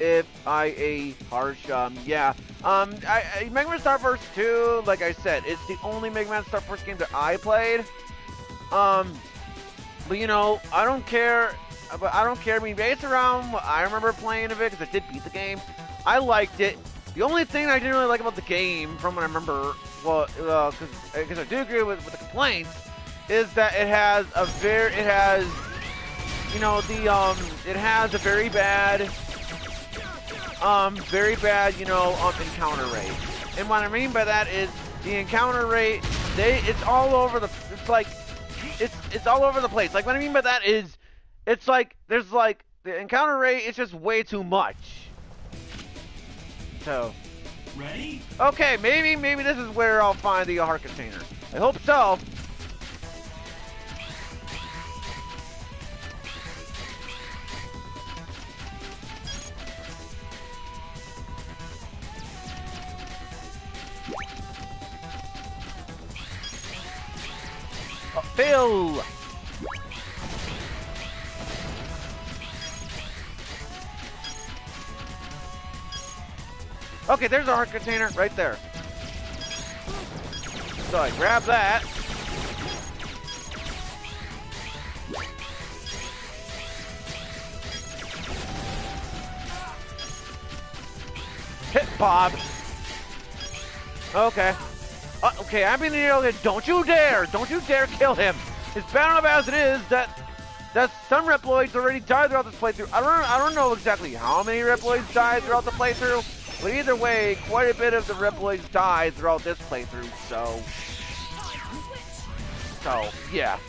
if IA Harsh, yeah. Mega Man Star Force 2, like I said, it's the only Mega Man Star Force game that I played. But you know, I don't care. But I don't care. I mean, based around what I remember playing of it, because I did beat the game, I liked it. The only thing I didn't really like about the game, from what I remember, well, because I do agree with the complaints, is that it has, you know, it has a very bad, you know, encounter rate. And what I mean by that is the encounter rate, it's all over the, it's all over the place. Like, what I mean by that is, it's like, there's like, the encounter rate is just way too much. So. Ready? Okay, maybe this is where I'll find the heart container. I hope so. Oh, fail! Okay, there's a heart container right there. So I grab that. Hit Bob. Okay. Okay, I'm being the don't you dare kill him. It's bad enough as it is that some Reploids already died throughout this playthrough. I don't know exactly how many Reploids died throughout the playthrough. But either way, quite a bit of the Reploids died throughout this playthrough, so yeah.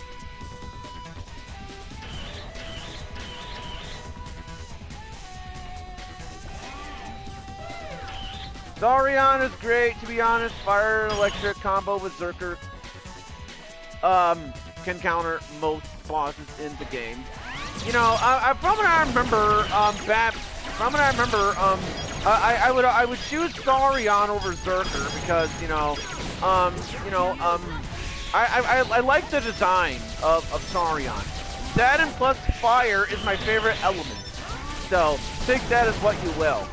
Saurian is great, to be honest. Fire and electric combo with Zerker can counter most bosses in the game. You know, from what I remember, I would choose Saurian over Zerker because, I like the design of Saurian. That and plus fire is my favorite element. So, take that as what you will.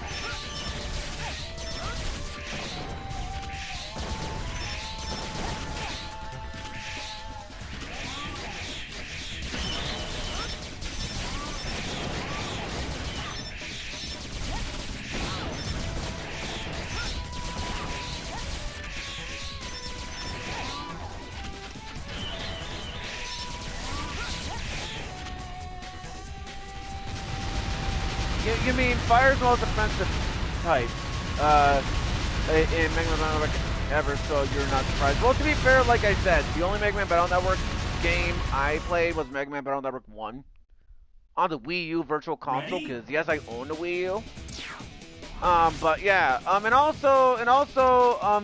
You mean Fire's the most offensive type in Mega Man Battle Network ever, so you're not surprised. Well, to be fair, like I said, the only Mega Man Battle Network game I played was Mega Man Battle Network 1 on the Wii U Virtual Console, because yes, I own the Wii U. But yeah, and also,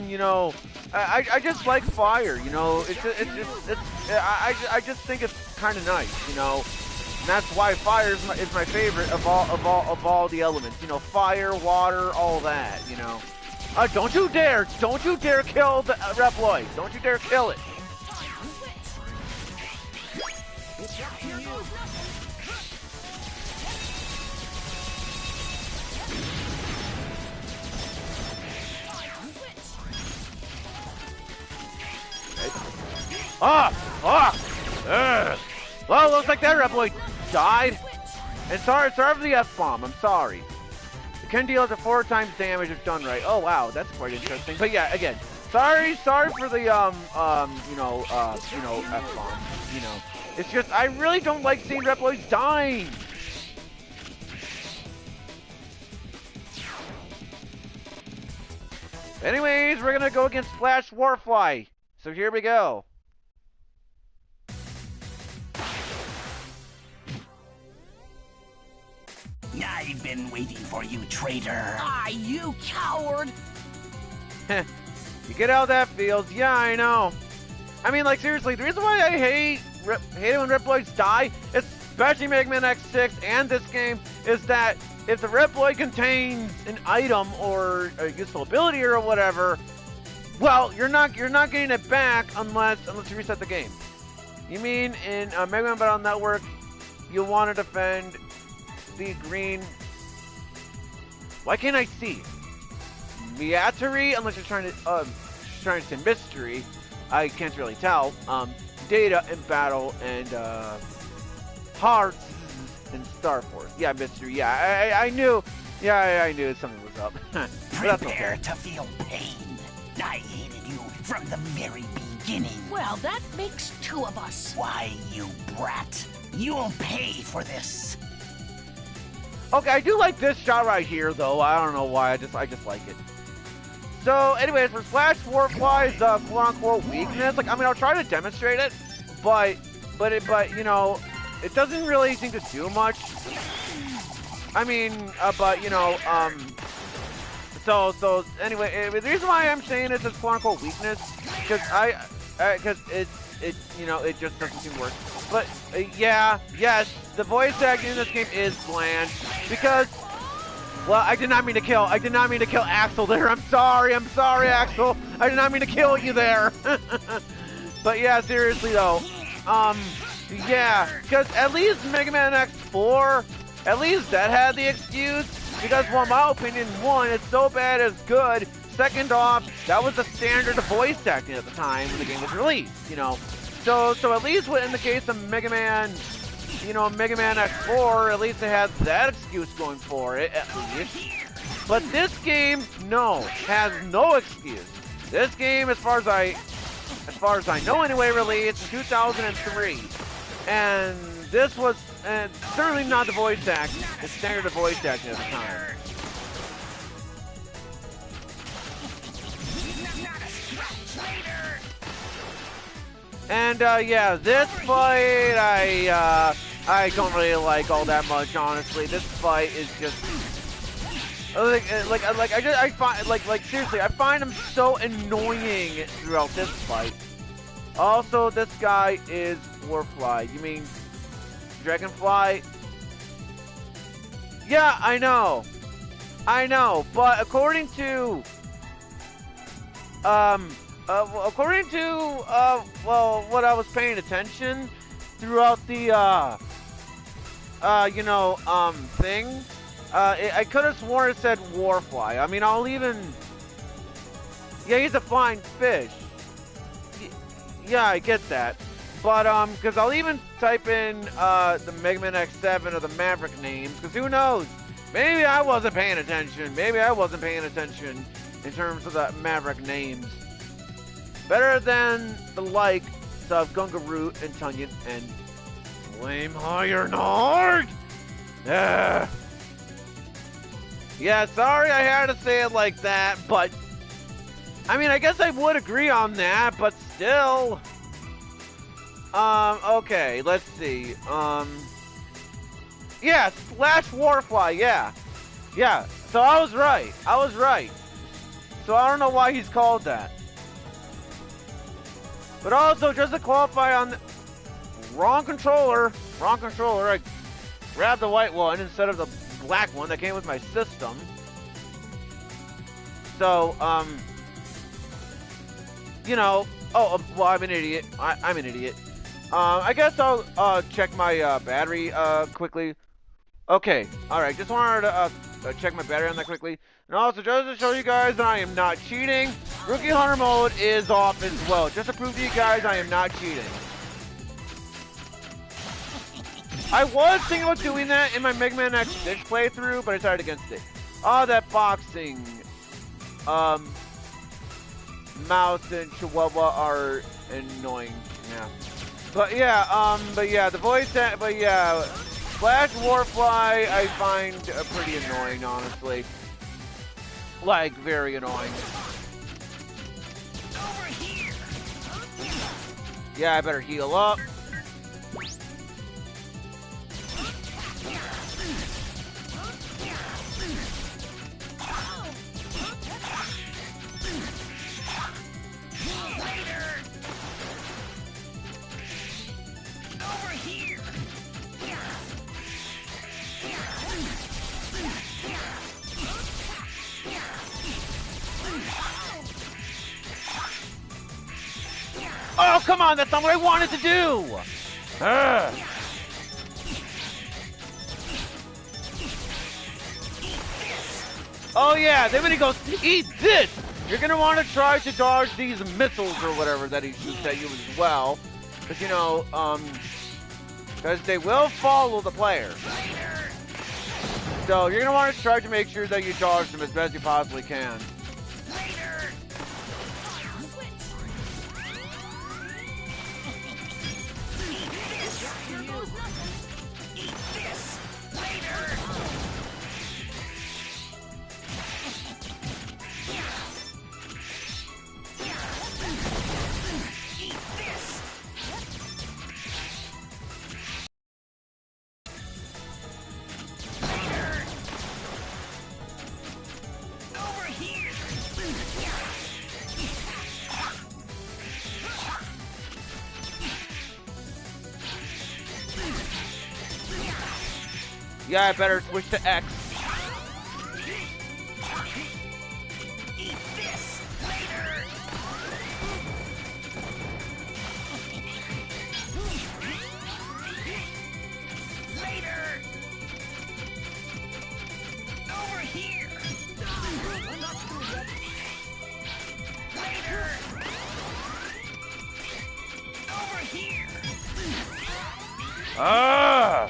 you know, I just like Fire. You know, I just think it's kind of nice. You know. And that's why fire is my favorite of all the elements. You know, fire, water, all that. You know. Don't you dare kill the Reploid. Don't you dare kill it. Well, looks like that Reploid died. And sorry for the F-bomb. I'm sorry. It can deal up to 4 times damage if done right. Oh wow, that's quite interesting. But yeah, again, sorry for the F-bomb. You know, it's just I really don't like seeing Reploids dying. Anyways, we're gonna go against Flash Warfly. So here we go. I've been waiting for you, traitor. Ah, you coward! You get how that feels. Yeah, I know. I mean, like, seriously, the reason why I hate it when Reploids die, especially Mega Man X6 and this game, is that if the Reploid contains an item or a useful ability or whatever, well, you're not getting it back unless you reset the game. You mean in Mega Man Battle Network, you want to defend the green? Why can't I see? Viatory, unless you're trying to say mystery. I can't really tell. Data and battle and hearts and Star Force. Yeah, mystery. Yeah, I knew. Yeah, I knew something was up. Prepare to feel pain. I hated you from the very beginning. Well, that makes two of us. Why, you brat? You'll pay for this. Okay, I do like this shot right here, though. I don't know why. I just like it. So, anyways, for Slash Warfly's quote-unquote weakness, like, I mean, I'll try to demonstrate it, but you know, it doesn't really seem to do much. I mean, but you know, so anyway, the reason why I'm saying it's a quote-unquote weakness, because you know, it just doesn't seem to work. But yes, the voice acting in this game is bland because, well, I did not mean to kill Axel there. I'm sorry, Axel. I did not mean to kill you there. But yeah, seriously though, yeah, because at least Mega Man X4, at least that had the excuse. Because, well, in my opinion, one, it's so bad it's good. Second off, that was the standard of voice acting at the time when the game was released, you know. So at least in the case of Mega Man, you know, Mega Man X4, at least it has that excuse going for it, at least. But this game, no, has no excuse. This game, as far as I know anyway, released in 2003. And this was certainly not the voice acting, the standard of voice acting at the time. And yeah, this fight I don't really like all that much, honestly. This fight is just I find seriously, I find him so annoying throughout this fight. Also, this guy is Warfly. You mean Dragonfly? Yeah, I know, but according to well, what I was paying attention throughout the you know, thing, I could have sworn it said Warfly. I mean, I'll even, yeah, he's a flying fish. Yeah, I get that. But, because I'll even type in, the Mega Man X7 or the Maverick names, because who knows? Maybe I wasn't paying attention. Maybe I wasn't paying attention in terms of the Maverick names. Better than the likes of Gunga Root and Tunyon and Flame Ironheart. Yeah, sorry I had to say it like that, but I mean, I guess I would agree on that, but still. Okay, let's see. Yeah, Slash Warfly, yeah. Yeah, so I was right. So I don't know why he's called that. But also, just to qualify on the wrong controller, I grabbed the white one instead of the black one that came with my system. So, you know, oh, well, I'm an idiot. I'm an idiot. I guess I'll check my battery quickly. Okay, alright, just wanted to check my battery on that quickly. And also, just to show you guys that I am not cheating, Rookie Hunter mode is off as well. Just to prove to you guys I am not cheating. I was thinking about doing that in my Mega Man X6 playthrough, but I decided against it. Oh, that boxing. Mouse and Chihuahua are annoying. Yeah. But yeah, the voice, but yeah, Slash Warfly I find pretty annoying, honestly. Like, very annoying. Over here. Yeah, I better heal up. Oh, come on, that's not what I wanted to do! Ugh. Oh yeah, then when he goes, eat this! You're gonna want to try to dodge these missiles or whatever that he shoots at you as well. Because, you know, because they will follow the player. So you're gonna want to try to make sure that you dodge them as best you possibly can. Yeah, I better switch to X. Eat this later. Later. Over here. Later. Over here. Ah!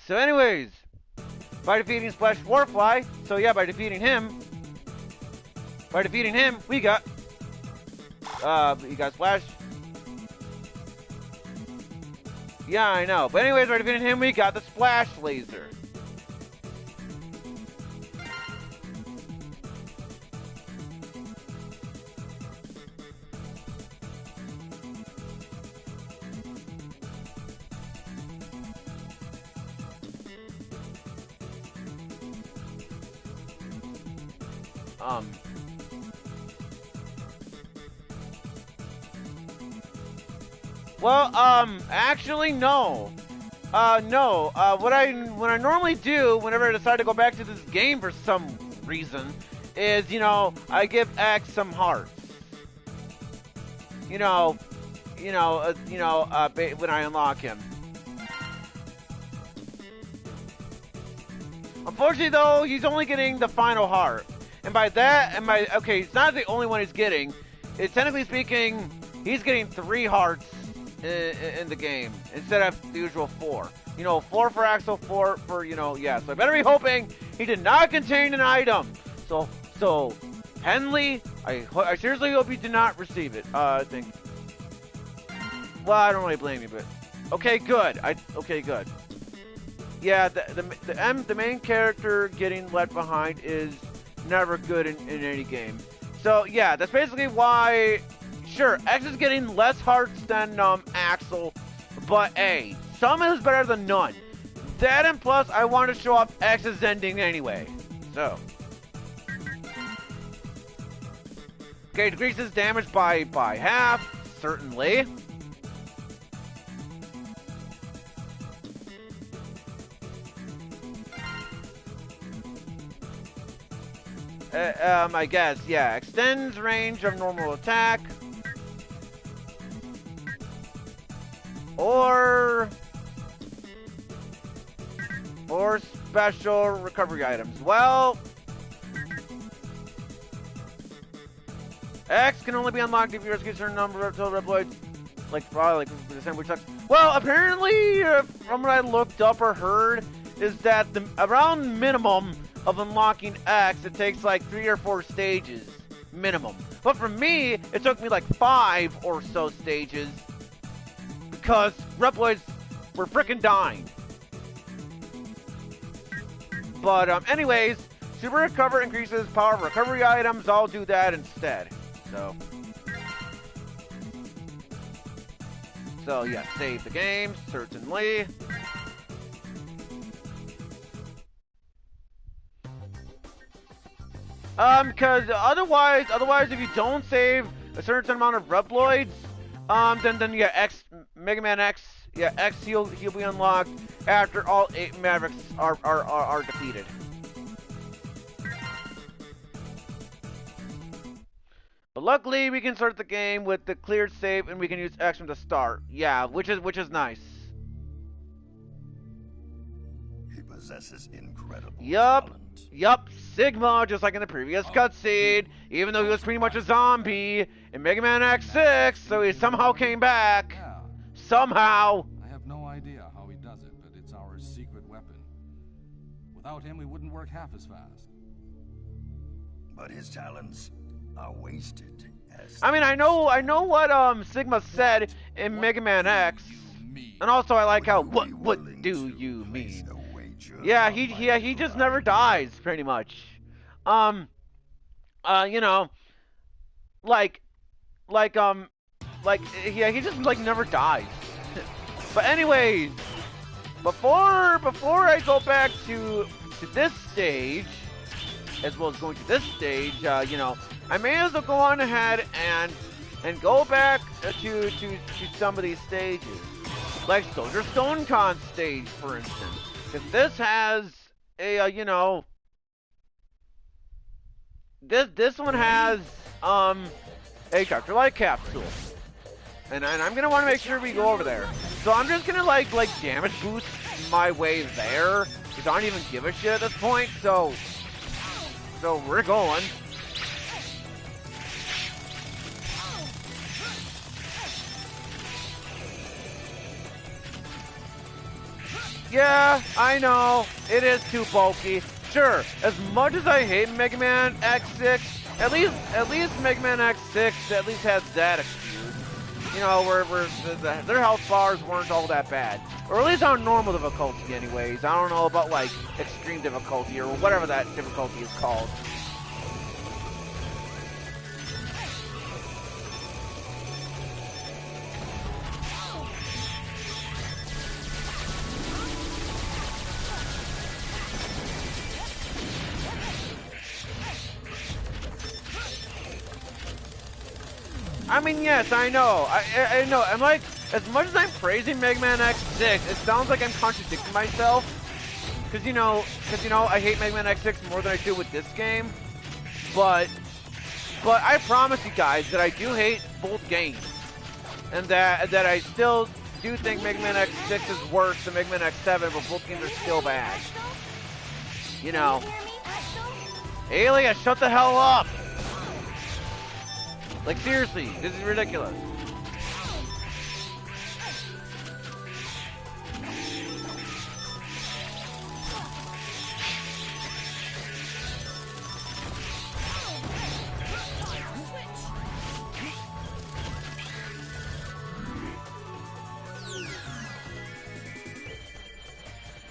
So anyways, by defeating Splash Warfly, so yeah, by defeating him, we got Splash. Yeah, I know. But anyways, by defeating him, we got the Splash Laser. Well, actually, no. No. What I normally do whenever I decide to go back to this game for some reason is, you know, I give X some hearts. When I unlock him. Unfortunately, though, he's only getting the final heart. And by that, okay, it's not the only one he's getting. It's technically speaking, he's getting 3 hearts in the game instead of the usual 4. 4 for Axel, 4 for, yeah. So I better be hoping he did not contain an item. So Henley, I seriously hope you did not receive it. I think. Well, I don't really blame you, but okay, good. Okay, good. Yeah, the main character getting left behind is never good in any game. So yeah, that's basically why. Sure, X is getting less hearts than Axel, but hey, some is better than none. That and plus, I want to show off X's ending anyway. So, okay, decreases damage by half, certainly. I guess, yeah. Extends range of normal attack. Or special recovery items. Well, X can only be unlocked if you rescue a certain number of total Reploids. Probably the same which sucks. Well, apparently, from what I looked up or heard, is that the around minimum of unlocking X, it takes like 3 or 4 stages minimum. But for me, it took me like 5 or so stages because Reploids were freaking dying. But anyways, Super Recover increases power of recovery items. I'll do that instead. So yeah, save the game, certainly. Because otherwise, if you don't save a certain amount of Reploids, then yeah, Mega Man X, Yeah, X he'll be unlocked after all 8 Mavericks are defeated. But luckily, we can start the game with the cleared save, and we can use X from the start. Yeah, which is nice. He possesses incredible Yup, Sigma, just like in the previous cutscene. Even though he was pretty much a zombie in Mega Man X6, so he somehow came back. Yeah. Somehow. I have no idea how he does it, but it's our secret weapon. Without him, we wouldn't work half as fast. But his talents are wasted. I mean, I know what Sigma said in Mega Man X, and also I like how what do you mean? Yeah, he just never dies, pretty much. You know, he just like never dies. But anyways, before I go back to this stage, as well as going to this stage, you know, I may as well go on ahead and go back to some of these stages, like Soldier Stone Con stage, for instance. Because this has a you know, this one has a Dr. Light capsule, and I'm gonna want to make sure we go over there. So I'm just gonna like damage boost my way there, because I don't even give a shit at this point. So we're going. Yeah, I know, it is too bulky. Sure, as much as I hate Mega Man X6, at least Mega Man X6 at least has that excuse. You know, where their health bars weren't all that bad. Or at least on normal difficulty anyways. I don't know about like extreme difficulty or whatever that difficulty is called. I mean, yes, I know. I know. I'm like, as much as I'm praising Mega Man X6, it sounds like I'm contradicting myself. Because you know, I hate Mega Man X6 more than I do with this game. But I promise you guys that I do hate both games, and that I still do think Mega Man X6 is worse than Mega Man X7, but both games are still bad. You know. Alien, shut the hell up! Like, seriously, this is ridiculous.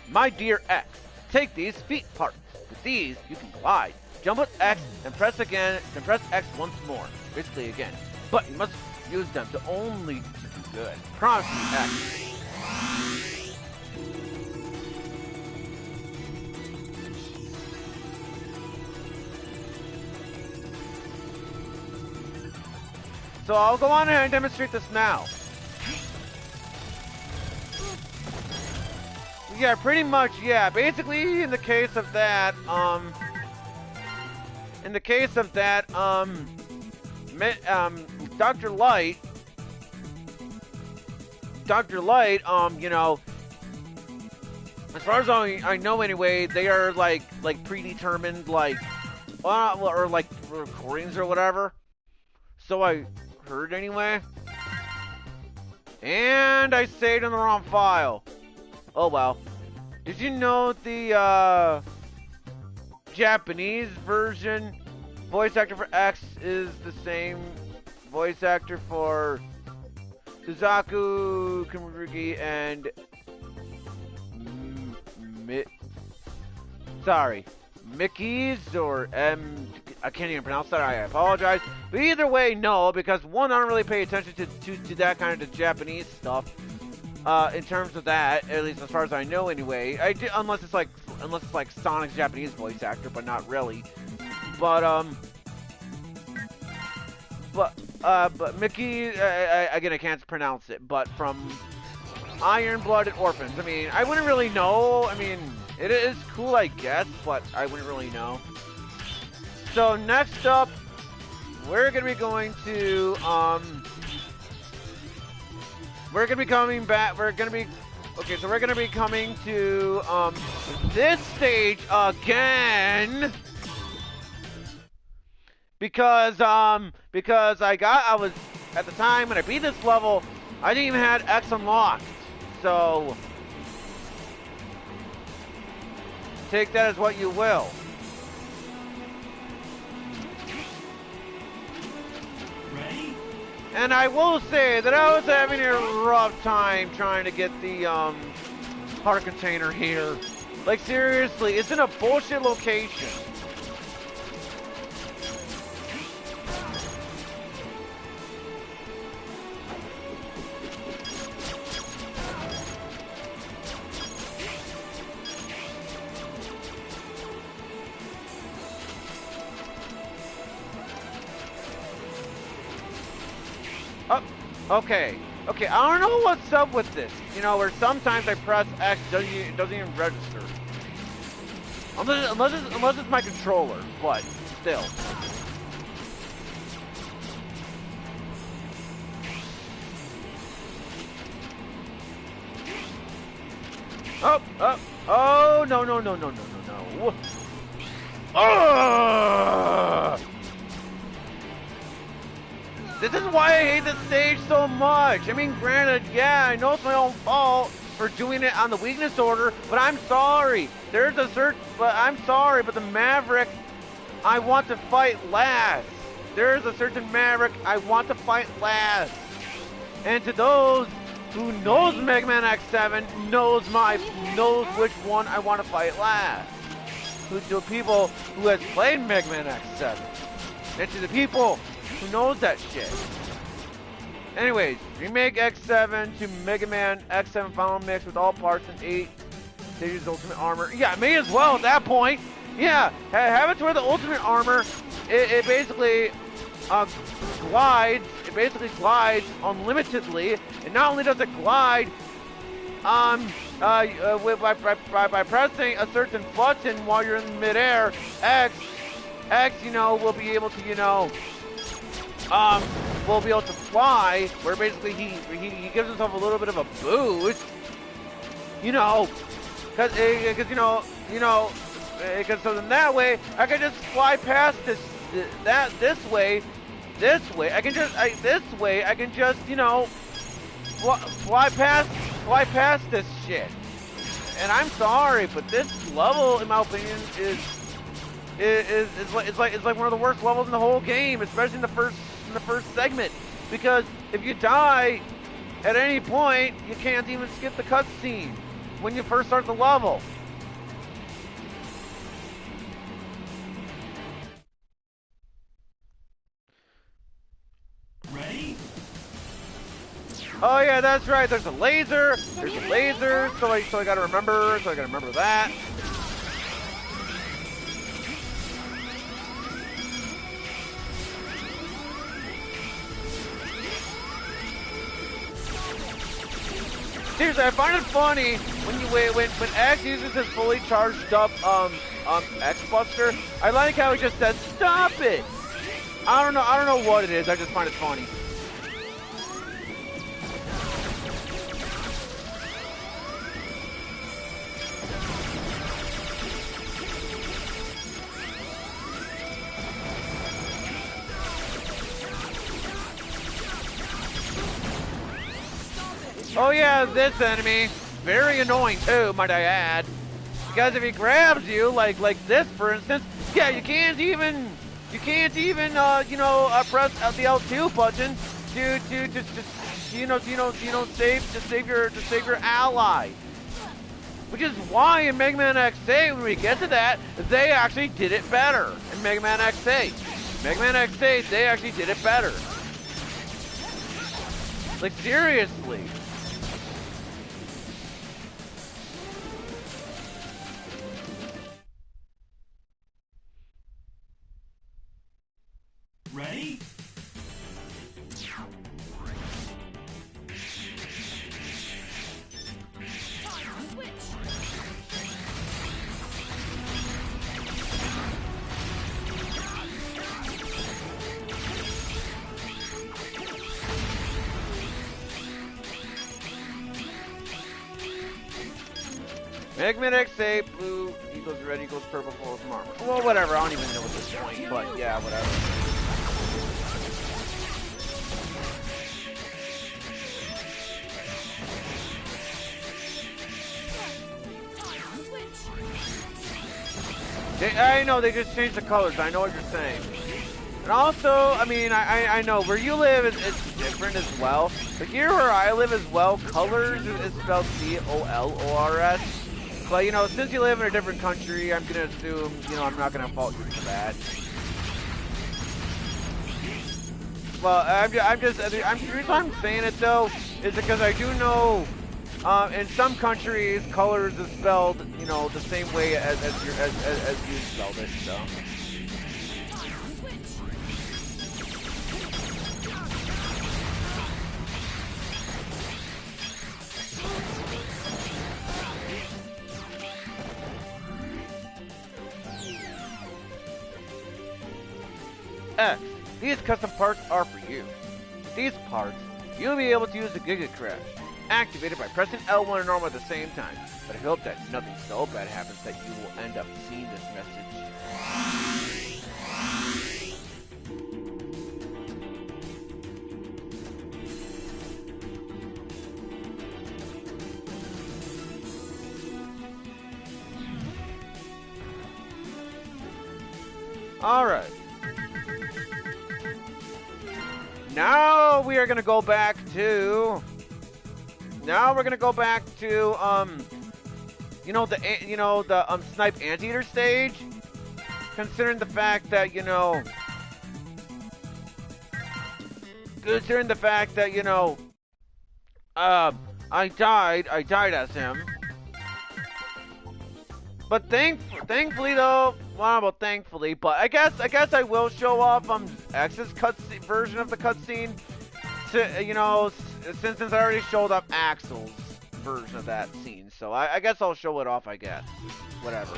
My dear X, take these feet parts. With these, you can glide. Jump with X, and press again, then press X once more. Basically again. But you must use them to only do good. Promise me, X. So I'll go on ahead and demonstrate this now. Yeah, pretty much, yeah. Basically, in the case of that, Dr. Light, you know, as far as I know anyway, they are like predetermined, like, or like recordings or whatever. So I heard anyway. And I saved in the wrong file. Oh well. Did you know the Japanese version voice actor for X is the same voice actor for Suzaku Kimurugi and Mickey's or I can't even pronounce that. I apologize. But either way, no, because one, I don't really pay attention to that kind of Japanese stuff. In terms of that, at least as far as I know, anyway. I do, unless it's like Sonic's Japanese voice actor, but not really. But Mickey, again, I can't pronounce it. But from iron-blooded orphans. I mean, I wouldn't really know. I mean, it is cool, I guess, but I wouldn't really know. So next up, we're gonna be going to we're gonna be coming back. We're gonna be coming to this stage again because I was at the time when I beat this level, I didn't even have X unlocked. So take that as what you will. Ready? And I will say that I was having a rough time trying to get the heart container here. Like seriously, it's in a bullshit location. Okay, I don't know what's up with this. You know, where sometimes I press X, it doesn't even register. Unless it's my controller, but still. Oh, no. This is why I hate this stage so much. I mean, granted, yeah, I know it's my own fault for doing it on the weakness order, but I'm sorry. But the Maverick I want to fight last. There's a certain Maverick I want to fight last. And to those who knows Mega Man X7 knows which one I want to fight last. To people who has played Mega Man X7. And to the people who knows that shit. Anyways, remake X7 to Mega Man X7 Final Mix with all parts and 8 stages Ultimate Armor. Yeah, may as well at that point. Yeah, have it to where the Ultimate Armor, it basically glides. It basically glides unlimitedly, and not only does it glide, by pressing a certain button while you're in midair, X, will be able to, will be able to fly, where basically he gives himself a little bit of a boost, because so then that way I can just fly past this way I can just fly past this shit. And I'm sorry, but this level, in my opinion, is like one of the worst levels in the whole game, especially in the first segment, because if you die at any point, you can't even skip the cutscene when you first start the level. Ready? Oh yeah, that's right. There's a laser. So I gotta remember. So I gotta remember that. Seriously, I find it funny when X uses his fully charged up X Buster. I like how he just says, "Stop it." I don't know what it is. I just find it funny. Oh yeah, this enemy, very annoying too, might I add. Because if he grabs you, like this for instance, yeah, you can't even press the L2 button to save your ally. Which is why in Mega Man X8, when we get to that, they actually did it better. In Mega Man X8, they actually did it better. Like seriously. Ready? Mega Man X8, blue equals red equals purple for some armor. Well, whatever. I don't even know at this point, but yeah, whatever. I know they just changed the colors. I know what you're saying. And also, I mean, I know where you live is different as well. But here where I live as well, colors is spelled C-O-L-O-R-S. But you know, since you live in a different country, I'm gonna assume, you know, I'm not gonna fault you for that. Well, the reason I'm saying it though is because I do know, in some countries, colors is spelled, you know, the same way as you spelled it. So. X, these custom parts are for you. With these parts, you'll be able to use the Giga Crash, activated by pressing L1 and normal at the same time. But I hope that nothing so bad happens that you will end up seeing this message. Alright. Now we are gonna go back to. Now we're gonna go back to the snipe anteater stage. Considering the fact that I died as him. But thankfully though, well, about thankfully, but I guess I will show off X's version of the cutscene, since I already showed up Axel's version of that scene. So I guess I'll show it off. I guess, whatever.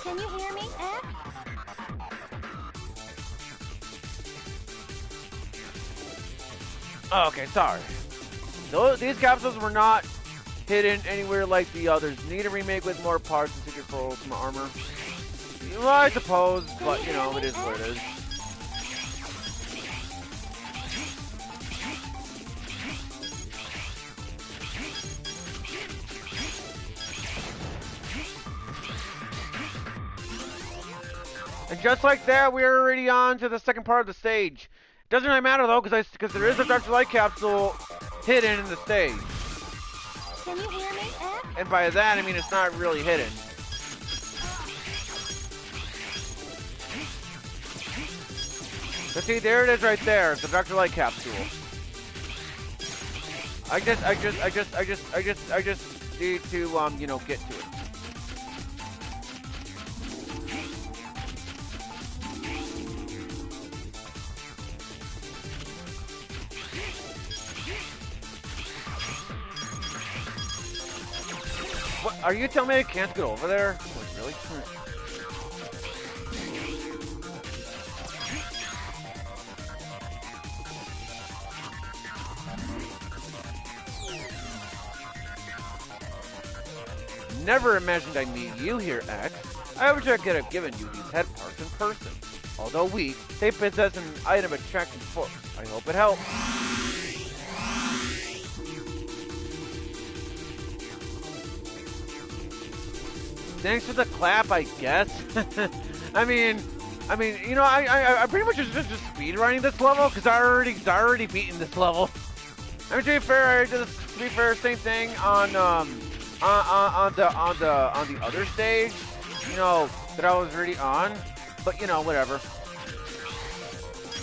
Can you hear me, X? Oh, okay, sorry. These capsules were not hidden anywhere like the others. Need a remake with more parts and secret for ultimate armor. Well, I suppose, but you know, it is what it is. And just like that, we're already on to the second part of the stage. Doesn't really matter though, because there is a Dr. Light capsule hidden in the stage. Can you hear me, X? And by that, I mean it's not really hidden. But see, there it is right there. It's the Dr. Light capsule. I just need to, get to it. What, are you telling me I can't get over there? Like, really? Never imagined I'd meet you here, X. I wish I could have given you these head parts in person. Although weak, they possess an item attracting force. I hope it helps. Thanks for the clap, I guess. I mean, I pretty much just speed running this level because I already beaten this level. I mean, to be fair, same thing on the other stage, that I was already on. But whatever.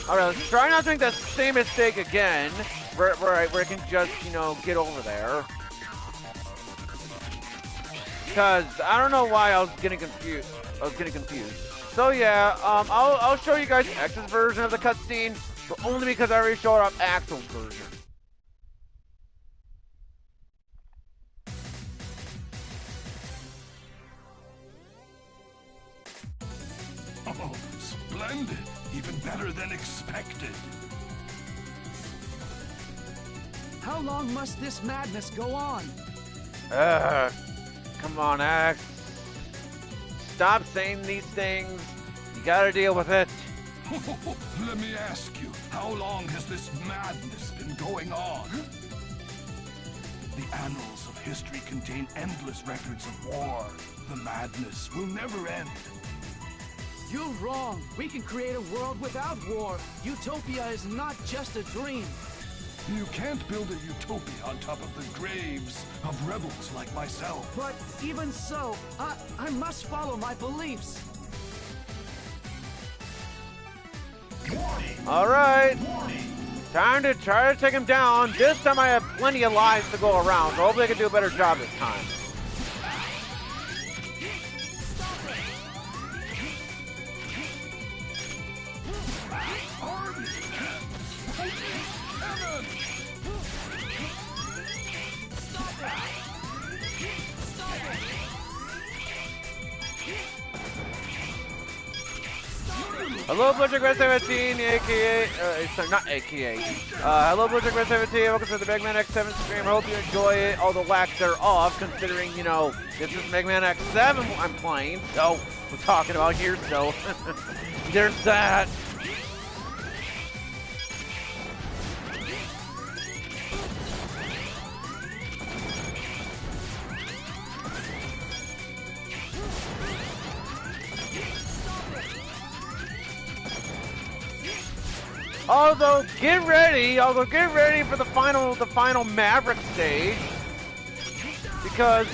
All right, let's try not to make that same mistake again, where I can just get over there. Because I don't know why I was getting confused. So yeah, I'll show you guys X's version of the cutscene, but only because I already showed off Axel's version. Oh, splendid! Even better than expected. How long must this madness go on? Come on, Axe. Stop saying these things. You gotta deal with it. Let me ask you, how long has this madness been going on? The annals of history contain endless records of war. The madness will never end. You're wrong. We can create a world without war. Utopia is not just a dream. You can't build a utopia on top of the graves of rebels like myself. But even so, I must follow my beliefs. Alright. Time to try to take him down. This time I have plenty of lives to go around, so hopefully I can do a better job this time. Hello, Blizzard Red 17, aka, sorry, not aka. Hello, Blizzard Red 17, welcome to the Mega Man X7 stream. Hope you enjoy it, all the lack thereof, considering, you know, this is Mega Man X7 I'm playing, so we're talking about here, so there's that. Although get ready for the final Maverick stage, because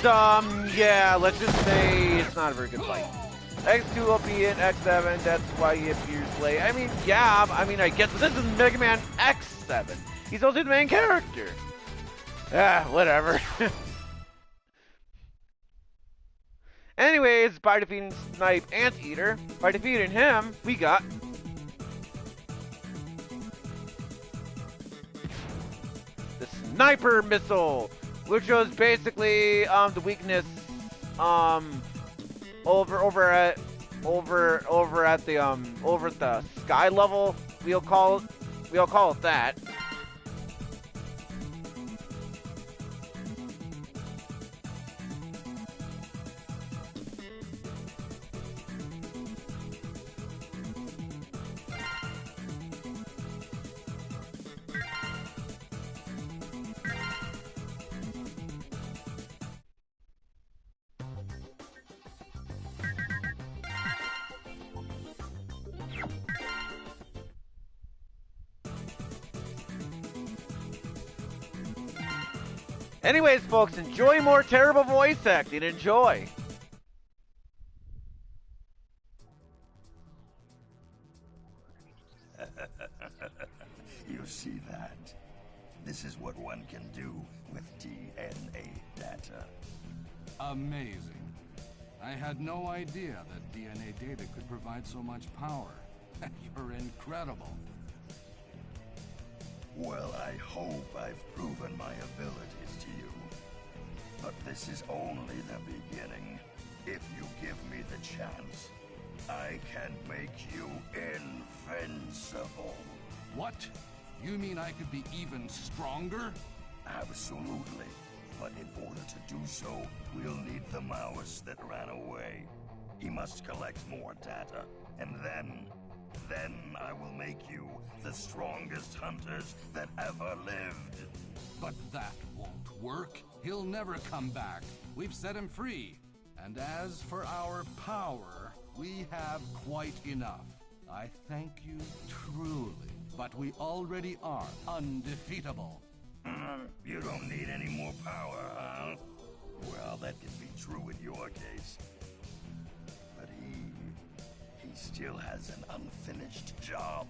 yeah, let's just say it's not a very good fight. X2 will be in X7, that's why he appears late. I mean, yeah, I guess this is Mega Man X7. He's also the main character. Ah, whatever. Anyways, by defeating Snipe Anteater, by defeating him, we got the Sniper Missile, which was basically the weakness over at the sky level. We'll call it that. Anyways, folks, enjoy more terrible voice acting. Enjoy. You see that? This is what one can do with DNA data. Amazing. I had no idea that DNA data could provide so much power. You're incredible. Well, I hope I've proven my abilities to you. But this is only the beginning. If you give me the chance, I can make you invincible. What? You mean I could be even stronger? Absolutely. But in order to do so, we'll need the mouse that ran away. He must collect more data, and then I will make you the strongest hunters that ever lived. But that won't work. He'll never come back. We've set him free. And as for our power, we have quite enough. I thank you truly. But we already are undefeatable. You don't need any more power, huh? Well, that can be true in your case. But he still has an unfinished job.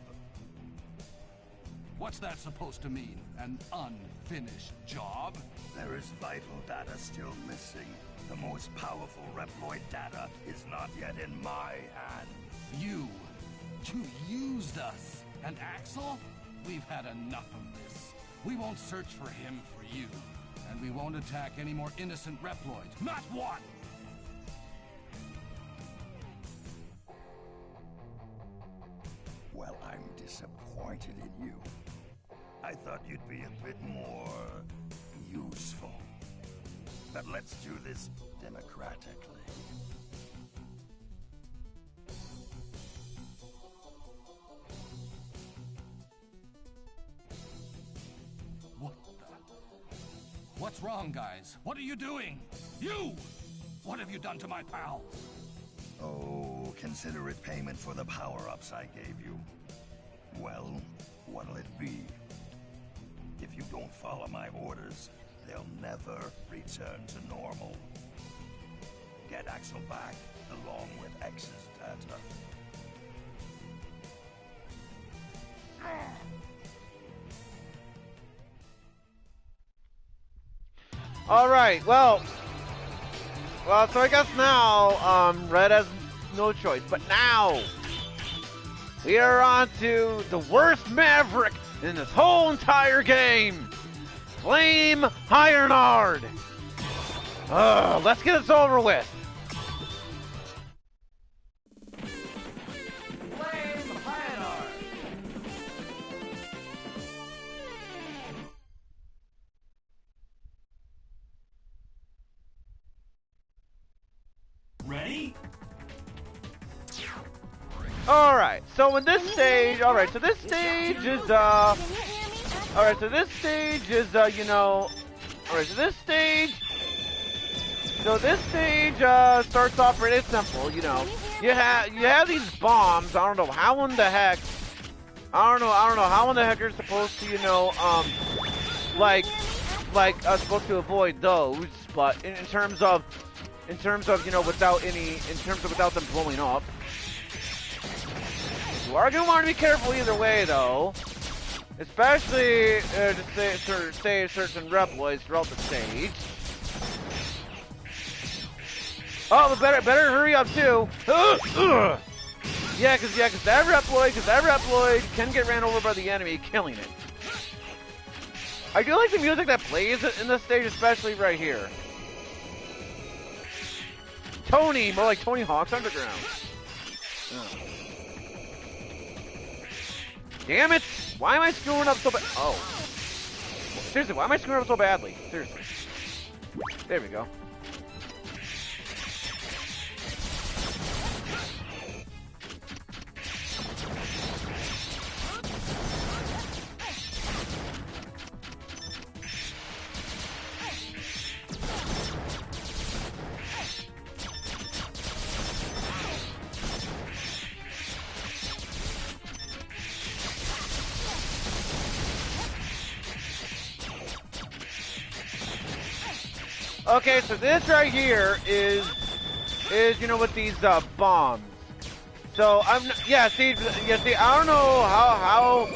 What's that supposed to mean? An unfinished job? There is vital data still missing. The most powerful Reploid data is not yet in my hands. You used us. And Axel? We've had enough of this. We won't search for him for you. And we won't attack any more innocent Reploids. Not one! Well, I'm disappointed in you. I thought you'd be a bit more useful. But let's do this democratically. What the? What's wrong, guys? What are you doing? You! What have you done to my pals? Oh, consider it payment for the power-ups I gave you. Well, what'll it be? If you don't follow my orders, they'll never return to normal. Get Axel back, along with X's data. Alright, well, so I guess now, Red has no choice, but now, we are on to the worst Maverick in this whole entire game, Flame Ironard. Let's get this over with. Flame Ironard. Ready? Alright, so in this stage, so this stage is, starts off pretty simple, you know. You have these bombs, I don't know how in the heck you're supposed to, supposed to avoid those, but in terms of, without them blowing up. You are going to want to be careful either way, though. Especially to save certain Reploids throughout the stage. Oh, but better hurry up, too. Yeah, because that Reploid can get ran over by the enemy, killing it. I do like the music that plays in this stage, especially right here. Tony, more like Tony Hawk's Underground. Oh. Damn it! Why am I screwing up so bad? Oh. Seriously, why am I screwing up so badly? Seriously. There we go. Okay, so this right here is with these bombs. So I don't know how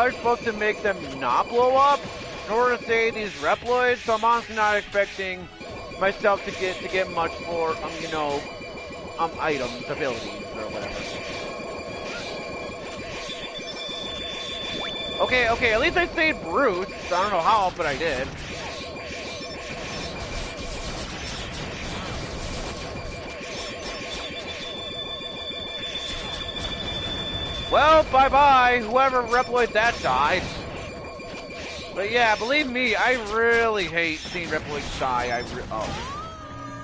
you're supposed to make them not blow up in order to save these Reploids. So I'm honestly not expecting myself to get much more items, abilities, or whatever. Okay, at least I saved Bruce. I don't know how, but I did. Well, bye-bye, whoever Reploid that died. But yeah, believe me, I really hate seeing Reploids die.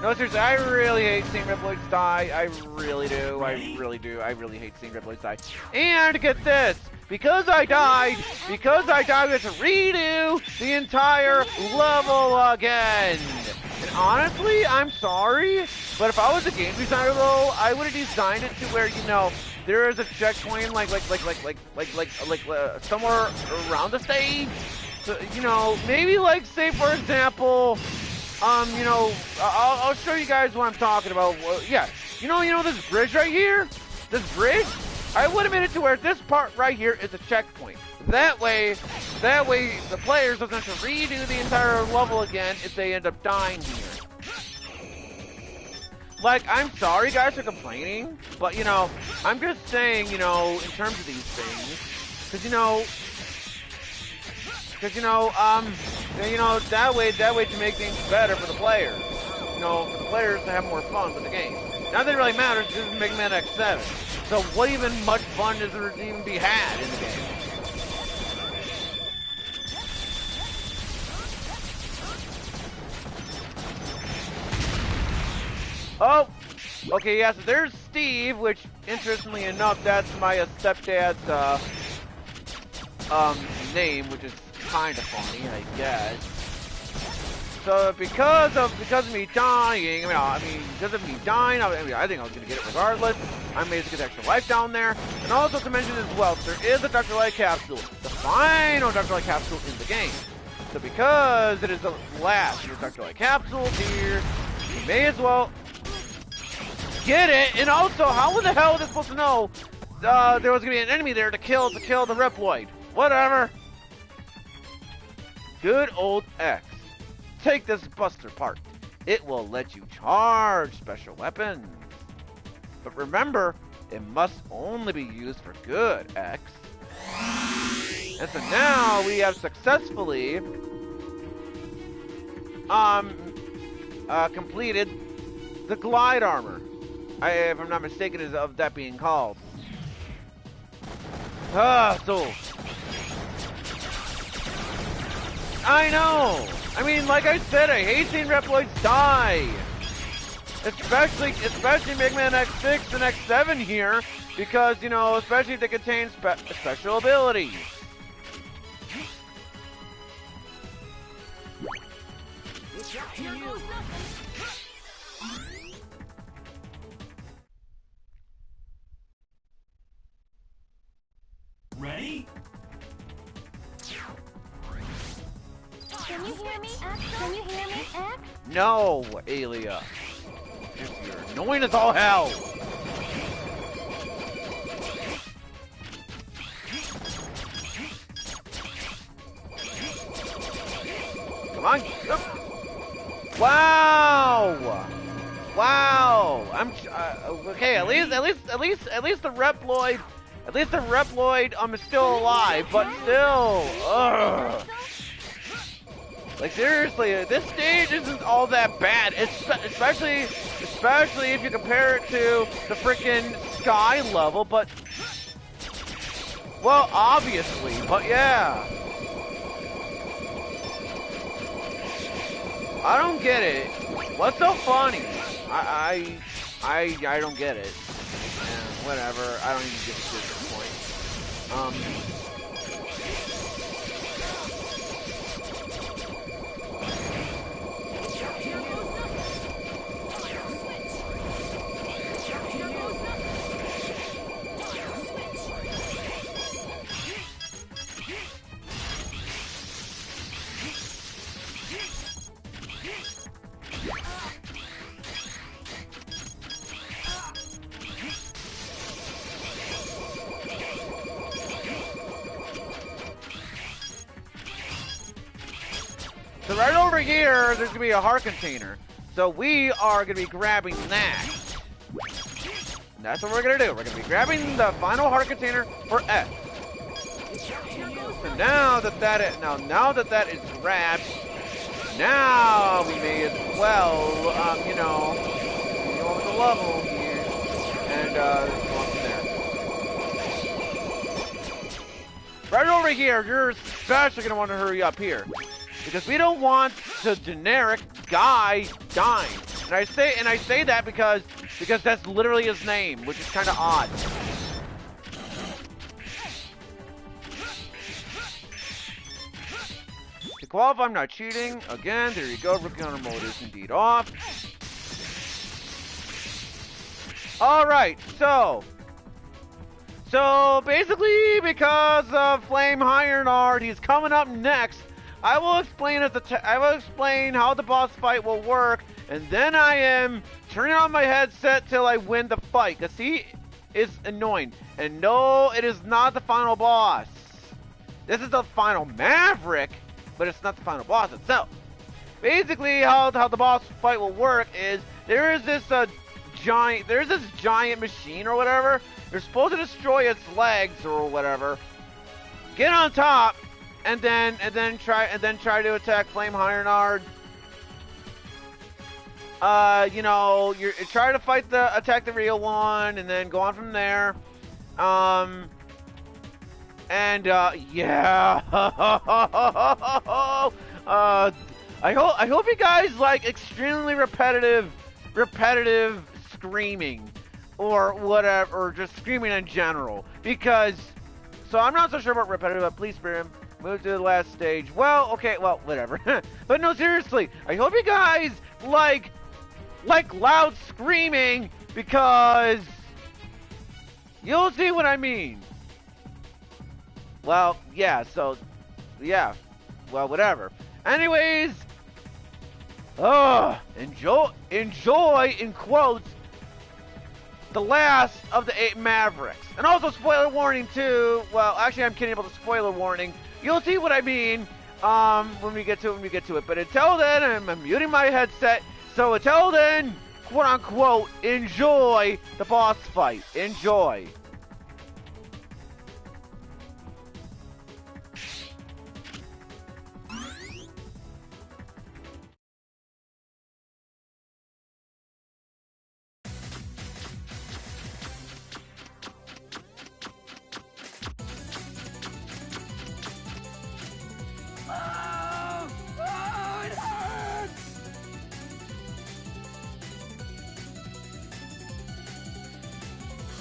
No, seriously, I really hate seeing Reploids die. I really do. I really hate seeing Reploids die. And get this, because I died, we have to redo the entire level again. And honestly, I'm sorry, but if I was a game designer though, I would have designed it to where, there is a checkpoint like somewhere around the stage. So, maybe say for example, I'll show you guys what I'm talking about. Yeah, this bridge right here, I would have made it to where this part right here is a checkpoint. That way the players doesn't have to redo the entire level again if they end up dying here. like, I'm sorry guys for complaining, but, you know, I'm just saying, you know, in terms of these things, because, you know, that way to make things better for the players. You know, for the players to have more fun with the game. Not that it really matters, this is Mega Man X7. So what even much fun is there to even be had in the game? Oh! Okay, yeah, so there's Steve, which, interestingly enough, that's my stepdad's, name, which is kind of funny, I guess. So because of me dying, I think I was gonna get it regardless. I managed to get extra life down there, and also to mention as well, there is a Dr. Light capsule, the final Dr. Light capsule in the game. So because it is the last Dr. Light capsule here, you may as well get it. And also, how in the hell was I supposed to know there was gonna be an enemy there to kill the Reploid? Whatever. Good old X. Take this buster part. It will let you charge special weapons. But remember, it must only be used for good, X. And so now we have successfully completed the glide armor. If I'm not mistaken, is of that being called. So I know. I mean, like I said, I hate seeing Reploids die. Especially Mega Man X6 and X7 here, because, you know, especially if they contain special abilities. It's up to you. Ready? Can you hear me, X? Can you hear me, X? No, Alia. You're annoying as all hell. Come on. Wow. Wow. I'm okay. At least the Reploid. At least the Reploid is still alive, but still. Ugh. Like, seriously, this stage isn't all that bad, especially if you compare it to the freaking Sky level, but, well, obviously, but yeah. I don't get it. What's so funny? I don't get it. Yeah, whatever, I don't even give a shit at this point. So right over here, there's gonna be a heart container. So we are gonna be grabbing that. And that's what we're gonna do. We're gonna be grabbing the final heart container for X. So now that that is grabbed, now we may as well, you know, go over the level here and go up there. Right over here, you're especially gonna want to hurry up here. Because we don't want the generic guy dying. And I say that because that's literally his name, which is kind of odd. To qualify, I'm not cheating. Again, there you go. Rookie honor mode is indeed off. Alright, so basically because of Flame Ironheart, he's coming up next. I will explain how the boss fight will work, and then I am turning on my headset till I win the fight. Cause he is annoying, and no, it is not the final boss. This is the final Maverick, but it's not the final boss itself. Basically, how the boss fight will work is there is this this giant machine or whatever. You're supposed to destroy its legs or whatever. Get on top, and then try to attack Flame Ironard. You know, you try to attack the real one, and then go on from there. Yeah. I hope you guys like extremely repetitive screaming, or whatever, or just screaming in general. Because, so I'm not so sure about repetitive, but please spare him. Move to the last stage. Well, okay, well, whatever. But no, seriously, I hope you guys like loud screaming, because you'll see what I mean. Well, yeah, so, yeah. Well, whatever. Anyways, enjoy, in quotes, the last of the 8 Mavericks. And also, spoiler warning, too. Well, actually, I'm kidding about the spoiler warning. You'll see what I mean, when we get to it. But until then, I'm muting my headset. So until then, quote-unquote, enjoy the boss fight. Enjoy. It hurts!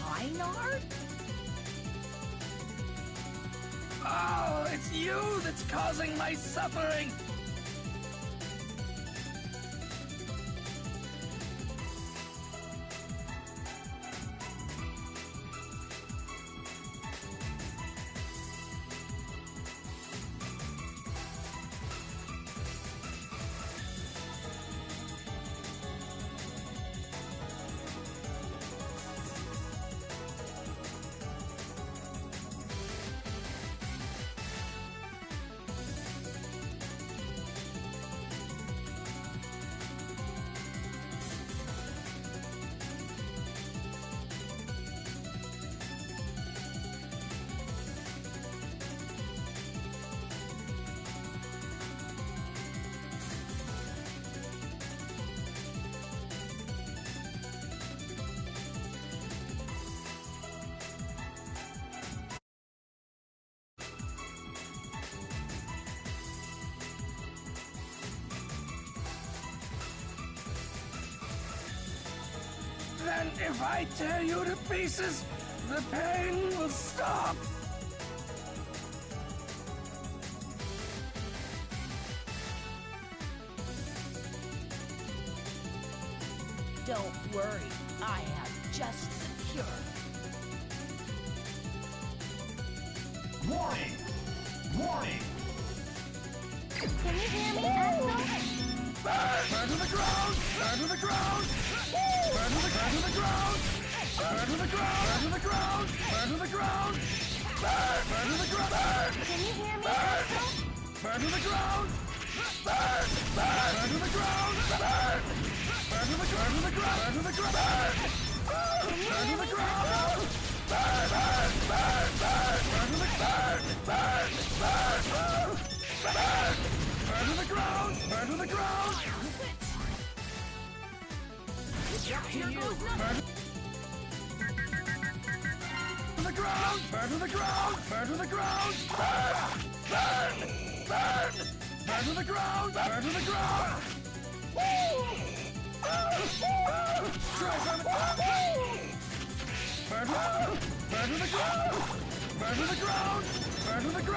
Einard? Oh, it's you that's causing my suffering! Then if I tear you to pieces, the pain will stop. Don't worry, I have just the cure. Warning! Warning! Can you hear me, Axel? Burn to the ground! Burn to the ground! Burn to the ground! Burn to the ground! Burn to the ground! Burn to the ground! Burn to the ground! Can you hear me, Axel? Burn to the ground! Burn to the ground! Burn to the ground! Burn to the ground! Burn to the ground! Burn to the ground! Burn to the ground! Burn to the ground! Burn to the ground! Here goes nothing. Burn to the ground! Burn to the ground! Burn to the ground! Burn to the ground! Burn to the ground! Try something! Burn to the ground! Burn to the ground! Burn to the ground! Burn to the ground!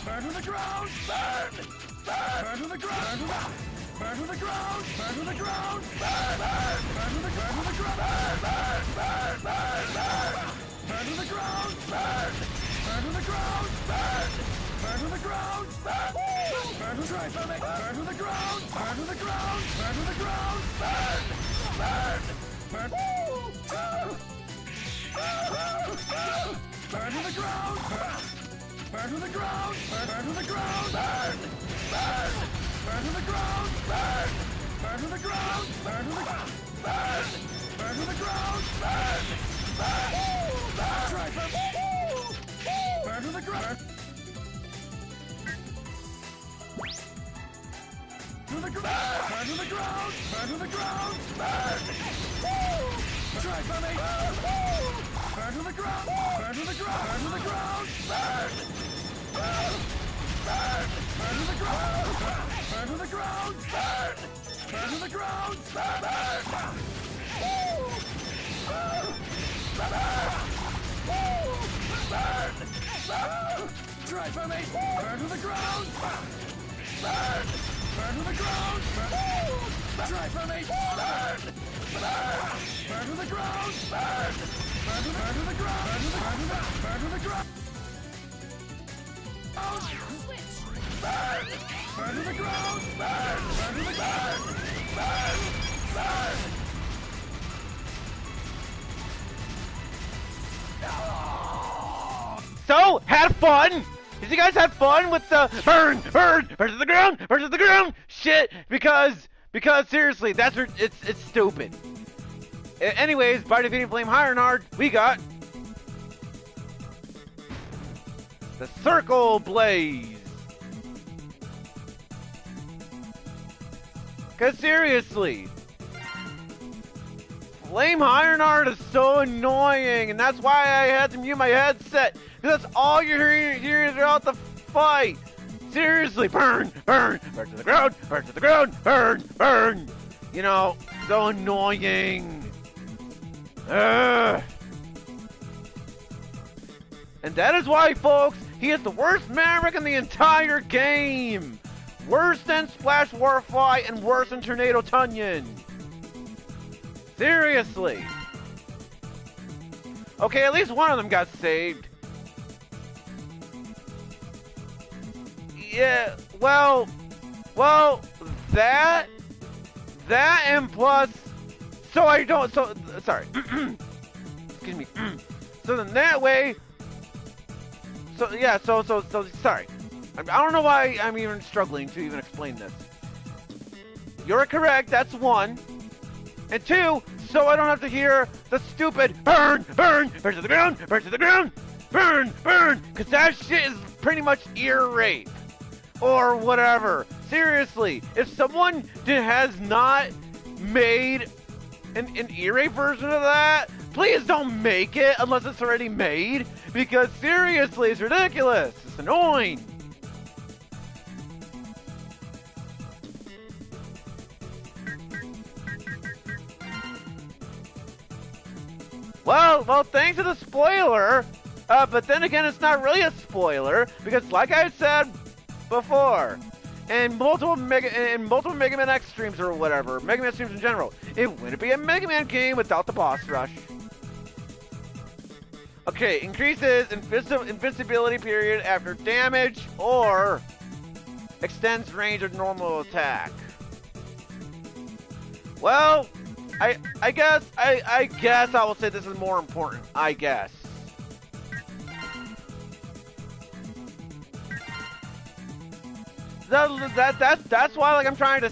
Burn to the ground! Burn to the ground! Burn to the ground! Burn to the ground! Burn to the ground! Burn to the ground! Burn to the ground! Burn to the ground! Burn to the ground! Burn to the ground! Burn to try something! Burn to the ground! Burn to the ground! Burn to the ground! Burn! Burn to the ground! Burn to the ground! Burn to the ground! Burn to the ground! Burn Burn to the ground! Burn to the ground! Burn! Burn to the ground! Burn! Burn! Try for... Burn to the ground! To the ground! Burn to the ground! Burn to the ground! Burn! Try for me! Burn to the ground! Burn to the ground! Burn to the ground! Burn! Burn! Burn to the ground! Burn to the ground! Burn! Burn to the ground! Burn! Burn! Try for me! Burn to the ground! Burn! Burn to the ground! Try for me! Burn! Burn to the ground! Burn! Burn to the ground! Burn to the ground! Switch! Burn! Burn to the ground! Burn! Burn to the ground! Burn! Burn! So, had fun! Did you guys have fun with the burn to the ground shit? Because seriously, it's stupid. Anyways, by defeating Flame Ironheart, we got the Circle Blaze. Cause seriously, Flame Ironheart is so annoying, and that's why I had to mute my headset. Cause that's all you're hearing throughout the fight. Seriously, burn to the ground, burn. You know, so annoying. Ugh. And that is why, folks, he is the worst Maverick in the entire game. Worse than Splash Warfly and worse than Tornado Tunyon. Seriously. Okay, at least one of them got saved. Yeah, well, that and plus, sorry. Excuse me. So then that way, so sorry. I don't know why I'm even struggling to even explain this. You're correct, that's one. And two, so I don't have to hear the stupid burn to the ground, burn, because that shit is pretty much ear rape. Or whatever. Seriously, if someone has not made an ear rape version of that, please don't make it unless it's already made. Because seriously, it's ridiculous. It's annoying. Well, thanks to the spoiler. But then again, it's not really a spoiler because, like I said before, in multiple Mega Man X streams or whatever, Mega Man streams in general, it wouldn't be a Mega Man game without the boss rush. Okay, increases invincibility period after damage or extends range of normal attack. Well, I guess I will say this is more important. I guess. That's why I'm trying to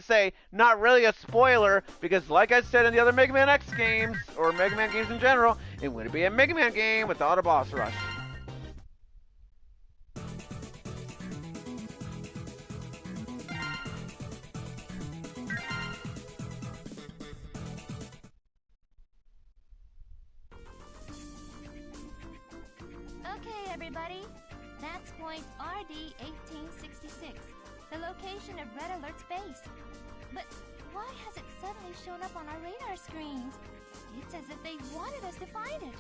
say not really a spoiler, because like I said in the other Mega Man X games or Mega Man games in general, it wouldn't be a Mega Man game without a boss rush. Okay, everybody. That's point RD-1866, the location of Red Alert's base. But why has it suddenly shown up on our radar screens? It's as if they wanted us to find it.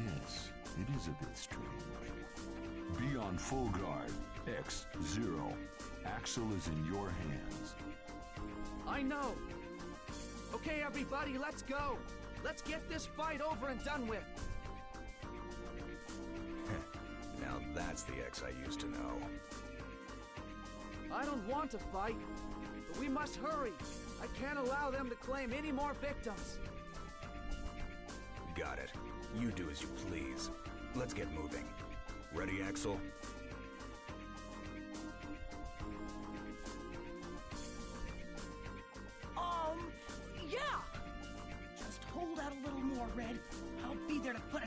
Yes, it is a bit strange. Be on full guard. X-0. Axel is in your hands. I know. Okay, everybody, let's go. Let's get this fight over and done with. Now that's the X I used to know. I don't want to fight, but we must hurry. I can't allow them to claim any more victims. Got it. You do as you please. Let's get moving. Ready, Axel?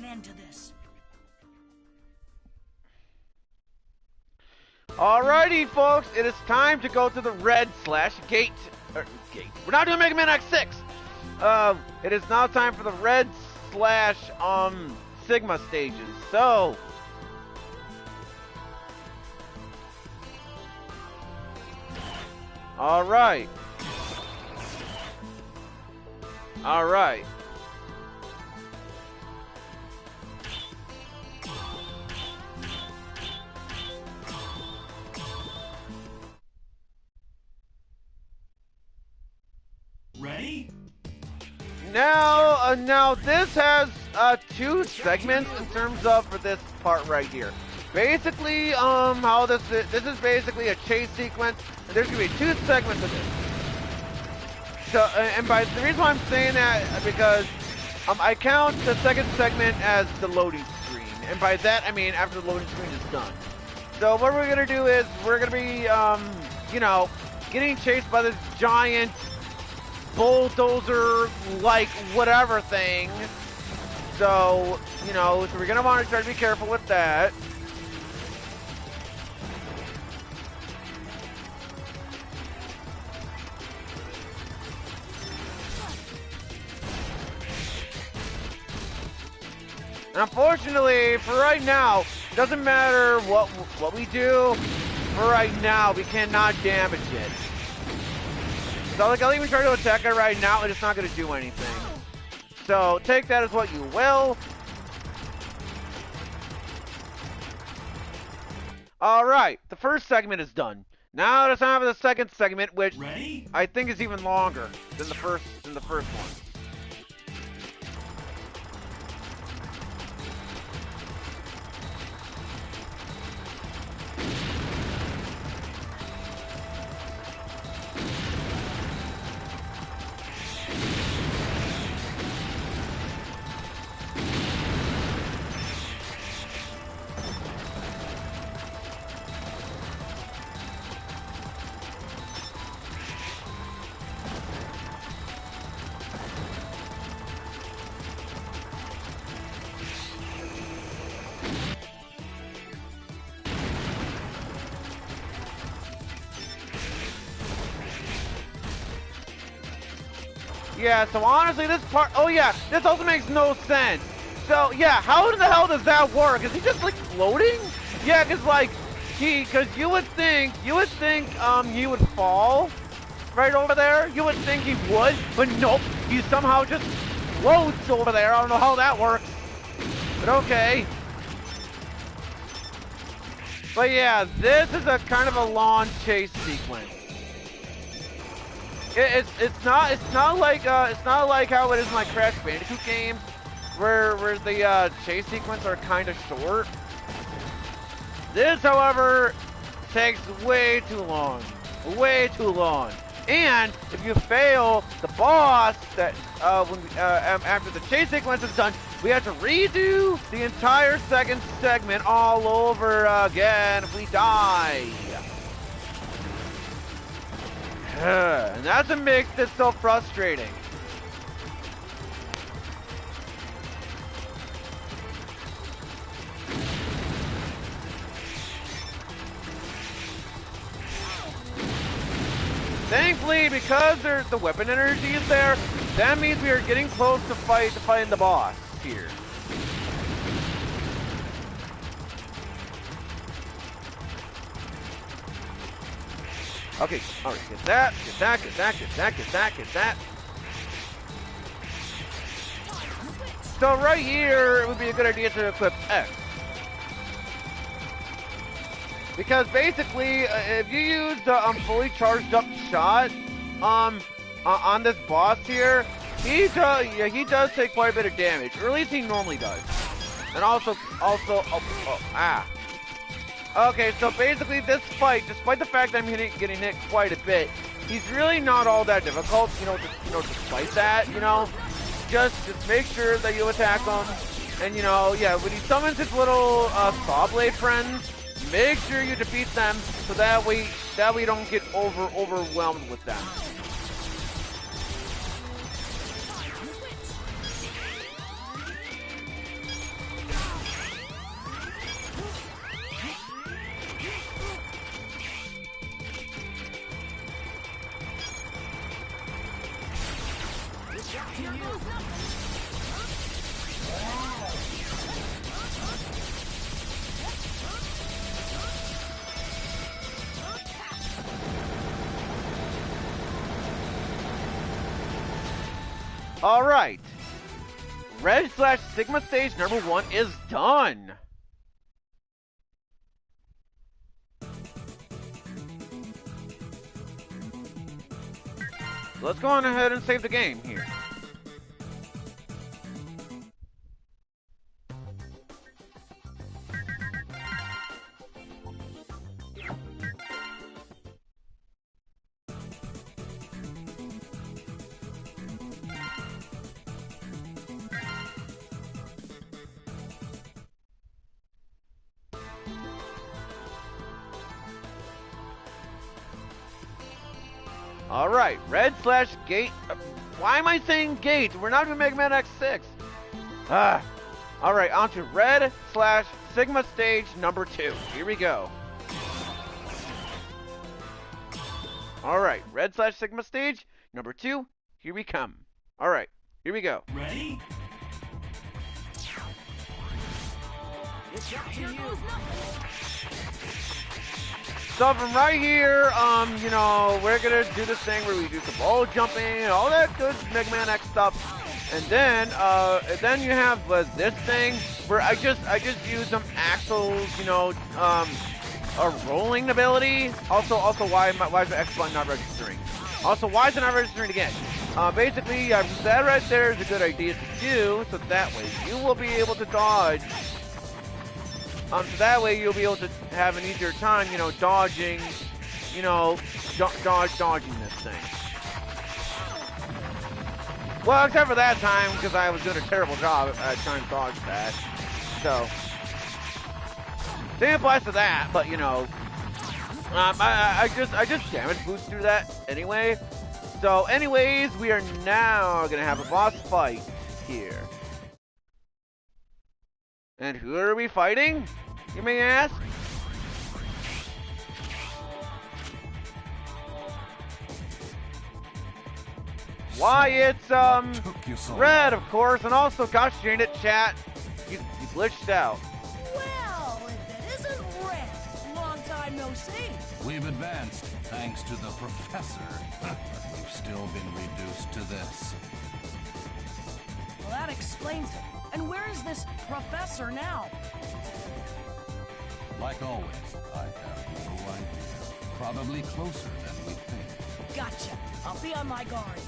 end to this. Alrighty, folks, it is time to go to the red/gate. Gate. We're not doing Mega Man X6. It is now time for the red/Sigma stages. So, all right. Ready? Now this has two segments in terms of for this part right here. Basically, how this is basically a chase sequence, and there's gonna be two segments of this. So, and by the reason why I'm saying that because I count the second segment as the loading screen, and by that I mean after the loading screen is done. So what we're gonna do is we're gonna be, getting chased by this giant bulldozer like whatever thing. So, so we're gonna want to try to be careful with that. And unfortunately, for right now, it doesn't matter what we do. For right now, we cannot damage it. So like I'll even try to attack it right now, and it's not going to do anything. So take that as what you will. Alright, the first segment is done. Now it's time for the second segment, which I think is even longer than the first one. Yeah, so honestly, this part, this also makes no sense. So, yeah, how in the hell does that work? Is he just, like, floating? Yeah, because you would think, he would fall right over there. You would think he would, but nope, he somehow just floats over there. I don't know how that works, but okay. But yeah, this is a kind of a long chase sequence. It's not like how it is in like Crash Bandicoot games, where the chase sequence are kind of short. This, however, takes way too long, And if you fail the boss, after the chase sequence is done, we have to redo the entire second segment all over again if we die. And that's what makes this so frustrating. Thankfully, because the weapon energy is there, that means we are getting close to fighting the boss here. Okay, alright, get that. So right here, it would be a good idea to equip X. Because basically, if you use the fully charged up shot on this boss here, he does take quite a bit of damage, or at least he normally does. And also, Okay, so basically this fight, despite the fact that I'm getting hit quite a bit, he's really not all that difficult, despite that, Just make sure that you attack him, and when he summons his little saw blade friends, make sure you defeat them so that we don't get overwhelmed with them. All right. Red / Sigma stage number 1 is done. Let's go on ahead and save the game here. Alright, Red / Gate. Why am I saying Gate? We're not doing Mega Man X6. Alright, on to Red / Sigma stage number 2. Here we go. Alright, Red / Sigma stage number 2. Here we come. Alright, here we go. Ready? It's up to you. So from right here, you know, we're gonna do this thing where we do some wall jumping, all that good Mega Man X stuff, and then you have this thing where I just use some Axel's, you know, a rolling ability. Also, why is the X button not registering? Also, why is it not registering again? Basically, that right there is a good idea to do, so that way you will be able to dodge. So that way you'll be able to have an easier time, you know, dodging, you know, dodging this thing. Well, except for that time, because I was doing a terrible job at trying to dodge that. So, same applies to that, but you know, I just damage boost through that anyway. So, anyways, we are now gonna have a boss fight here. And who are we fighting, you may ask? Why, it's, Red, of course, and also, gosh dang it, chat, you glitched out. Well, if it isn't Red, long time no see. We've advanced, thanks to the professor. We've still been reduced to this. Well, that explains it. And where is this professor now? Like always, I have no idea. Probably closer than we think. Gotcha. I'll be on my guard.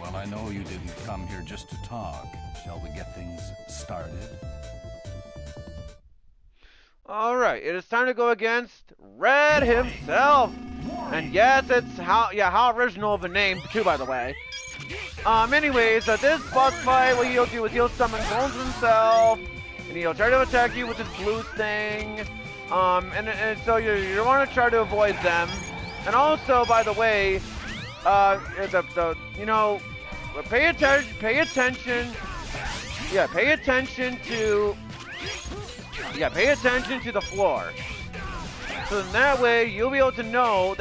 Well, I know you didn't come here just to talk. Shall we get things started? Alright, it is time to go against Red himself. And yes, it's how original of a name, too, by the way. Anyways, this boss fight, what he'll do is he'll summon clones himself, and he'll try to attack you with his blue thing, and so you want to try to avoid them. And also, by the way, you know, pay attention to the floor. So then that way you'll be able to know.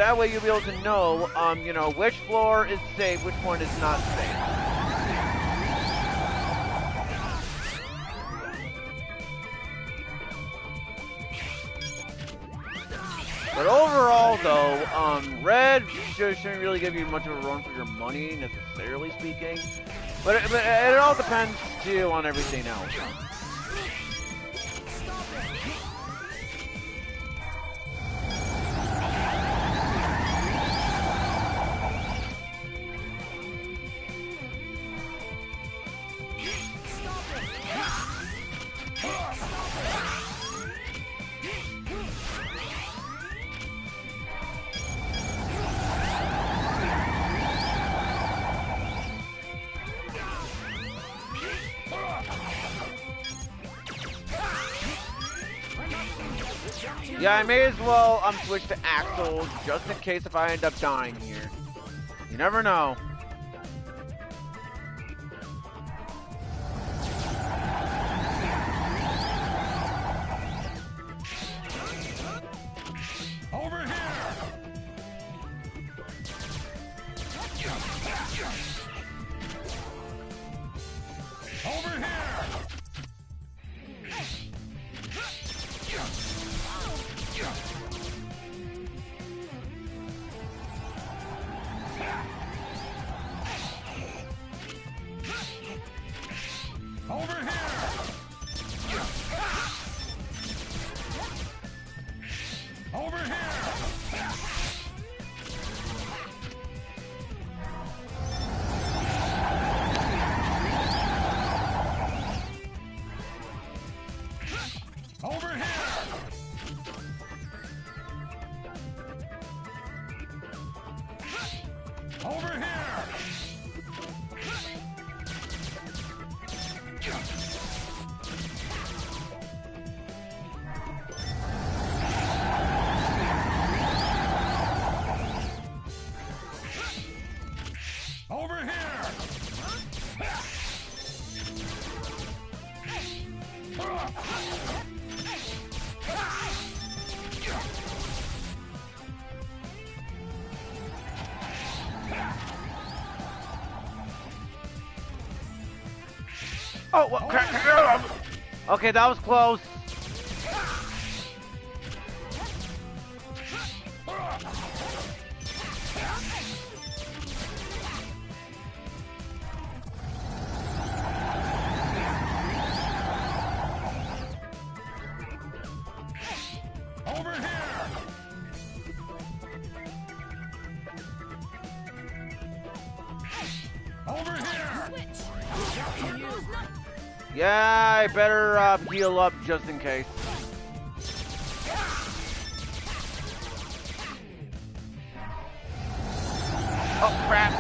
You know, which floor is safe, which one is not safe. But overall, though, Red shouldn't really give you much of a run for your money, necessarily speaking. But it all depends too on everything else. Yeah, I may as well switch to Axel just in case if I end up dying here. You never know. Over here! Over here! Over here! Over here! Over here! Over here! Oh, what? Okay, that was close. Over here! Over here! Yeah, I better heal up just in case. Oh, crap.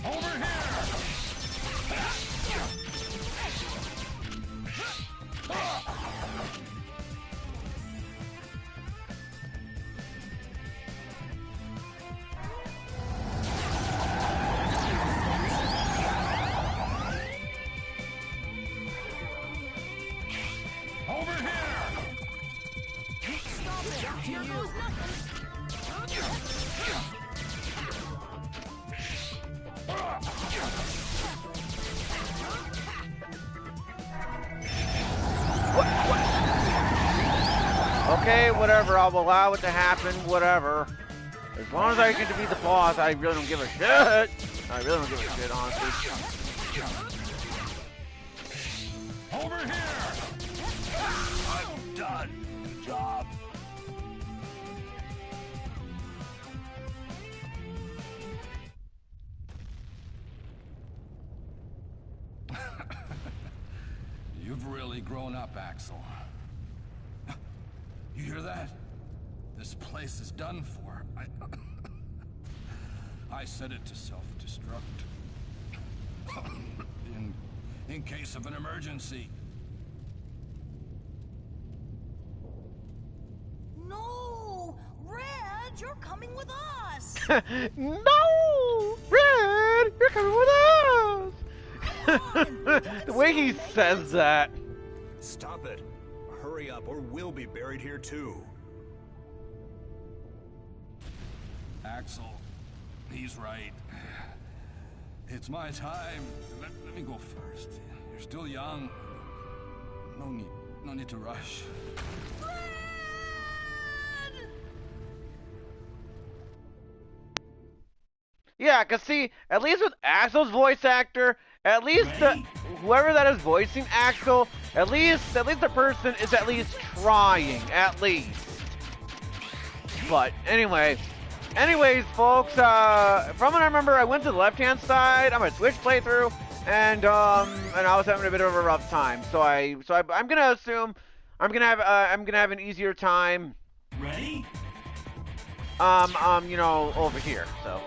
Over here! Over here! Okay, whatever. I'll allow it to happen. Whatever. As long as I get to be the boss, I really don't give a shit. I really don't give a shit, honestly. Over here! I'm done. Good job. You've really grown up, Axel. You hear that? This place is done for. I set it to self-destruct. in case of an emergency. No! Red, you're coming with us! No! Red, you're coming with us! The way he says that. Stop it. Hurry up or we'll be buried here too. Axel, he's right. It's my time. Let me go first. You're still young. No need to rush. Yeah, cause see, at least with Axel's voice actor, at least whoever that is voicing Axel, at least the person is at least trying, at least. But anyways, folks, from what I remember, I went to the left-hand side on my Switch playthrough, and I was having a bit of a rough time. So I'm gonna assume I'm gonna have an easier time. Ready? You know, over here. So.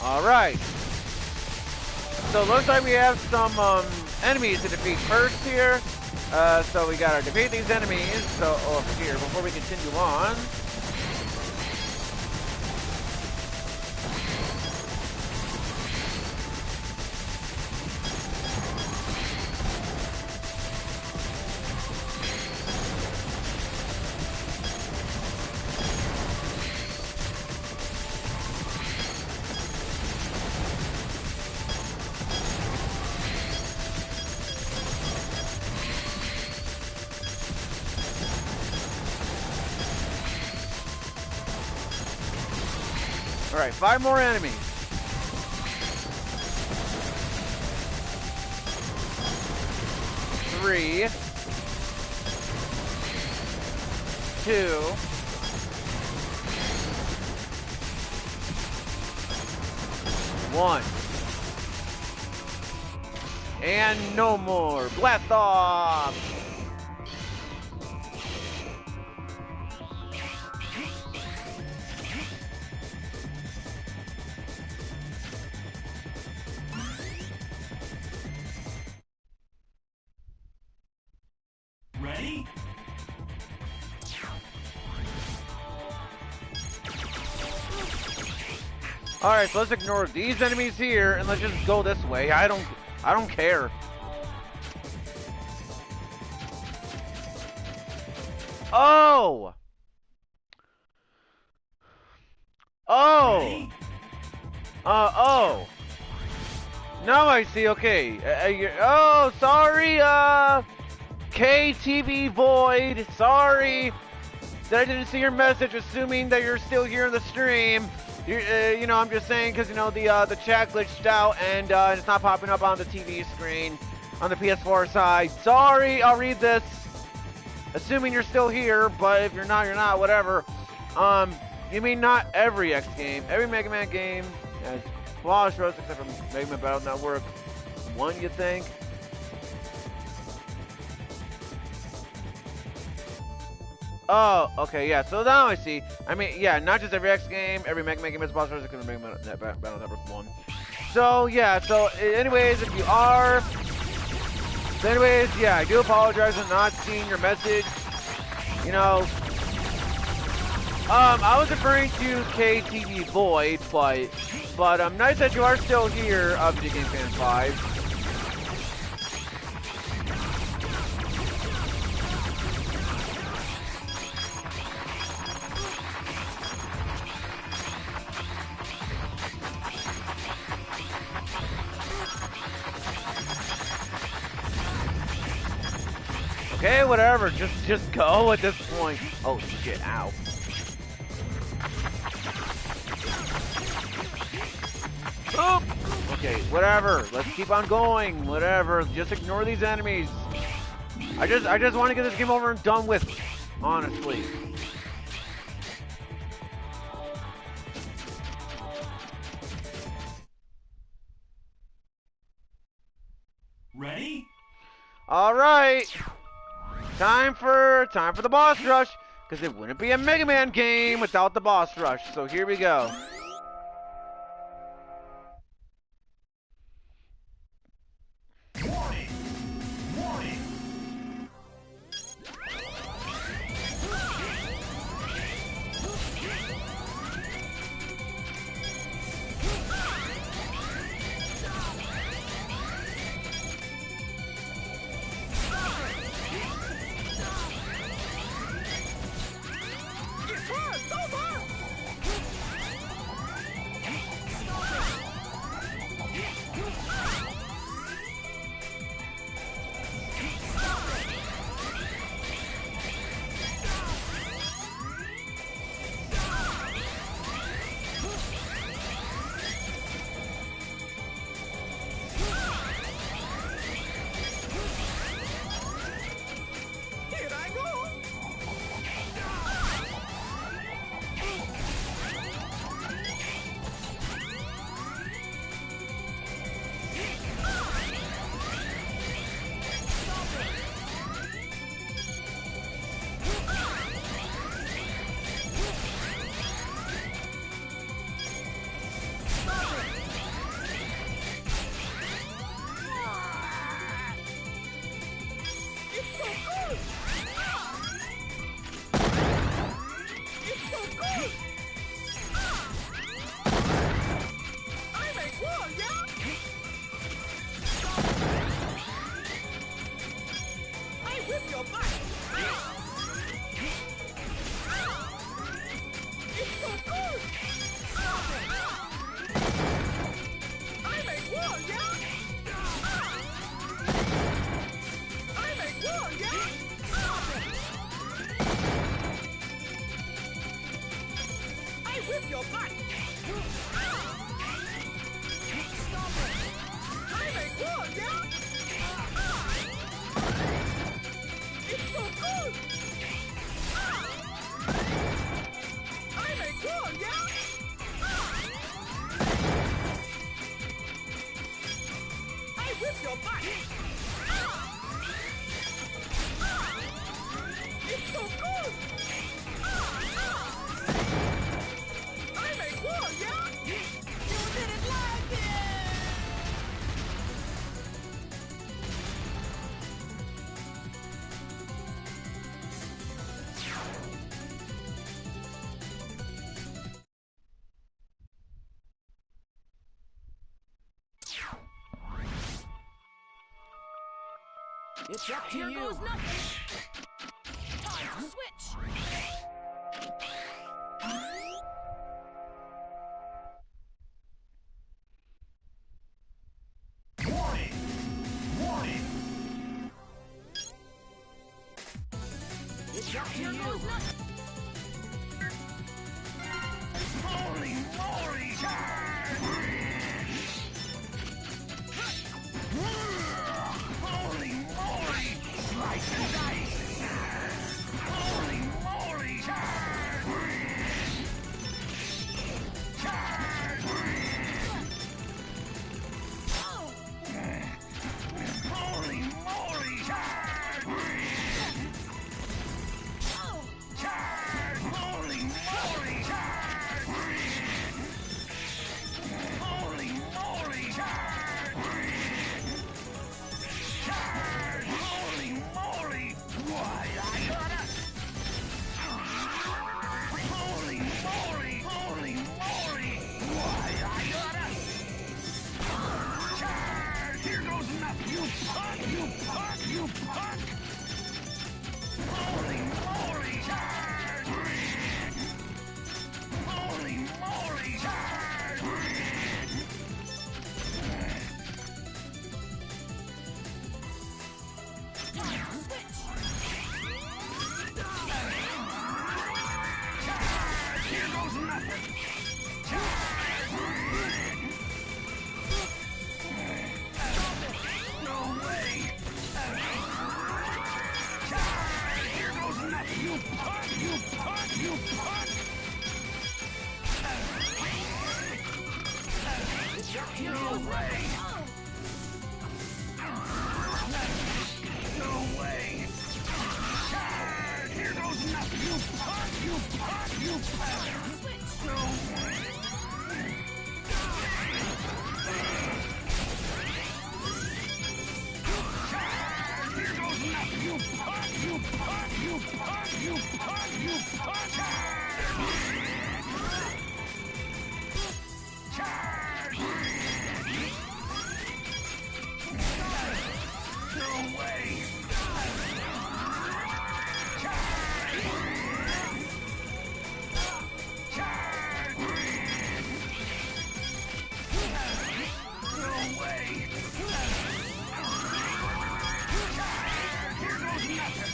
All right. So it looks like we have some enemies to defeat first here. So we gotta defeat these enemies. So over here, before we continue on. Alright, 5 more enemies. 3, 2, 1. And no more. Blast off! Ready? Alright, so let's ignore these enemies here and let's just go this way. I don't care. Oh! Oh! Oh. Now I see, okay. Oh, sorry, KTV Void. Sorry that I didn't see your message, assuming that you're still here in the stream. You know, I'm just saying because, you know, the chat glitched out and it's not popping up on the TV screen on the PS4 side. Sorry, I'll read this. Assuming you're still here, but if you're not, whatever. You mean not every X game. Every Mega Man game has flawless roads except for Mega Man Battle Network 1, you think? Oh, okay, yeah, so now I see. I mean, yeah, not just every X game, every Mega Man game has flawless roads except for Mega Man Battle Network 1. So, yeah, so anyways, if you are... So anyways, yeah, I do apologize for not seeing your message. You know, I was referring to KTV Void, but nice that you are still here, Video Game Fan 5. Okay, whatever, just go at this point. Oh shit, ow. Oop! Okay, whatever. Let's keep on going. Whatever. Just ignore these enemies. I just want to get this game over and done with, honestly. Ready? All right. Time for the boss rush, because it wouldn't be a Mega Man game without the boss rush. So here we go. Warning! Warning! whip your butt! It's up to Here you. goes nothing. Time to switch. Warning! Warning! It's up to Here you. goes nothing. Holy moly! Holy moly! Slice and dice! Holy moly! Holy moly! Holy moly! Holy moly! Holy moly! Why, I gotta... Holy moly! Holy moly! Why, I gotta... Here goes nothing! You punk! You punk! You punk! Holy moly! Holy moly! Time to switch. Here goes nothing! No way! Here goes nothing! You punk! You punk! You punk! It's up to you. No way! No way! Here goes nothing! You punk! You punk! You punk! No way! Here goes nothing! You punk! You punk! You punk! You punk! You punk! No way! No way! Here goes nothing!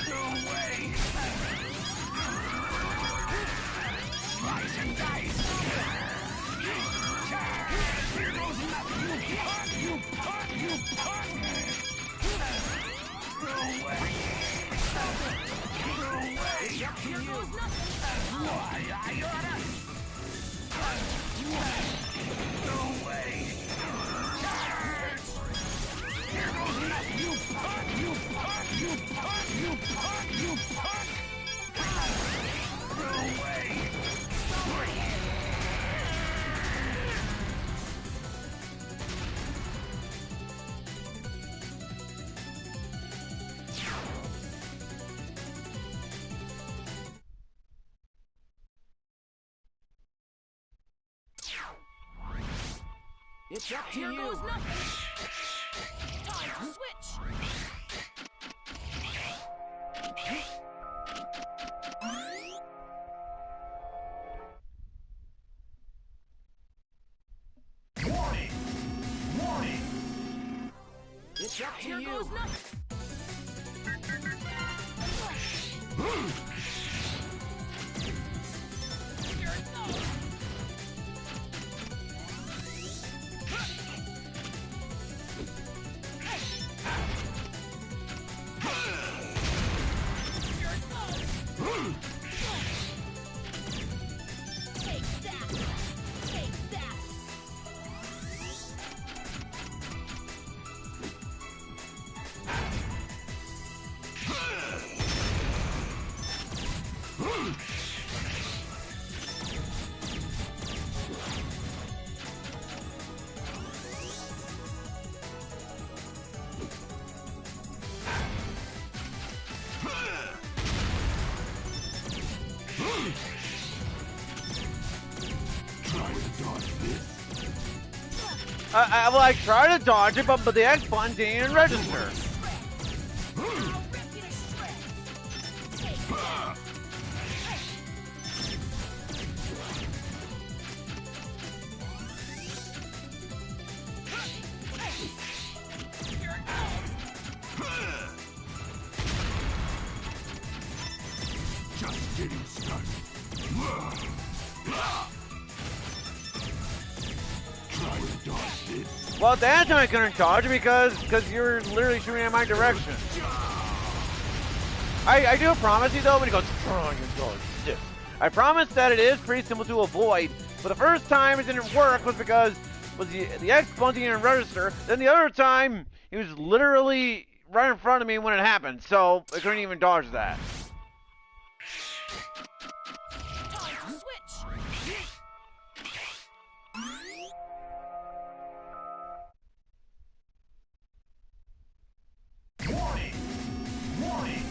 No way! Slice and dice! Here goes nothing! You punk! You punk! No way! No way! Here goes nothing. Why, I oughta... No way! Here goes nothing! You punk! You punk! You punk! You punk! You punk! No way! It's up to Here you. goes nothing. Time to switch. Warning! Warning! It's It's up to Here you. goes nothing. Here it goes. Here it goes. Take that. Take that. Well, I tried to dodge it, but the X button didn't even register. Just getting started. Try to dodge this. Well, that time I couldn't dodge it because you're literally shooting in my direction. I do promise you though, when he goes, oh, you dodge this. I promise that it is pretty simple to avoid, but the first time it didn't work was because the X button didn't register. Then the other time, he was literally right in front of me when it happened, so I couldn't even dodge that. Time to switch. Warning! Warning!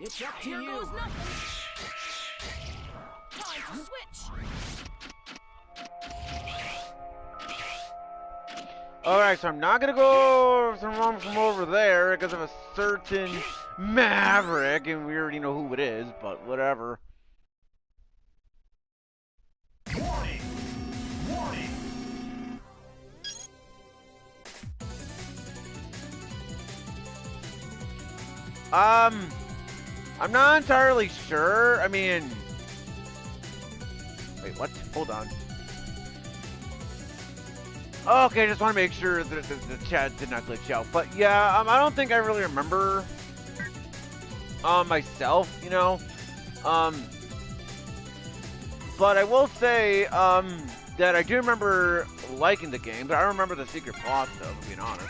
It's up to Here you. goes nothing. Time to switch. Alright, so I'm not gonna go from over there because of a certain Maverick, and we already know who it is, but whatever. Warning! Warning! I'm not entirely sure. I mean, wait, what? Hold on. Okay, I just want to make sure that the chat did not glitch out. But yeah, I don't think I really remember myself, you know. But I will say that I do remember liking the game, but I don't remember the secret boss though, to be honest.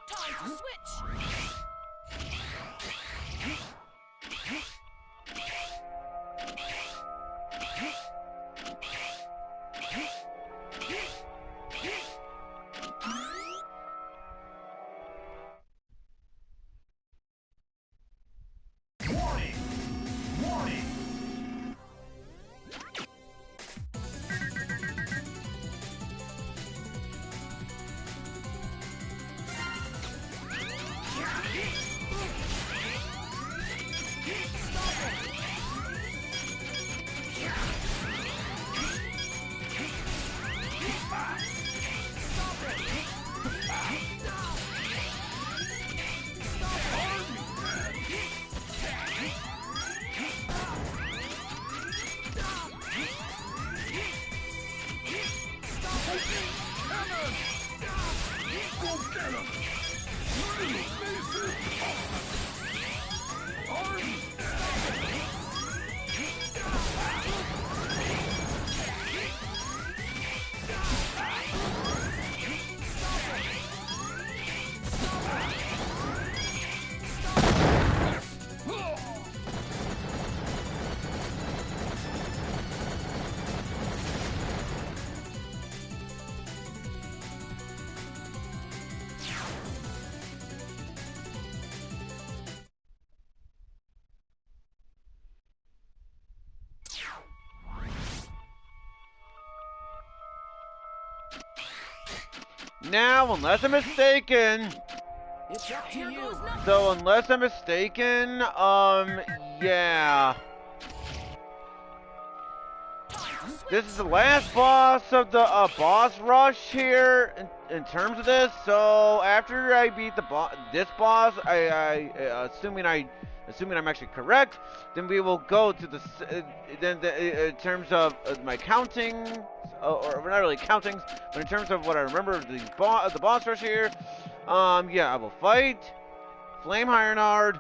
Time to switch. Warning! Warning! Now, unless I'm mistaken, It's up to you. so unless I'm mistaken, yeah. This is the last boss of the boss rush here in terms of this. So after I beat this boss, assuming I'm actually correct, then we will go to the in terms of my counting, or not really countings, but in terms of what I remember of the boss rush here. Yeah, I will fight Flame Ironheart.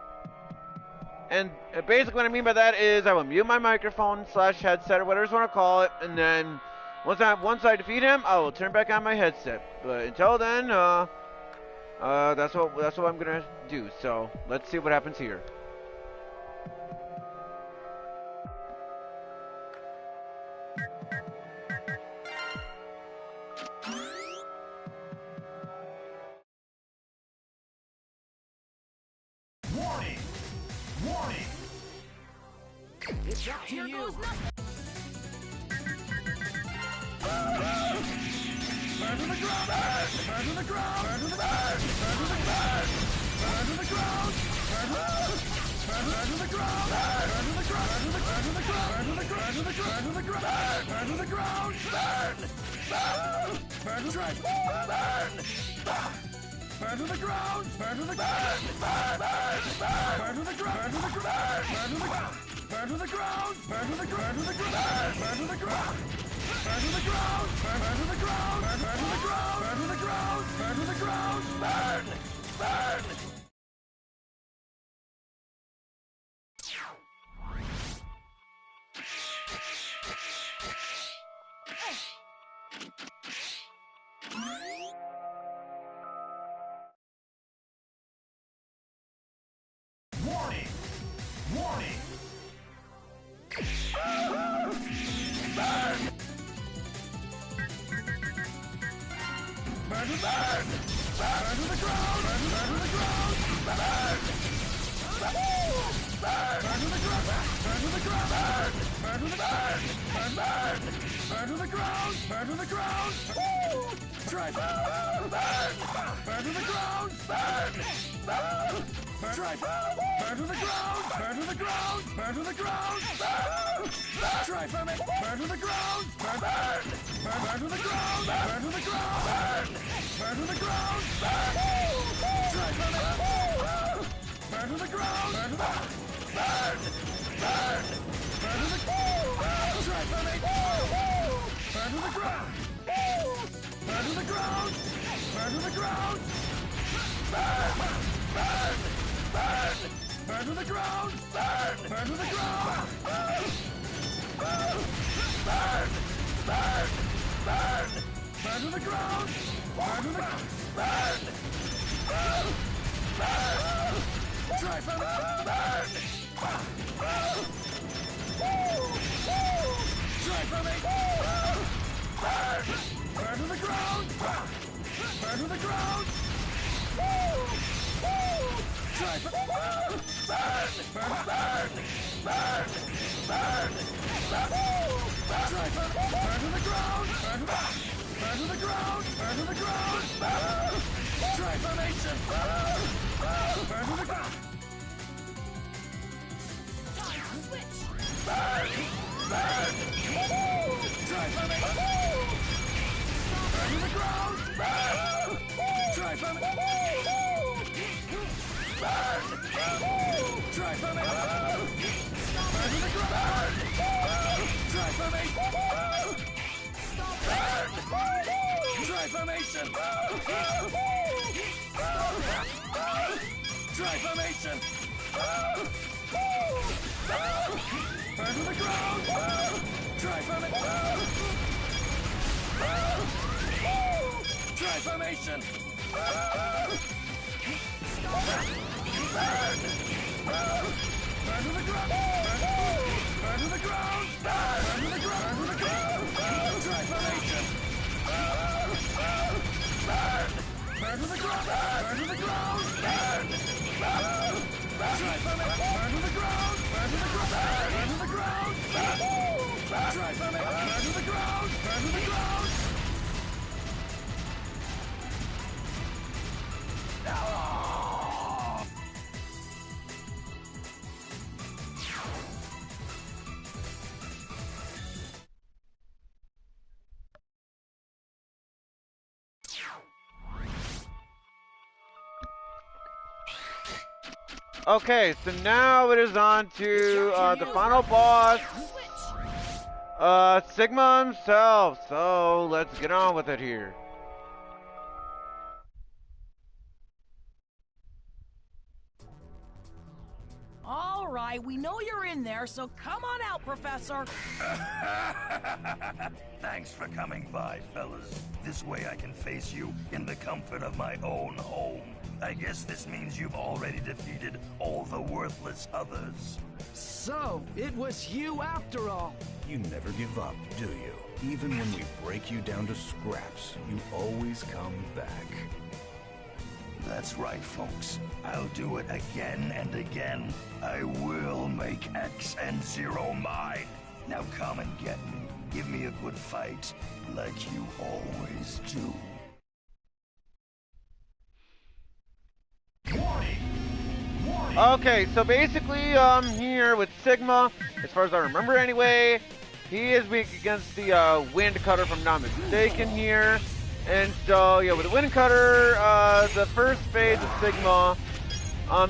And basically what I mean by that is I will mute my microphone / headset or whatever you want to call it, and then once I defeat him, I will turn back on my headset. But until then, that's what I'm gonna do. So let's see what happens here. Warning! Warning! It's up to you. Burn to the ground! Burn to the ground! Burn to the ground! Burn to the ground! Burn to the ground! Burn to the ground! Burn to the ground! Burn to the ground! Burn to the ground! Burn to the ground! Burn to the ground! Burn to the ground! Burn! Burn to the burn! Burn to the ground! Burn to the ground! Burn to the ground! Burn to the ground! Burn to the ground! Burn to the ground! Burn to the ground! Burn to the ground! Burn to the ground! Burn to the ground! Burn to the ground! Burn to the ground! Burn to the ground! Burn to the ground! Burn! Burn! Warning! Warning! Burn! Burn to burn! Burn to the ground! Burn to the ground! Burn! Burn to the ground! Burn to the ground! Burn to the burn! Burn! Burn! Burn to the ground! Burn to the ground! Try! Burn! Burn to the ground! Burn! Burn! Try! Burn to the ground! Burn to the ground! Burn to the ground! Try from it! Burn to the ground! Burn! Burn! Burn to the ground! Burn to the ground! Burn! Burn to the ground! Burn! Try from it! Burn to the ground! Burn to the burn! Burn! Burn to the try from it! Burn to the ground! Burn to the ground! Burn to the ground! Burn! Burn! Burn! Burn to the ground! Burn! Burn to the ground! Burn! Burn! Burn! Burn! Burn to the ground! Burn to the burn! Burn! Burn! Try from it! Burn! Try from it! Burn! Burn to the ground! Burn to the ground! Try from it! Burn! Burn! Burn! Burn! Burn! Try from it! Burn to the ground! Burn to the ground! Burn to the ground! Transformation! Burn to the ground! Time to switch! Burn! Burn! Transformation! Burn to the ground! Burn! Transformation! Burn! Transformation! Burn to the ground! Transformation! Burn! Transformation! Transformation! Burn to the ground! Transformation! Transformation! Burn! Burn to the ground! Burn to the ground! Burn to the ground! Burn to the ground! Transformation! Burn! Burn to the ground! Burn to the ground! Burn! Transformation! Burn to the ground! Burn to the ground! Burn to the ground! Transformation! Burn to the ground! Burn to the ground! Okay, so now it is on to the final boss, Sigma himself. So let's get on with it here. All right, we know you're in there, so come on out, Professor. Thanks for coming by, fellas. This way I can face you in the comfort of my own home. I guess this means you've already defeated all the worthless others. So, it was you after all. You never give up, do you? Even when we break you down to scraps, you always come back. That's right, folks. I'll do it again and again. I will make X and Zero mine. Now come and get me. Give me a good fight, like you always do. Okay, so basically, here with Sigma, as far as I remember anyway, he is weak against the Wind Cutter, if I'm not mistaken here. And so, yeah, with the Wind Cutter, the first phase of Sigma,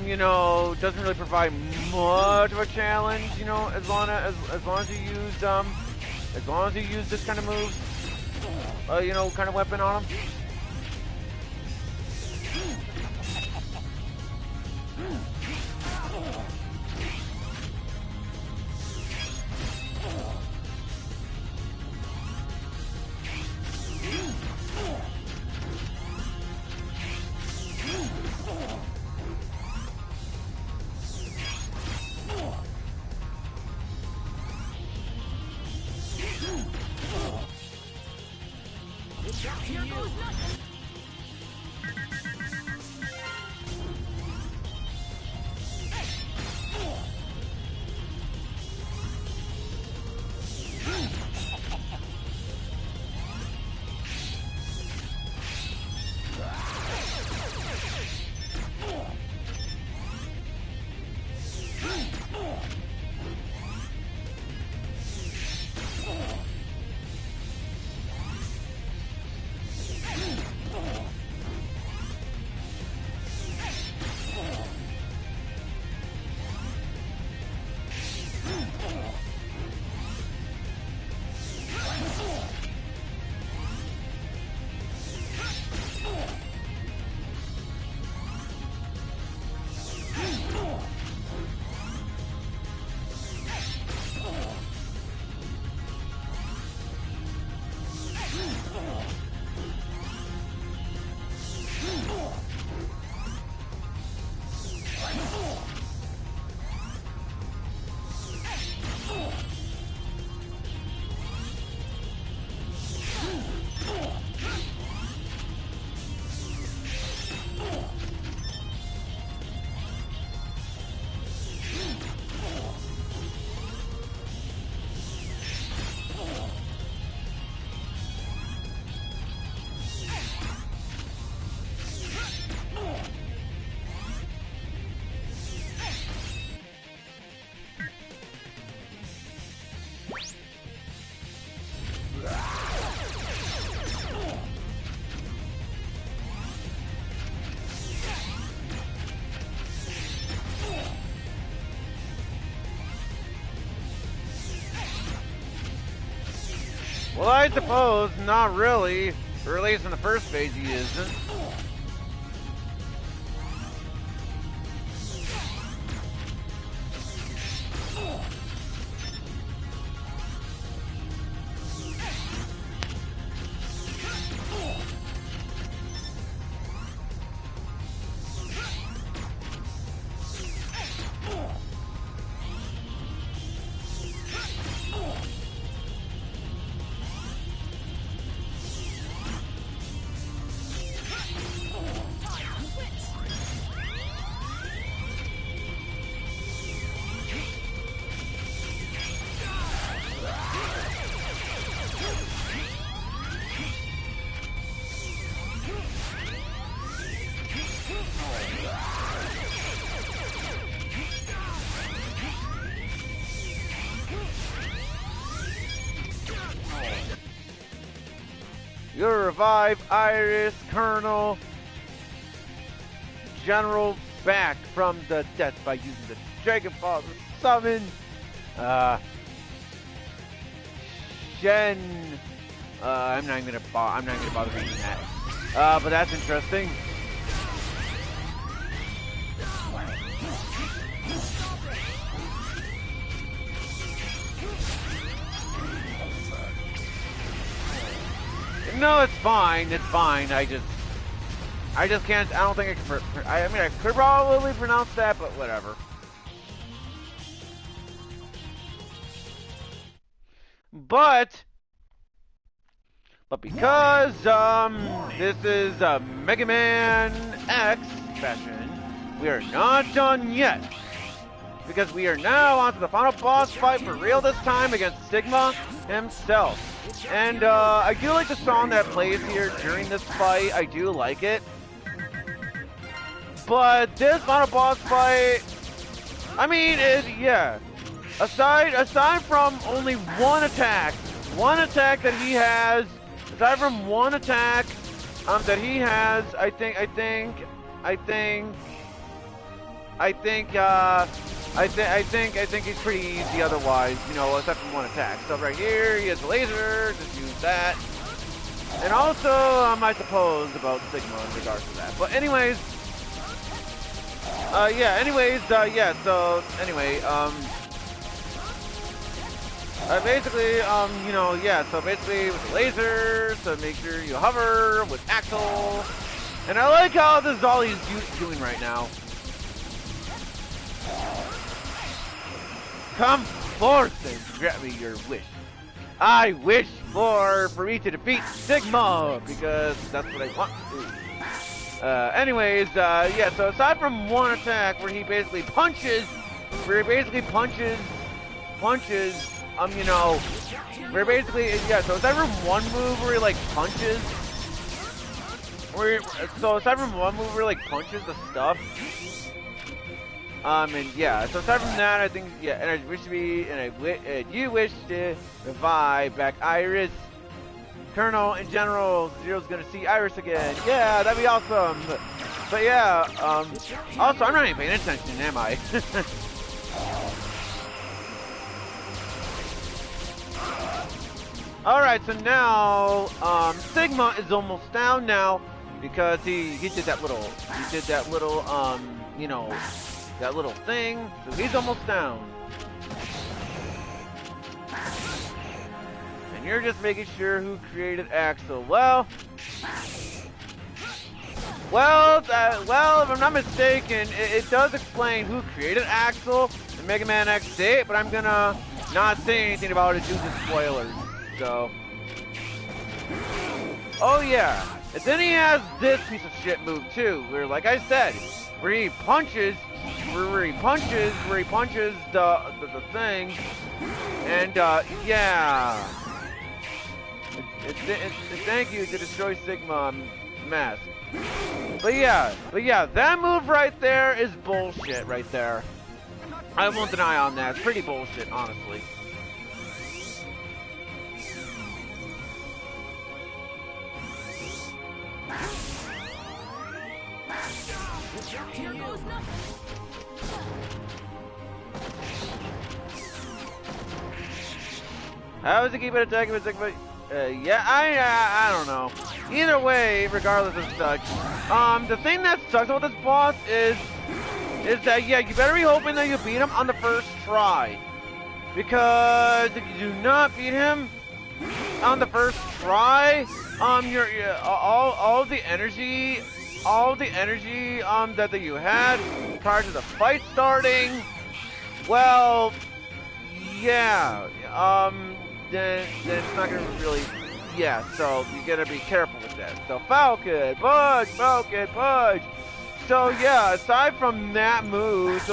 you know, doesn't really provide much of a challenge, you know, as long as you use this kind of move, you know, kind of weapon on him. Here goes nothing. Well, I suppose not really, or at least in the first phase he isn't. You'll revive Iris, Colonel, General back from the death by using the Dragon Ball summon. Shen. I'm not gonna bother reading that. But that's interesting. No, it's fine. It's fine. I just can't. I don't think I can. I mean, I could probably pronounce that, but whatever. But because this is Mega Man X fashion, we are not done yet. Because we are now on to the final boss fight for real this time against Sigma himself. And I do like the song that plays here during this fight. I do like it. But this final boss fight, I mean, yeah. Aside from only one attack that he has, aside from one attack that he has, I think he's pretty easy otherwise, you know, except from one attack. So right here, he has a laser, just use that. And also, I suppose about Sigma in regards to that. But anyways, basically, you know, yeah, so basically with the laser, so make sure you hover with Axel. And I like how this is all he's doing right now. Come forth and grant me your wish. I wish for me to defeat Sigma, because that's what I want to do. Yeah, so aside from one attack where he basically punches, you know, where basically, yeah, so aside from one move where he, like, punches, the stuff, and yeah, so aside from that, I think, yeah, and you wish to revive back Iris, Colonel, in general, Zero's gonna see Iris again. Yeah, that'd be awesome. But yeah, also, I'm not even paying attention, am I? Alright, so now, Sigma is almost down now, because he did that little, you know, that little thing, so he's almost down. And you're just making sure who created Axel. Well, if I'm not mistaken, it does explain who created Axel in Mega Man X8, but I'm gonna not say anything about it due to spoilers, so. Oh yeah, and then he has this piece of shit move too, where, like I said, where he punches the thing, and yeah. Thank you to destroy Sigma mask. But yeah, that move right there is bullshit right there. I won't deny on that. It's pretty bullshit, honestly. Here goes nothing. How does he keep it attacking with Sigma? Yeah, I don't know. Either way, regardless of such, the thing that sucks about this boss is that, yeah, you better be hoping that you beat him on the first try. Because if you do not beat him on the first try, all the energy that you had prior to the fight starting, well, yeah, then it's not gonna really, yeah, so you gotta be careful with that. So Falcon, Budge. So yeah, aside from that move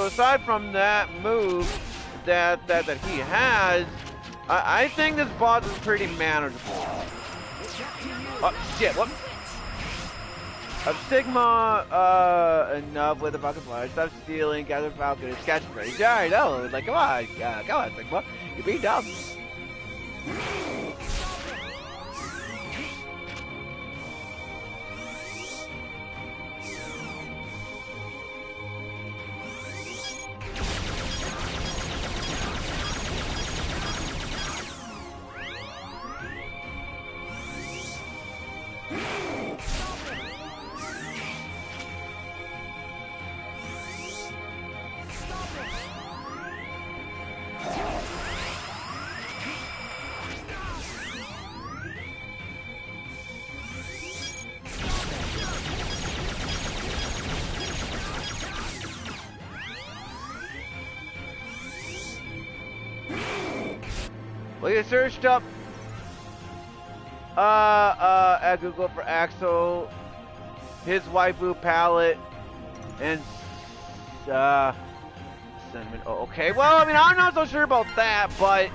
that he has, I think this boss is pretty manageable. Oh shit, what? Sigma, enough with the Falcon Flash. Stop stealing, gather Falcon, it's catchphrase. Yeah, I know, like, come on, Sigma, you're being dumb. We searched up at Google for Axel, his waifu palette, and cinnamon. Oh, okay. Well, I mean, I'm not so sure about that, but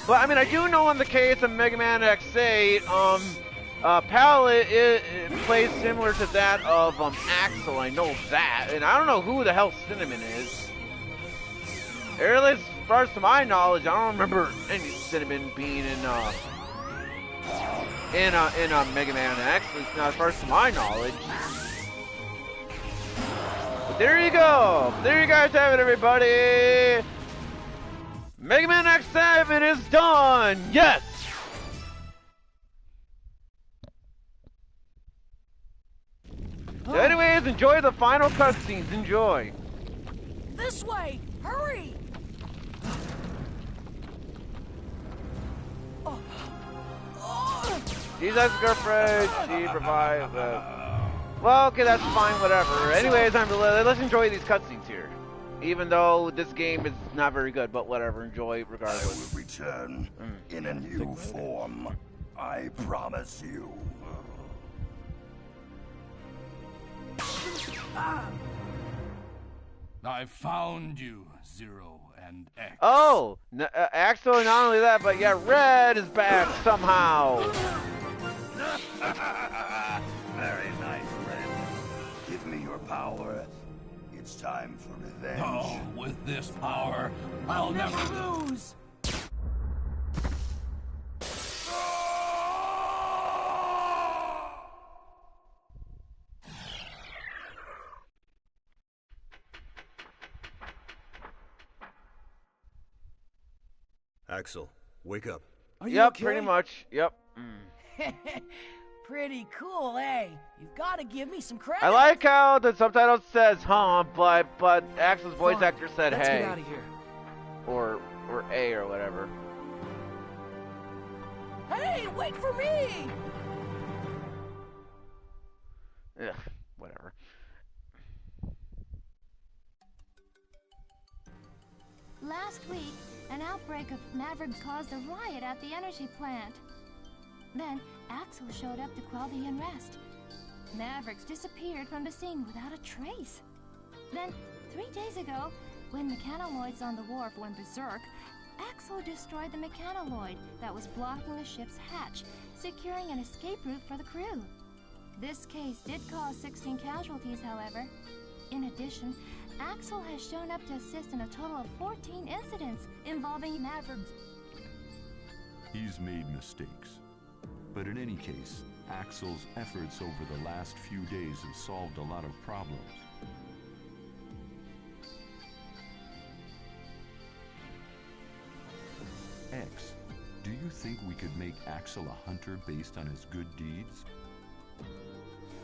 I mean, I do know in the case of Mega Man X8, palette it plays similar to that of Axel. I know that, and I don't know who the hell Cinnamon is. Or as far as to my knowledge, I don't remember any Cinnamon being in Mega Man X. At least not as far as to my knowledge. But there you go. There you guys have it, everybody. Mega Man X7 is done. Yes. So anyways, enjoy the final cutscenes. Enjoy. This way. Hurry. She's ex girlfriend. She provides. Well, okay, that's fine. Whatever. Anyways, let's enjoy these cutscenes here. Even though this game is not very good, but whatever. Enjoy regardless. I will return in a new form. I promise you. I found you, Zero and X. Oh, Axel, not only that, but yeah, Red is back somehow. Very nice, Red. Give me your power. It's time for revenge. Oh, with this power, I'll never lose. Axel, wake up. Are you Yep, okay? pretty much. Yep. Pretty cool, eh? You've got to give me some credit. I like how the subtitle says "huh," but Axel's voice Fine. actor said Let's "hey," get out of here. or "a" or whatever. Hey, wait for me! Ugh, whatever. Last week, an outbreak of Mavericks caused a riot at the energy plant. Then, Axel showed up to quell the unrest. Mavericks disappeared from the scene without a trace. Then, 3 days ago, when mechanoloids on the wharf went berserk, Axel destroyed the mechanoloid that was blocking the ship's hatch, securing an escape route for the crew. This case did cause 16 casualties, however. In addition, Axel has shown up to assist in a total of 14 incidents involving Mavericks. He's made mistakes. But in any case, Axel's efforts over the last few days have solved a lot of problems. X, do you think we could make Axel a hunter based on his good deeds?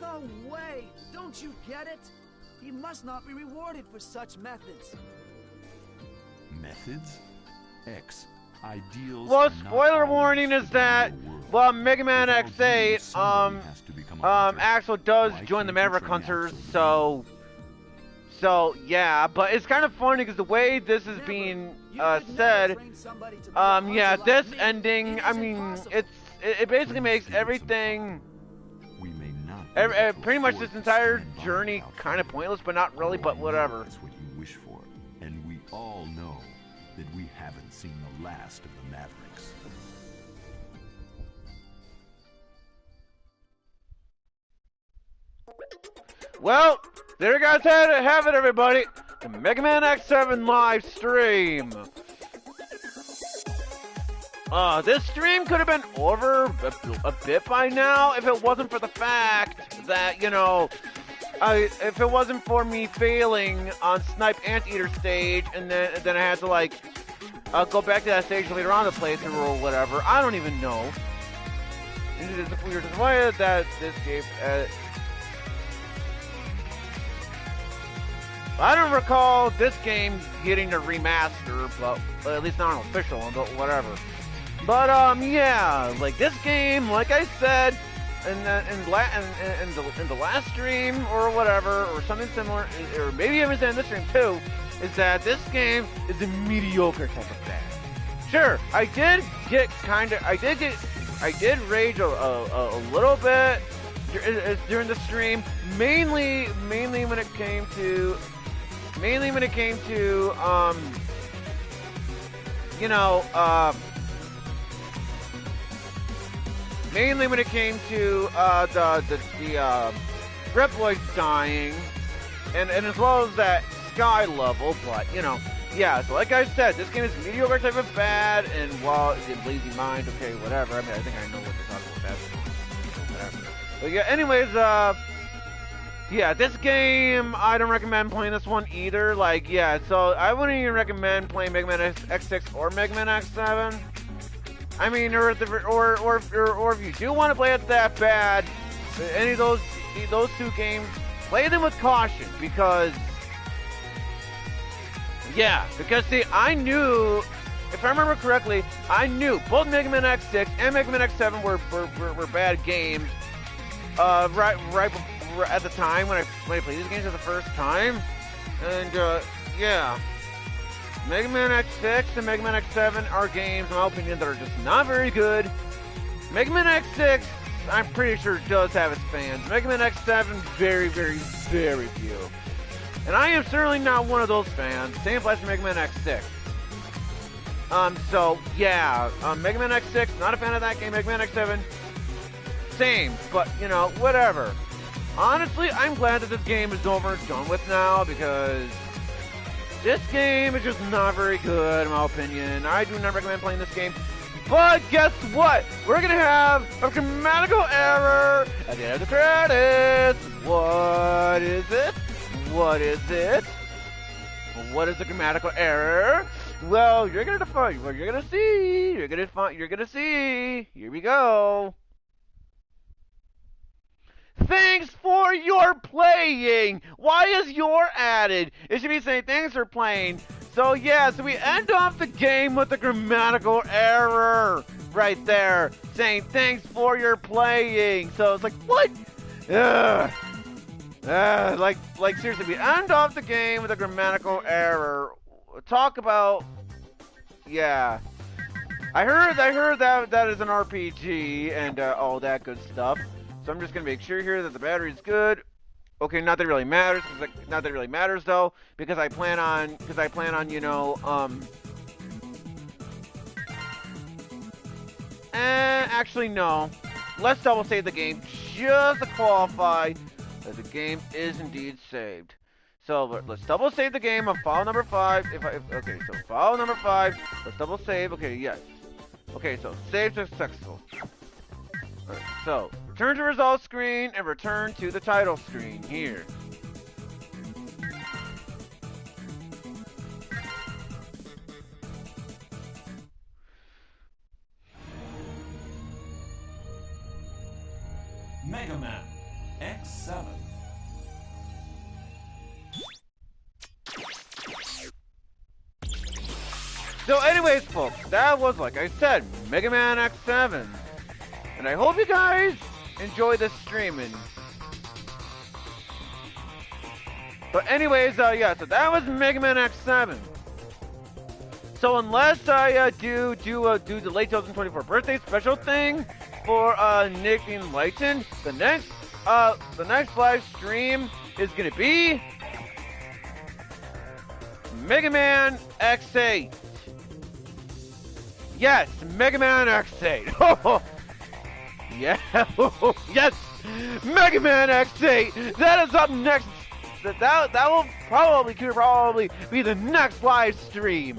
No way! Don't you get it? He must not be rewarded for such methods. Methods? X, ideals. Well, spoiler warning is that, well, Mega Man X8, Axel does join the Maverick Hunters, so yeah, but it's kind of funny because the way this is being said, yeah, this ending, I mean, it basically makes everything, pretty much this entire journey kind of pointless, but not really, but whatever. That's what you wish for, and we all know that we haven't seen the last of the Mavericks. Well, there you guys have it, everybody. The Mega Man X7 live stream. This stream could have been over a bit by now if it wasn't for the fact that, you know, if it wasn't for me failing on Snipe Anteater stage and then I had to, like, go back to that stage later on the playthrough or whatever. I don't even know. And it is weird disappointed that this game... I don't recall this game getting a remaster, but at least not an official one, but whatever. But yeah, like this game, like I said, in the last stream or whatever, or something similar, or maybe even in this stream too, is that this game is a mediocre type of bad. sure, I did rage a little bit during the stream, mainly when it came to, you know, mainly when it came to the Reploids dying, and as well as that sky level, but you know, yeah. So like I said, this game is mediocre type of bad, and while it's lazy mind, okay, whatever. I mean, I think I know what they're talking about. That's whatever. But yeah, anyways, yeah, this game, I don't recommend playing this one either. Like, yeah, so I wouldn't even recommend playing Mega Man X6 or Mega Man X7. I mean, or if you do want to play it that bad, any of those two games, play them with caution, because see, I knew, if I remember correctly, I knew both Mega Man X6 and Mega Man X7 were bad games. Right at the time when I played these games for the first time, and yeah, Mega Man X6 and Mega Man X7 are games, in my opinion, that are just not very good. Mega Man X6, I'm pretty sure, does have its fans. Mega Man X7, very, very, very few. And I am certainly not one of those fans. Same applies for Mega Man X6. So, yeah, Mega Man X6, not a fan of that game. Mega Man X7, same, but, you know, whatever. Honestly, I'm glad that this game is over and done with now, because this game is just not very good, in my opinion. I do not recommend playing this game. But guess what? We're gonna have a grammatical error at the end of the credits. What is it? What is it? What is the grammatical error? Well, you're gonna define. Well, you're gonna see. You're gonna see. Here we go. Thanks for your playing. Why is your added? It should be saying thanks for playing. So yeah, so we end off the game with a grammatical error right there, saying thanks for your playing. So it's like, what? Like seriously, we end off the game with a grammatical error. Talk about, yeah. I heard that is an RPG and all that good stuff. So I'm just gonna make sure here that the battery's good. Okay, not that it really matters. Not that it really matters though, because I plan on, you know, actually no. Let's double save the game just to qualify that the game is indeed saved. So let's double save the game on file number 5. Okay, so file number 5. Let's double save. Okay, yes. Okay, so save successful. Alright, so return to results screen and return to the title screen here. Mega Man X7. So anyways, folks, that was, like I said, Mega Man X7. And I hope you guys enjoy this streaming. But anyways, yeah, so that was Mega Man X7. So unless I do the late 2024 birthday special thing for Nick the Enlightened, the next live stream is gonna be Mega Man X8. Yes, Mega Man X8. Yeah, yes, Mega Man X8. That is up next. That will probably be the next live stream.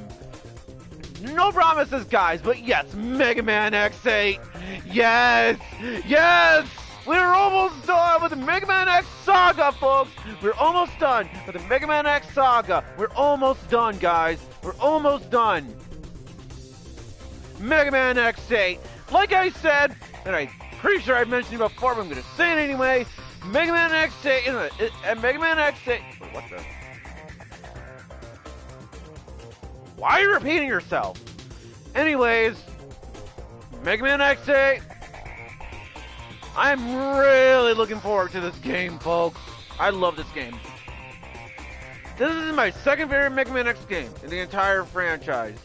No promises, guys, but yes, Mega Man X8. Yes, yes. We're almost done with the Mega Man X Saga, folks. We're almost done with the Mega Man X Saga. We're almost done, guys. We're almost done. Mega Man X8. Like I said, and I'm pretty sure I've mentioned it before, but I'm going to say it anyway. Mega Man X8, and Mega Man X8. Wait, what the? Why are you repeating yourself? Anyways, Mega Man X8. I'm really looking forward to this game, folks. I love this game. This is my second favorite Mega Man X game in the entire franchise.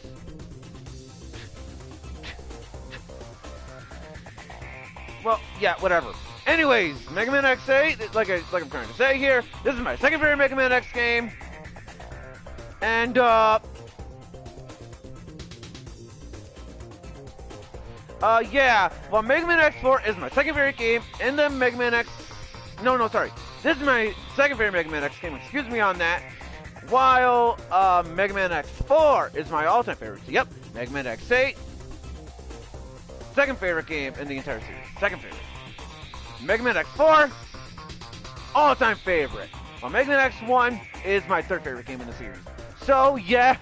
well, yeah, whatever. Anyways, Mega Man X8, like I'm trying to say here, this is my second favorite Mega Man X game. And, yeah, well, Mega Man X4 is my second favorite game, and then Mega Man X... No, sorry. This is my second favorite Mega Man X game, excuse me on that. While, Mega Man X4 is my all-time favorite. So, yep, Mega Man X8, second favorite game in the entire series. Second favorite. Mega Man X4, all-time favorite. While Mega Man X1 is my third favorite game in the series. So, yes!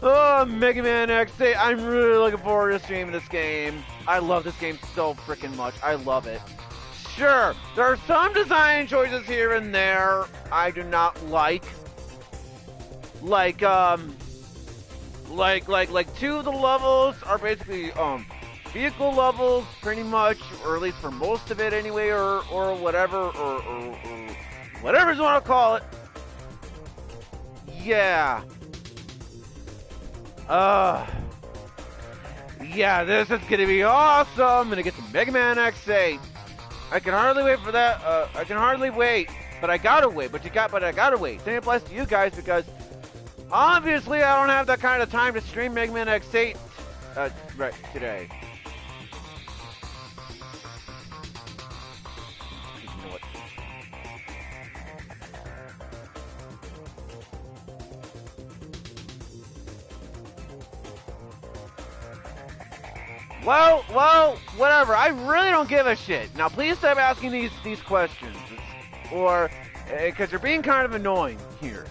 Oh, Mega Man X8. I'm really looking forward to streaming this game. I love this game so freaking much. I love it. Sure, there are some design choices here and there I do not like. Like two of the levels are basically, vehicle levels, pretty much, or at least for most of it anyway, or whatever, or whatever you want to call it. Yeah. Yeah, this is gonna be awesome. I'm gonna get to Mega Man X8. I can hardly wait for that. I can hardly wait, but I gotta wait. But I gotta wait. Same applies to you guys because obviously I don't have that kind of time to stream Mega Man X8 right today. You know what? Well, whatever. I really don't give a shit. Now, please stop asking these questions, or because you're being kind of annoying here.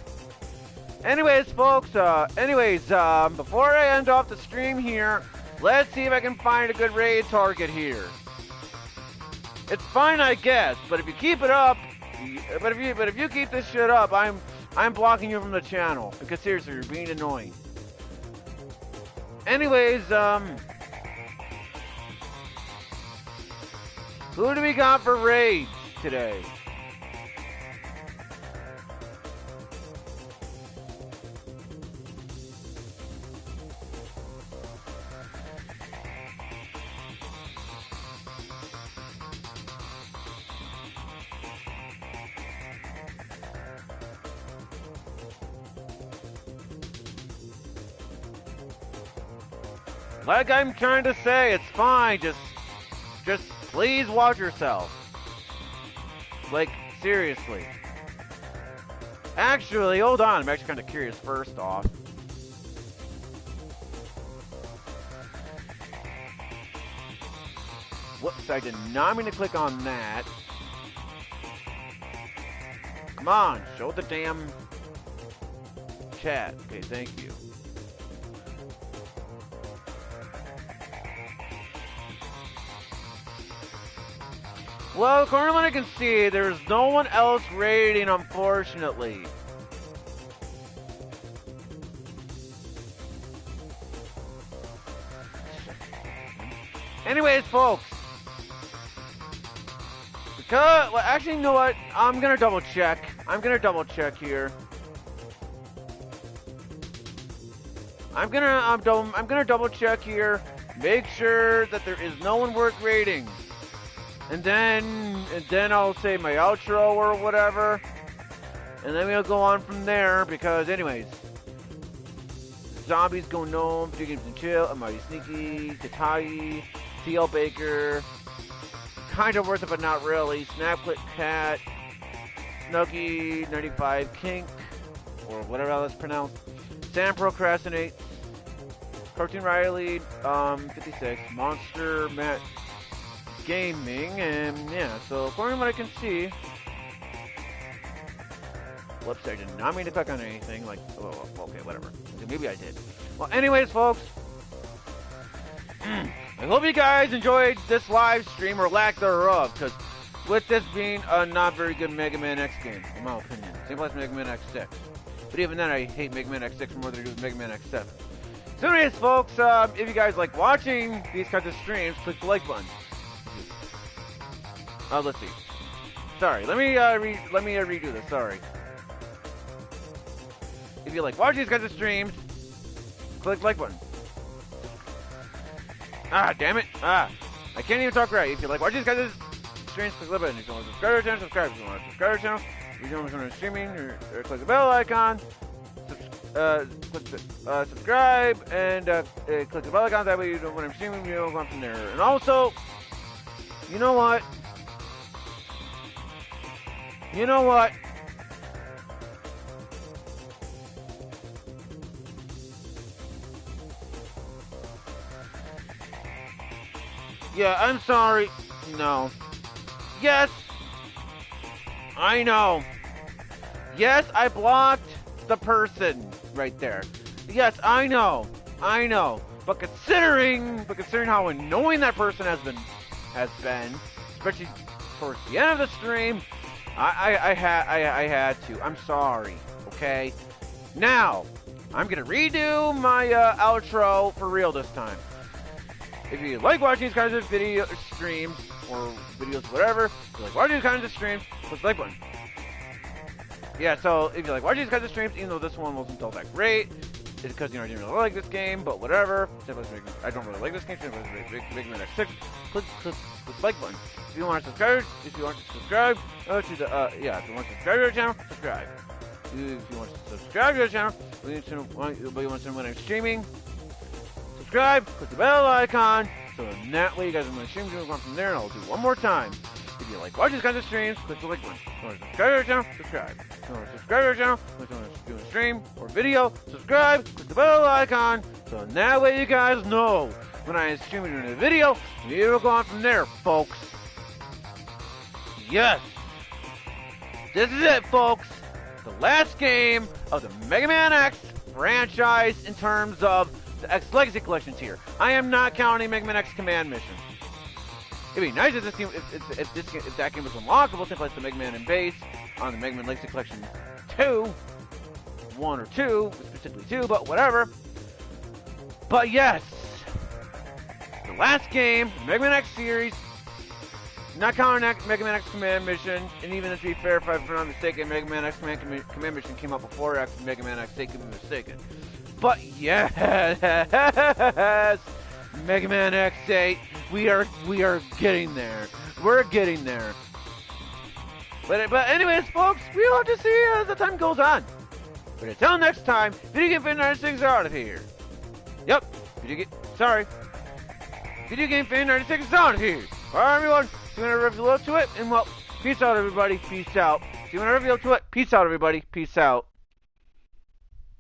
Anyways, folks. Before I end off the stream here, let's see if I can find a good raid target here. It's fine, I guess, but if you keep it up, but if you keep this shit up, I'm blocking you from the channel because seriously, you're being annoying. Anyways, who do we got for raids today? Like I'm trying to say, it's fine, just please watch yourself. Like, seriously. Actually, hold on. I'm actually kind of curious first off. Whoops, I did not mean to click on that. Come on, show the damn chat. Okay, thank you. Well, according to what I can see, there's no one else raiding, unfortunately. Anyways, folks. Because, well, actually, you know what? I'm gonna double check. I'm gonna here. I'm gonna double check here. Make sure that there is no one worth raiding. And then I'll say my outro or whatever. And then we'll go on from there because anyways. Zombies Go Gnome, Video Games and Chill, I'm Mighty Sneaky, Katai, TL Baker, kind of worth it but not really, Snapclip Cat, Snuggy 95 Kink, or whatever that's pronounced, Sam Procrastinates, Cartoon Riley 56, Monster Matt Gaming, and yeah, so according to what I can see, whoops, I did not mean to click on anything, like, oh, okay, whatever, okay, maybe I did. Well, anyways, folks, I hope you guys enjoyed this live stream, or lack thereof, because with this being a not very good Mega Man X game, in my opinion, same as Mega Man X6, but even then, I hate Mega Man X6 more than I do with Mega Man X7. So anyways, folks, if you guys like watching these kinds of streams, click the like button. Let's see. Sorry, let me redo this. Sorry. If you like watching these kinds of streams, click the like button. Ah, damn it. Ah, I can't even talk right. If you like watching these guys' streams, click the button. If you want to subscribe to our channel, subscribe. If you want to subscribe to our channel, if you want to streaming, or click the bell icon. Subscribe and click the bell icon. That way you know when I'm streaming, you know when I'm from there. And also, you know what? You know what? Yeah, I'm sorry. No. Yes. I know. Yes, I blocked the person right there. Yes, I know. I know. But considering how annoying that person has been, especially towards the end of the stream, I had to. I'm sorry. Okay. Now, I'm gonna redo my outro for real this time. If you like watching these kinds of video streams or videos, whatever, if you like watching these kinds of streams, click the like button. Yeah, so if you like watching these kinds of streams, even though this one wasn't all that great, it's because, you know, I didn't really like this game, but whatever. I don't really like this game, so Mega Man X6. Click the like button. If you want to subscribe to the, if you want to subscribe to our channel, subscribe. If you want to subscribe to our channel, but you want to know when I'm streaming, subscribe, click the bell icon, so that way you guys are going to stream from there, and I'll do one more time. If you like watching these kinds of streams, click the like button. If you want to subscribe to our channel, subscribe. If you want to subscribe to our channel, if you want to do a stream or video, subscribe, click the bell icon, so that way you guys know when I am streaming a video, and you will go on from there, folks. Yes! This is it, folks! The last game of the Mega Man X franchise in terms of the X Legacy Collections here. I am not counting Mega Man X Command Mission. It'd be nice if this game, if that game was unlockable, simply like the Mega Man and base on the Mega Man Legacy Collection 2, 1 or 2, specifically 2, but whatever. But yes, the last game, the Mega Man X series, not counting Mega Man X Command Mission, and even to be fair, if I'm not mistaken, Mega Man X Command Mission came out before Mega Man X 8, if I'm mistaken. But yes, Mega Man X8, we are getting there. We're getting there. But anyways, folks, we will have to see as the time goes on. But until next time, Video Game Fan 96 are out of here. Yep, Video Game Fan 96 is out of here. Alright, everyone, see whenever you love to it, and well, peace out, everybody. Peace out. See whenever you love to it. Peace out, everybody. Peace out.